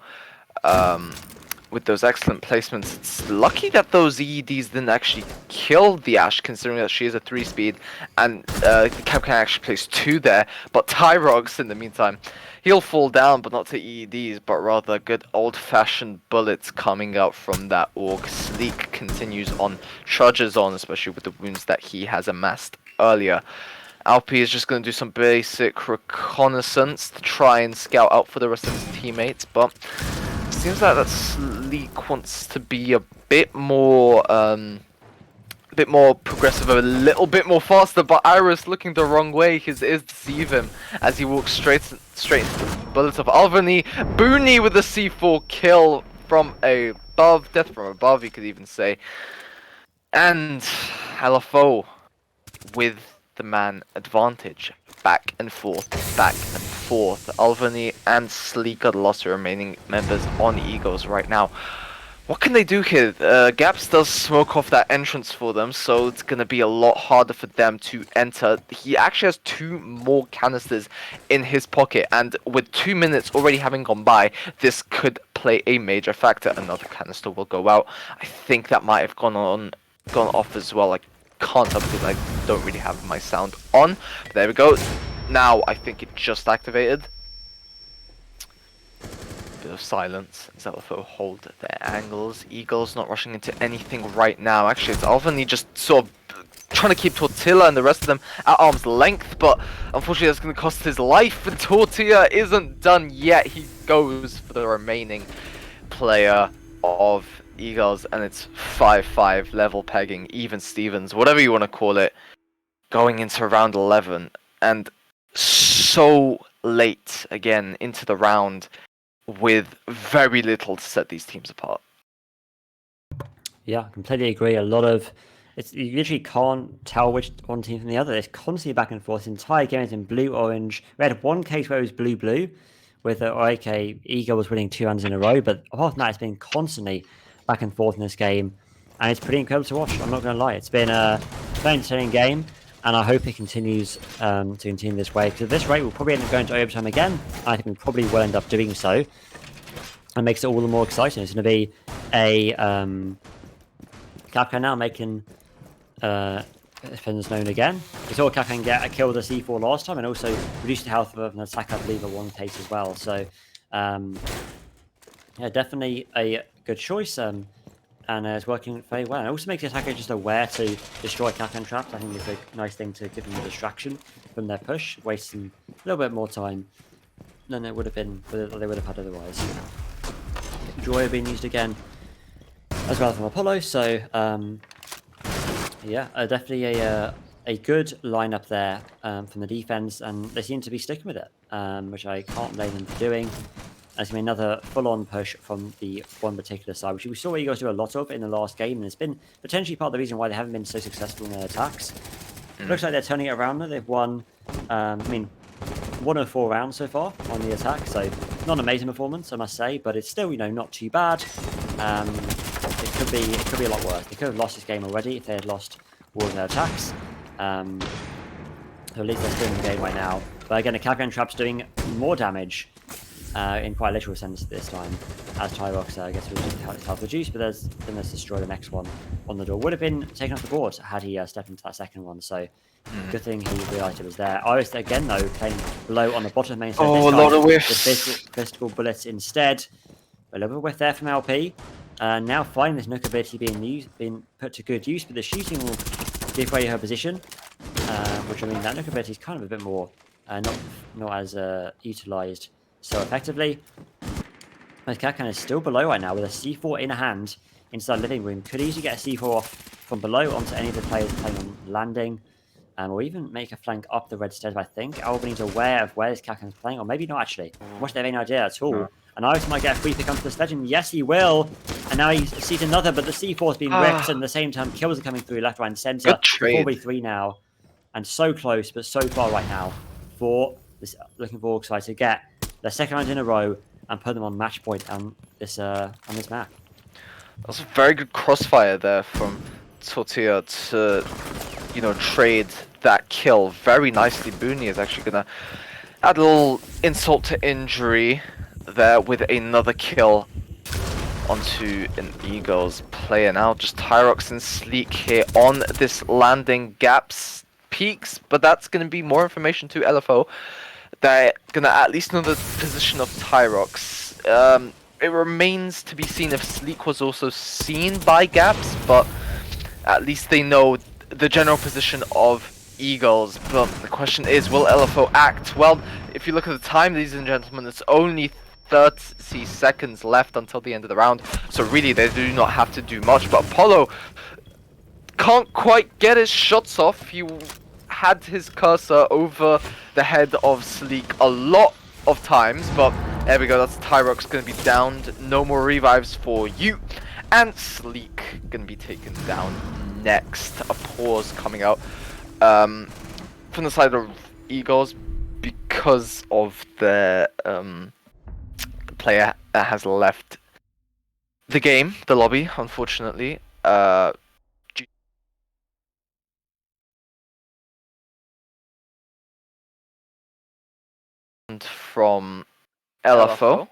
With those excellent placements, it's lucky that those EEDs didn't actually kill the Ashe, considering that she is a 3-speed, and Kapkan actually plays 2 there. But Tyrox, in the meantime, he'll fall down, but not to EEDs, but rather good old-fashioned bullets coming out from that Org. Sleek continues on, trudges on, especially with the wounds that he has amassed earlier. Alpi is just going to do some basic reconnaissance to try and scout out for the rest of his teammates, but seems like that Sleek wants to be a bit more progressive, a little bit more faster, but Iris looking the wrong way. His ears deceive him as he walks straight into the bullets of Alvani. Booney with the C4 kill from above, death from above, you could even say. And LFO with the man advantage. Back and forth, back and forth. Alvani and Sleek are the last remaining members on EGirlz right now. What can they do here? Gaps does smoke off that entrance for them, so it's going to be a lot harder for them to enter. He actually has 2 more canisters in his pocket, and with 2 minutes already having gone by, this could play a major factor. Another canister will go out. I think that might have gone off as well. I can't tell because I don't really have my sound on. But there we go. Now I think it just activated. Bit of silence as LFO hold their angles. EGirlz not rushing into anything right now. Actually, it's Alvani just sort of trying to keep Tortilla and the rest of them at arm's length, but unfortunately that's going to cost his life, and Tortilla isn't done yet. He goes for the remaining player of EGirlz, and it's 5-5 level pegging, even Stevens, whatever you want to call it, going into round 11, and so late again into the round with very little to set these teams apart. Yeah, completely agree. A lot of you literally can't tell which one team from the other. It's constantly back and forth. The entire game is in blue orange. We had one case where it was blue blue, with EGirlz was winning 2 rounds in a row, but apart from that, it's been constantly back and forth in this game, and it's pretty incredible to watch. I'm not going to lie, it's been a very entertaining game, and I hope it continues to continue this way, because at this rate we'll probably end up going to overtime again. I think we probably will end up doing so, and makes it all the more exciting. It's going to be a Kapkan now making defenders known again. We saw Kapkan get a kill with a C4 last time, and also reduced the health of an attack, I believe, in one case as well. So yeah, definitely a good choice, and it's working very well. And it also makes the attacker just aware to destroy Kapkan traps. I think it's a nice thing to give them a distraction from their push, wasting a little bit more time than it would have been, they would have had otherwise. Joy being used again as well from Apollo, so yeah, definitely a good lineup there from the defense, and they seem to be sticking with it, which I can't blame them for doing. There's going to be another full-on push from the one particular side, which we saw EGirlz do a lot of in the last game, and it's been potentially part of the reason why they haven't been so successful in their attacks. Looks like they're turning it around now. They've won, 1 of 4 rounds so far on the attack, so not an amazing performance, I must say, but it's still, not too bad. It could be a lot worse. They could have lost this game already if they had lost all of their attacks. So at least they're still in the game right now. But again, the Kapkan trap's doing more damage in quite a literal sense this time, as Tyrox gets his health reduced, but then let's destroy the next one on the door. Would have been taken off the board had he stepped into that second one, so good thing he realised it was there. Iris again though, playing low on the bottom main side. Oh, a lot of whiffs. With physical bullets instead. A little bit of whiff there from LP. Now finding this Nook ability being put to good use, but the shooting will give away her position, which I mean that Nook ability is kind of a bit more not as utilized so effectively. But Kakan is still below right now with a C4 in hand inside living room. Could easily get a C4 off from below onto any of the players playing on landing. Or even make a flank up the red stairs. But I think Albany's aware of where this Kakan is playing, or maybe not actually. Much they have any idea at all. No. And Iris might get a free pick onto the sledge, and yes, he will. And now he sees another, but the C4 has been ripped, and at the same time, kills are coming through left, right, and center. Good trade. 4v3 now, and so close, but so far right now for this looking for Orgside to get their second round in a row and put them on match point on this map. That was a very good crossfire there from Tortilla to, trade that kill very nicely. Booney is actually gonna add a little insult to injury there with another kill onto an EGirlz player. Now just Tyrox and Sleek here on this landing. Gaps peaks, but that's gonna be more information to LFO. They're gonna at least know the position of Tyrox. It remains to be seen if Sleek was also seen by Gaps, but at least they know the general position of EGirlz. But the question is, will LFO act? Well, if you look at the time, ladies and gentlemen, it's only 30 seconds left until the end of the round, so really they do not have to do much. But Apollo can't quite get his shots off. He had his cursor over the head of Sleek a lot of times, but there we go. That's Tyrox going to be downed. No more revives for you, and Sleek going to be taken down next. A pause coming out from the side of EGirlz because of the player that has left the game, the lobby, unfortunately. From LFO.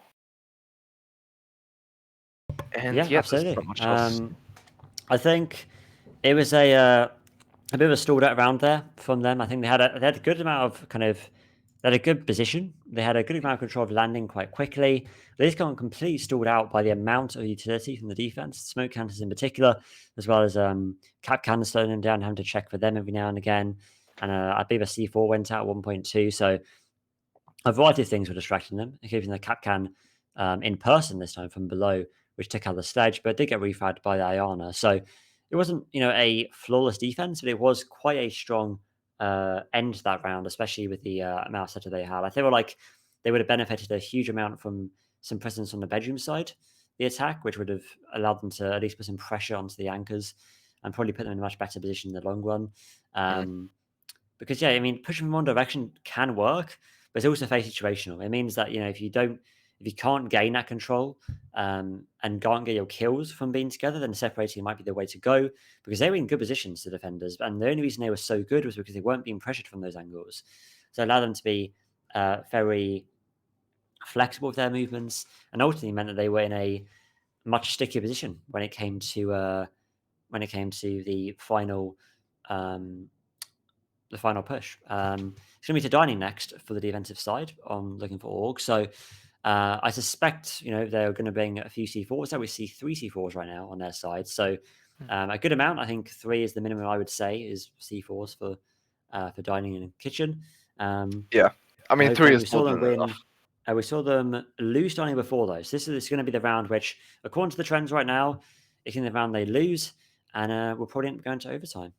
And Yeah, absolutely. there's not much else. I think it was a bit of a stalled out round there from them. I think they had a good amount of they had a good position. They had a good amount of control of landing quite quickly. They just got completely stalled out by the amount of utility from the defense, smoke cannons in particular, as well as cap cannons slowing them down, having to check for them every now and again. And I believe a C4 went out at 1.2. So a variety of things were distracting them, including the cap can in person this time from below, which took out the sledge, but did get refragged by the Ayana. So it wasn't, a flawless defense, but it was quite a strong end to that round, especially with the amount of setter they had. I feel like they would have benefited a huge amount from some presence on the bedroom side, the attack, which would have allowed them to at least put some pressure onto the anchors and probably put them in a much better position in the long run. Because pushing from one direction can work, but it's also very situational. It means that if you can't gain that control and can't get your kills from being together, then separating might be the way to go, because they were in good positions, the defenders, and the only reason they were so good was because they weren't being pressured from those angles. So it allowed them to be very flexible with their movements, and ultimately meant that they were in a much stickier position when it came to the final push. It's going to be to Dining next for the defensive side on looking for Org. So I suspect, they're going to bring a few C4s. So we see 3 C4s right now on their side. So a good amount. I think 3 is the minimum I would say is C4s for Dining and Kitchen. Yeah, I mean 3 is more than enough. We saw them lose Dining before though. So this is going to be the round which, according to the trends right now, it's in the round they lose, and we'll probably end up going to overtime.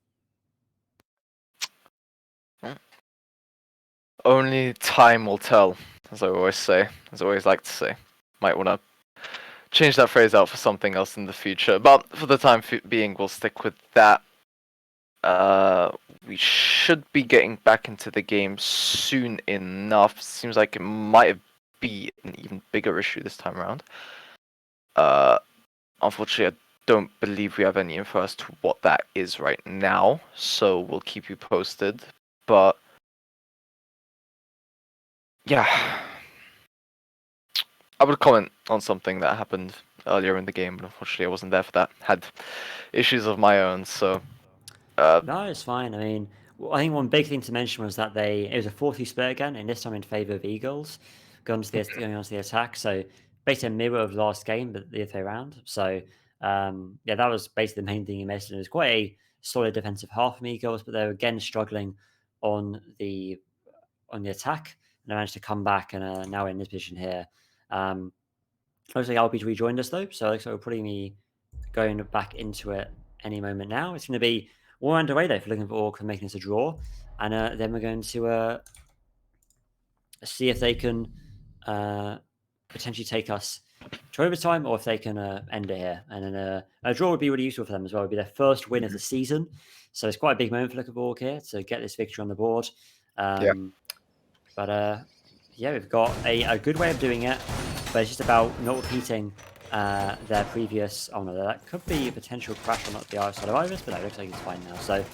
Only time will tell, as I always say, as I always like to say. Might want to change that phrase out for something else in the future, but for the time being, we'll stick with that. We should be getting back into the game soon enough. Seems like it might be an even bigger issue this time around. Unfortunately, I don't believe we have any info as to what that is right now, so we'll keep you posted. But yeah, I would comment on something that happened earlier in the game, but unfortunately I wasn't there for that. Had issues of my own, so... No, it's fine. I mean, I think one big thing to mention was that it was a 4-2 split again, and this time in favour of EGirlz, going on to the attack. So basically a mirror of last game, but the other way around. So yeah, that was basically the main thing he missed. And it was quite a solid defensive half from EGirlz, but they were again struggling on the attack, and they managed to come back and now we're in this position here. Looks like LP's rejoined us though, so it looks like we're probably be going back into it any moment now. It's going to be 1 round away though if you're looking for Orc and making this a draw, and then we're going to see if they can potentially take us to overtime, or if they can end it here. And then a draw would be really useful for them as well. It would be their first win of the season, so it's quite a big moment for looking for Orc here to get this victory on the board. But yeah, we've got a good way of doing it, but it's just about not repeating their previous. Oh no, that could be a potential crash on the other side of Iris, but that looks like it's fine now. So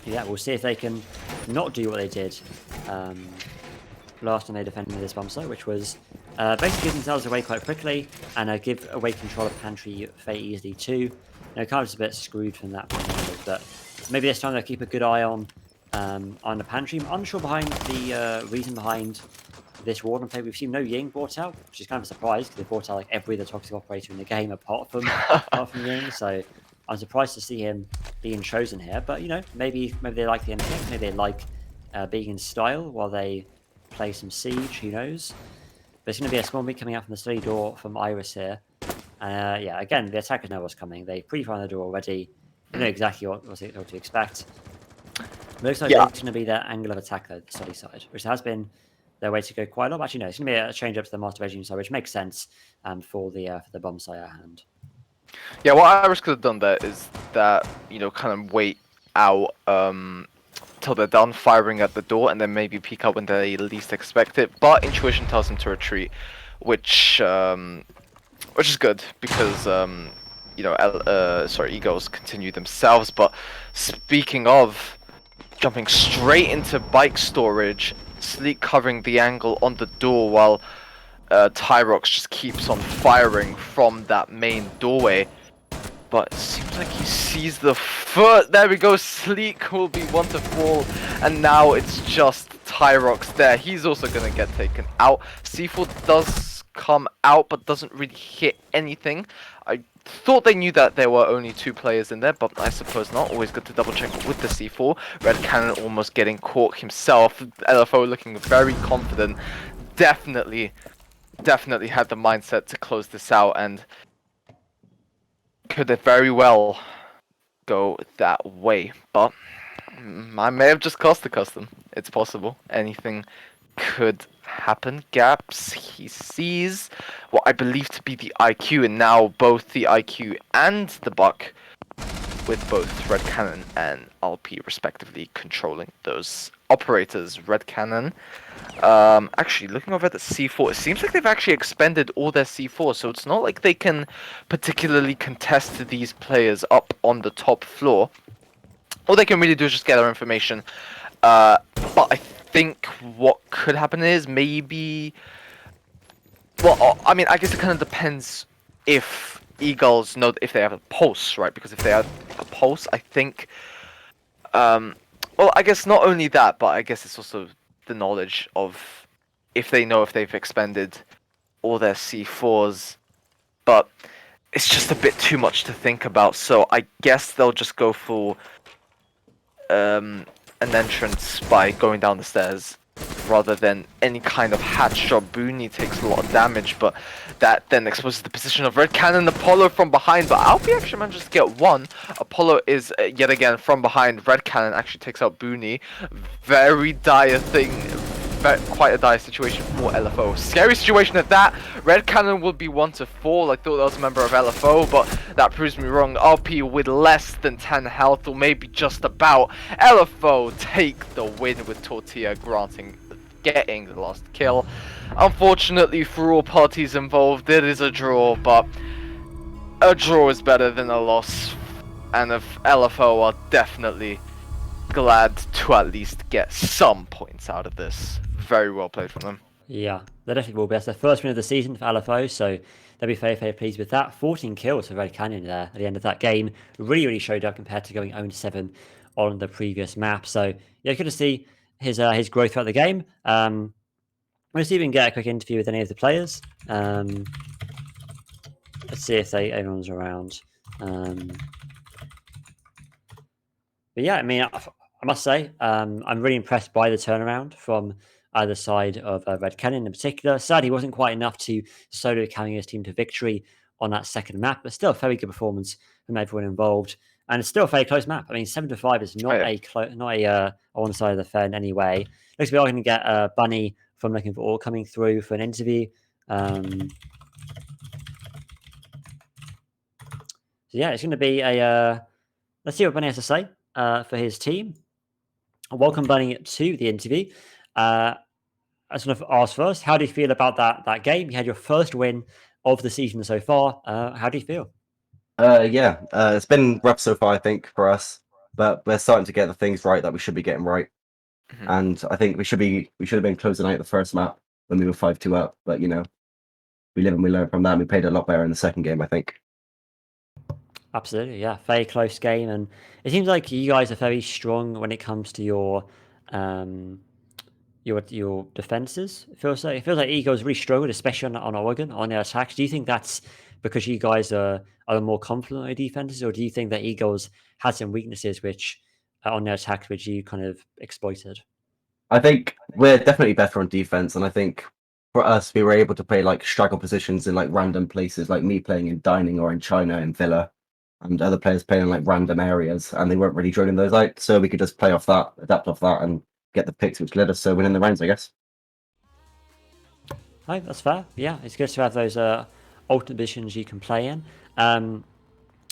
yeah, we'll see if they can not do what they did last time they defended this bomb site, which was basically give themselves away quite quickly and give away control of Pantry fairly easily too. You know, kind of just a bit screwed from that point, but maybe this time they'll keep a good eye on the Pantry. I'm unsure behind the reason behind this Warden play. We've seen no Ying brought out, which is kind of a surprise because they brought out like every other toxic operator in the game apart from Ying. So I'm surprised to see him being chosen here. But you know, maybe they like the MK, maybe they like being in style while they play some Siege. Who knows? But it's going to be a small meet coming out from the study door from Iris here. Yeah, again, the attackers know what's coming. They pre-fired the door already. They know exactly what to expect. It looks like it's going to be their angle of attack, though, the study side, which has been their way to go quite a lot. Actually, no, it's going to be a change up to the Master Bedroom side, which makes sense for the bomb side at hand. Yeah, what Iris could have done there is that, you know, kind of wait out till they're done firing at the door and then maybe peek out when they least expect it. But intuition tells them to retreat, which is good because you know, EGirlz continue themselves. But speaking of jumping straight into bike storage, Sleek covering the angle on the door while Tyrox just keeps on firing from that main doorway. But it seems like he sees the foot. There we go. Sleek will be one to fall. And now it's just Tyrox there. He's also going to get taken out. C4 does come out, but doesn't really hit anything. I thought they knew that there were only 2 players in there, but I suppose not. Always good to double check with the C4. Red Cannon almost getting caught himself. LFO looking very confident. Definitely had the mindset to close this out, and could it very well go that way. But I may have just cost the custom. It's possible. Anything could happen. Gaps, he sees what I believe to be the IQ, and now both the IQ and the Buck, with both Red Cannon and LP respectively controlling those operators. Red Cannon, actually looking over at the C4, it seems like they've actually expended all their C4, so it's not like they can particularly contest these players up on the top floor. All they can really do is just gather information. But I think what could happen is maybe, well, I mean, I guess it kind of depends if EGirlz know if they have a pulse, right? Because if they have a pulse, I think, well, I guess not only that, but I guess it's also the knowledge of if they know if they've expended all their C4s. But it's just a bit too much to think about, so I guess they'll just go for an entrance by going down the stairs rather than any kind of hatch shot. Booney takes a lot of damage, but that then exposes the position of Red Cannon. Apollo from behind, but Alpi actually manages to get one. Apollo is yet again from behind. Red Cannon actually takes out Booney. Very dire thing. Quite a dire situation for LFO. Scary situation at that. Red Cannon will be 1 to 4. I thought that was a member of LFO, but that proves me wrong. RP with less than 10 health, or maybe just about. LFO take the win with Tortilla getting the last kill. Unfortunately for all parties involved, it is a draw, but a draw is better than a loss. And if LFO are definitely glad to at least get some points out of this. Very well played from them. Yeah, they definitely will be. That's their first win of the season for LFO, so they'll be very pleased with that. 14 kills for Red Canyon there at the end of that game. Really showed up compared to going 0-7 on the previous map. So yeah, good to see his growth throughout the game. Let's see if we can get a quick interview with any of the players. Let's see if everyone's around. But yeah, I mean, I must say, I'm really impressed by the turnaround from either side of Red Cannon in particular. Sadly, it wasn't quite enough to solo carry his team to victory on that second map, but still a very good performance from everyone involved. And it's still a very close map. I mean, 7-5 is not a one side of the fair in any way. Looks like we are going to get Bunny from Looking for All coming through for an interview. So yeah, it's going to be a. Let's see what Bunny has to say for his team. Welcome, Bunny, to the interview. I just want to ask first, how do you feel about that game? You had your first win of the season so far. How do you feel? Yeah, it's been rough so far, I think, for us, but we're starting to get the things right that we should be getting right. And I think we should have been closing out the first map when we were 5-2 up, but we live and we learn from that, and we played a lot better in the second game, I think. Absolutely, yeah, very close game, and it seems like you guys are very strong when it comes to your defenses. It feels like EGirlz really struggled, especially on Oregon on their attacks. Do you think that's because you guys are more confident on your defenses, or do you think that EGirlz had some weaknesses which on their attacks which you kind of exploited? I think we're definitely better on defense, and I think for us, we were able to play like struggle positions in like random places, like me playing in dining or in China in Villa, and other players playing in like random areas, and they weren't really drilling those out, so we could just play off that, adapt off that, and get the picks, which led us to winning the rounds, I guess. Oh, that's fair. Yeah, it's good to have those alternate positions you can play in.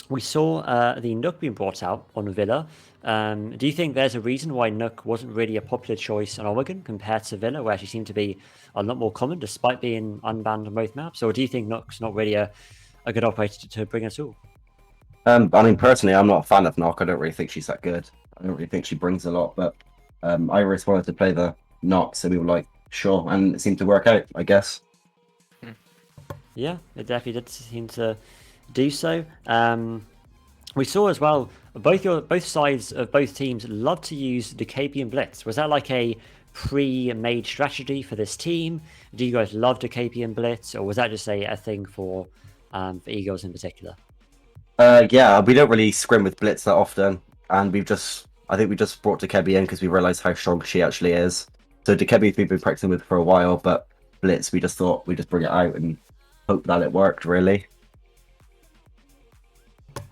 We saw the Nook being brought out on Villa. Do you think there's a reason why Nook wasn't really a popular choice on Oregon compared to Villa, where she seemed to be a lot more common despite being unbanned on both maps? Or do you think Nook's not really a good operator to bring at all? I mean, personally, I'm not a fan of Nock. I don't really think she's that good. I don't really think she brings a lot, but Iris wanted to play the Nock, so we were like, sure, and it seemed to work out, I guess. Yeah, it definitely did seem to do so. We saw as well both sides of both teams love to use the Decapian Blitz. Was that like a pre-made strategy for this team? Do you guys love Decapian Blitz, or was that just a thing for EGirlz in particular? Yeah, we don't really scrim with Blitz that often, and I think we just brought Dekebi in because we realised how strong she actually is. So Dekebi we've been practicing with for a while, but Blitz we just thought we'd just bring it out and hope that it worked, really.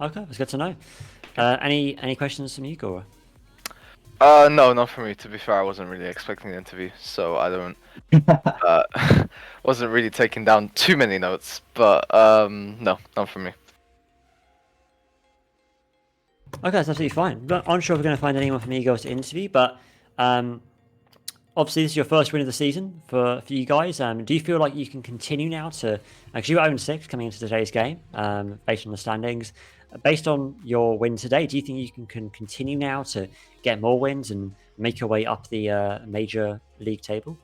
Okay, that's good to know. Any questions from you, Gora? No, not for me. To be fair, I wasn't really expecting the interview, so I don't wasn't really taking down too many notes. But no, not for me. Okay, that's absolutely fine. Not unsure if we're going to find anyone from EGirlz to interview, but obviously this is your first win of the season for you guys. Do you feel like you can continue now to actually you were 0-6 coming into today's game, based on the standings? Based on your win today, do you think you can continue now to get more wins and make your way up the major league table?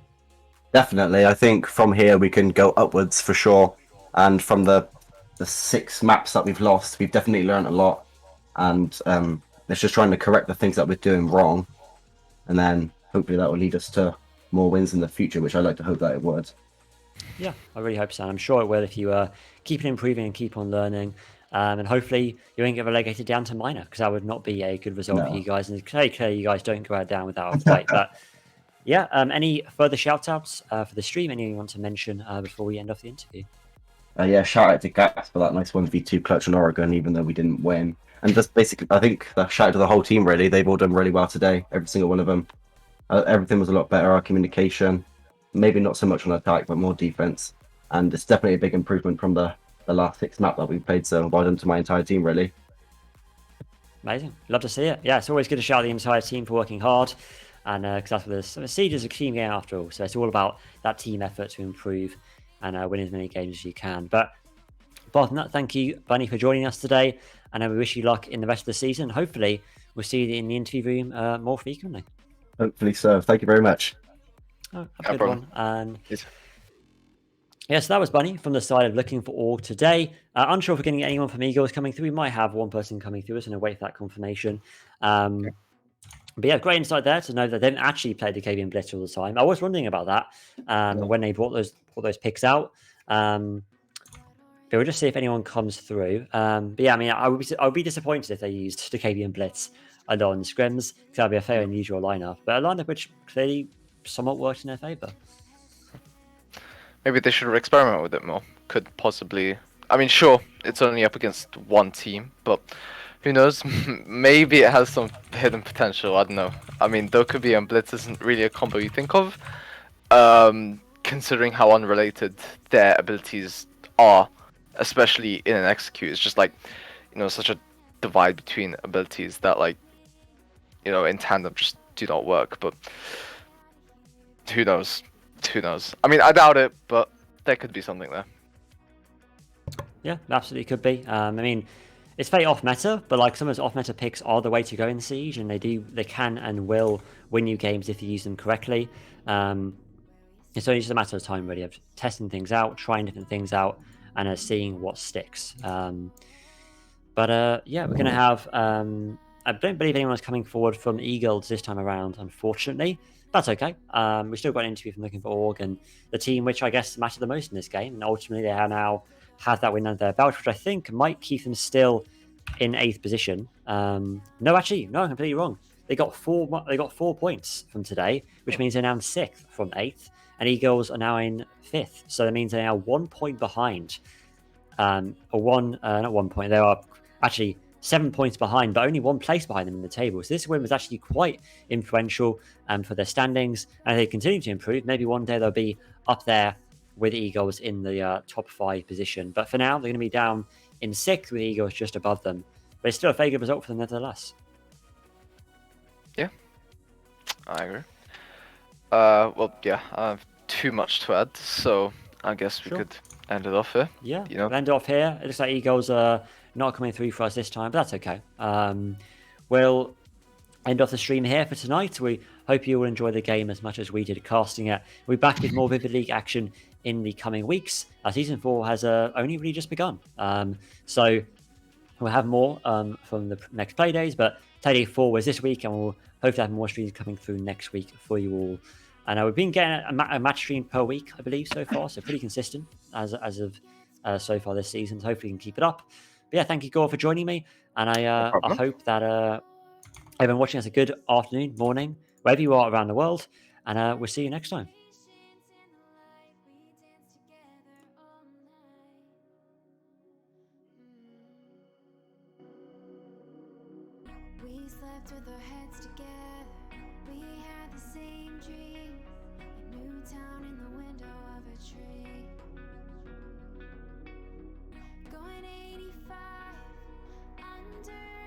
Definitely. I think from here we can go upwards for sure. And from the 6 maps that we've lost, we've definitely learned a lot. And it's just trying to correct the things that we're doing wrong. And then hopefully that will lead us to more wins in the future, which I like to hope that it would. Yeah, I really hope so. I'm sure it will if you keep improving and keep on learning. And hopefully you won't get relegated down to minor, because that would not be a good result for you guys. And it's very clear you guys don't go out down without a fight. But yeah, any further shout outs for the stream? Anything you want to mention before we end off the interview? Yeah, shout out to Gas for that nice 1v2 clutch on Oregon, even though we didn't win. And just basically, I think shout out to the whole team, really. They've all done really well today, every single one of them. Everything was a lot better, our communication. Maybe not so much on attack, but more defense. And it's definitely a big improvement from the last 6 map that we played, so well done to my entire team, really. Amazing. Love to see it. Yeah, it's always good to shout out the entire team for working hard. And because that's what this Siege is a team game after all. So it's all about that team effort to improve and win as many games as you can. But apart from that, thank you, Bunny, for joining us today. And we wish you luck in the rest of the season. Hopefully, we'll see you in the interview room more frequently. Hopefully so. Thank you very much. Oh, have a good one. And yeah, so that was Bunny from the side of Looking for Org today. Unsure if we're going to get anyone from EGirlz coming through. We might have one person coming through. We're going to wait for that confirmation. But yeah, great insight there to know that they didn't actually play the KVM Blitz all the time. I was wondering about that when they brought those picks out. But we'll just see if anyone comes through. But yeah, I mean, I would be disappointed if they used the KVM Blitz on scrims, because that would be a fairly unusual lineup. But a lineup which clearly somewhat worked in their favour. Maybe they should experiment with it more. Could possibly. I mean, sure, it's only up against one team, but who knows? Maybe it has some hidden potential. I don't know. I mean, though KVM and Blitz isn't really a combo you think of, considering how unrelated their abilities are, especially in an execute. It's just like, such a divide between abilities that, like, in tandem just do not work. But who knows? Who knows? I mean, I doubt it, but there could be something there. Yeah, absolutely could be. I mean, it's very off meta, but like some of those off meta picks are the way to go in Siege, and they can and will win you games if you use them correctly. It's only just a matter of time, really, of testing things out, trying different things out, and seeing what sticks. But yeah, we're going to have. I don't believe anyone's coming forward from EGirlz this time around, unfortunately. That's okay. We still got an interview from Looking for Org, and the team which I guess mattered the most in this game. And ultimately, they have now had that win under their belt, which I think might keep them still in 8th position. No, actually, no, I'm completely wrong. They got 4 points from today, which means they're now in 6th from 8th, and EGirlz are now in 5th. So that means they're now 1 point behind. Not 1 point. They are actually 7 points behind, but only 1 place behind them in the table. So this win was actually quite influential for their standings, and they continue to improve. Maybe one day they'll be up there with EGirlz in the top 5 position. But for now, they're going to be down in 6th with EGirlz just above them. But it's still a very good result for them nevertheless. Yeah, I agree. Well, yeah, I have too much to add, so I guess we could end it off here. Yeah, we'll end it off here. It looks like EGirlz are not coming through for us this time, but that's okay. We'll end off the stream here for tonight. We hope you will enjoy the game as much as we did casting it. We'll be back with more Vivid League action in the coming weeks. Season 4 has only really just begun. So we'll have more from the next play days, but Play Day 4 was this week, and we'll hopefully have more streams coming through next week for you all. And we've been getting a match stream per week, I believe, so far, so pretty consistent as of so far this season. So hopefully we can keep it up. But yeah, thank you, Gore, for joining me, and I hope that everyone watching has a good afternoon, morning, wherever you are around the world, and we'll see you next time. We slept with our heads together. We had the same dream. A new town in the window of a tree. Going 85 under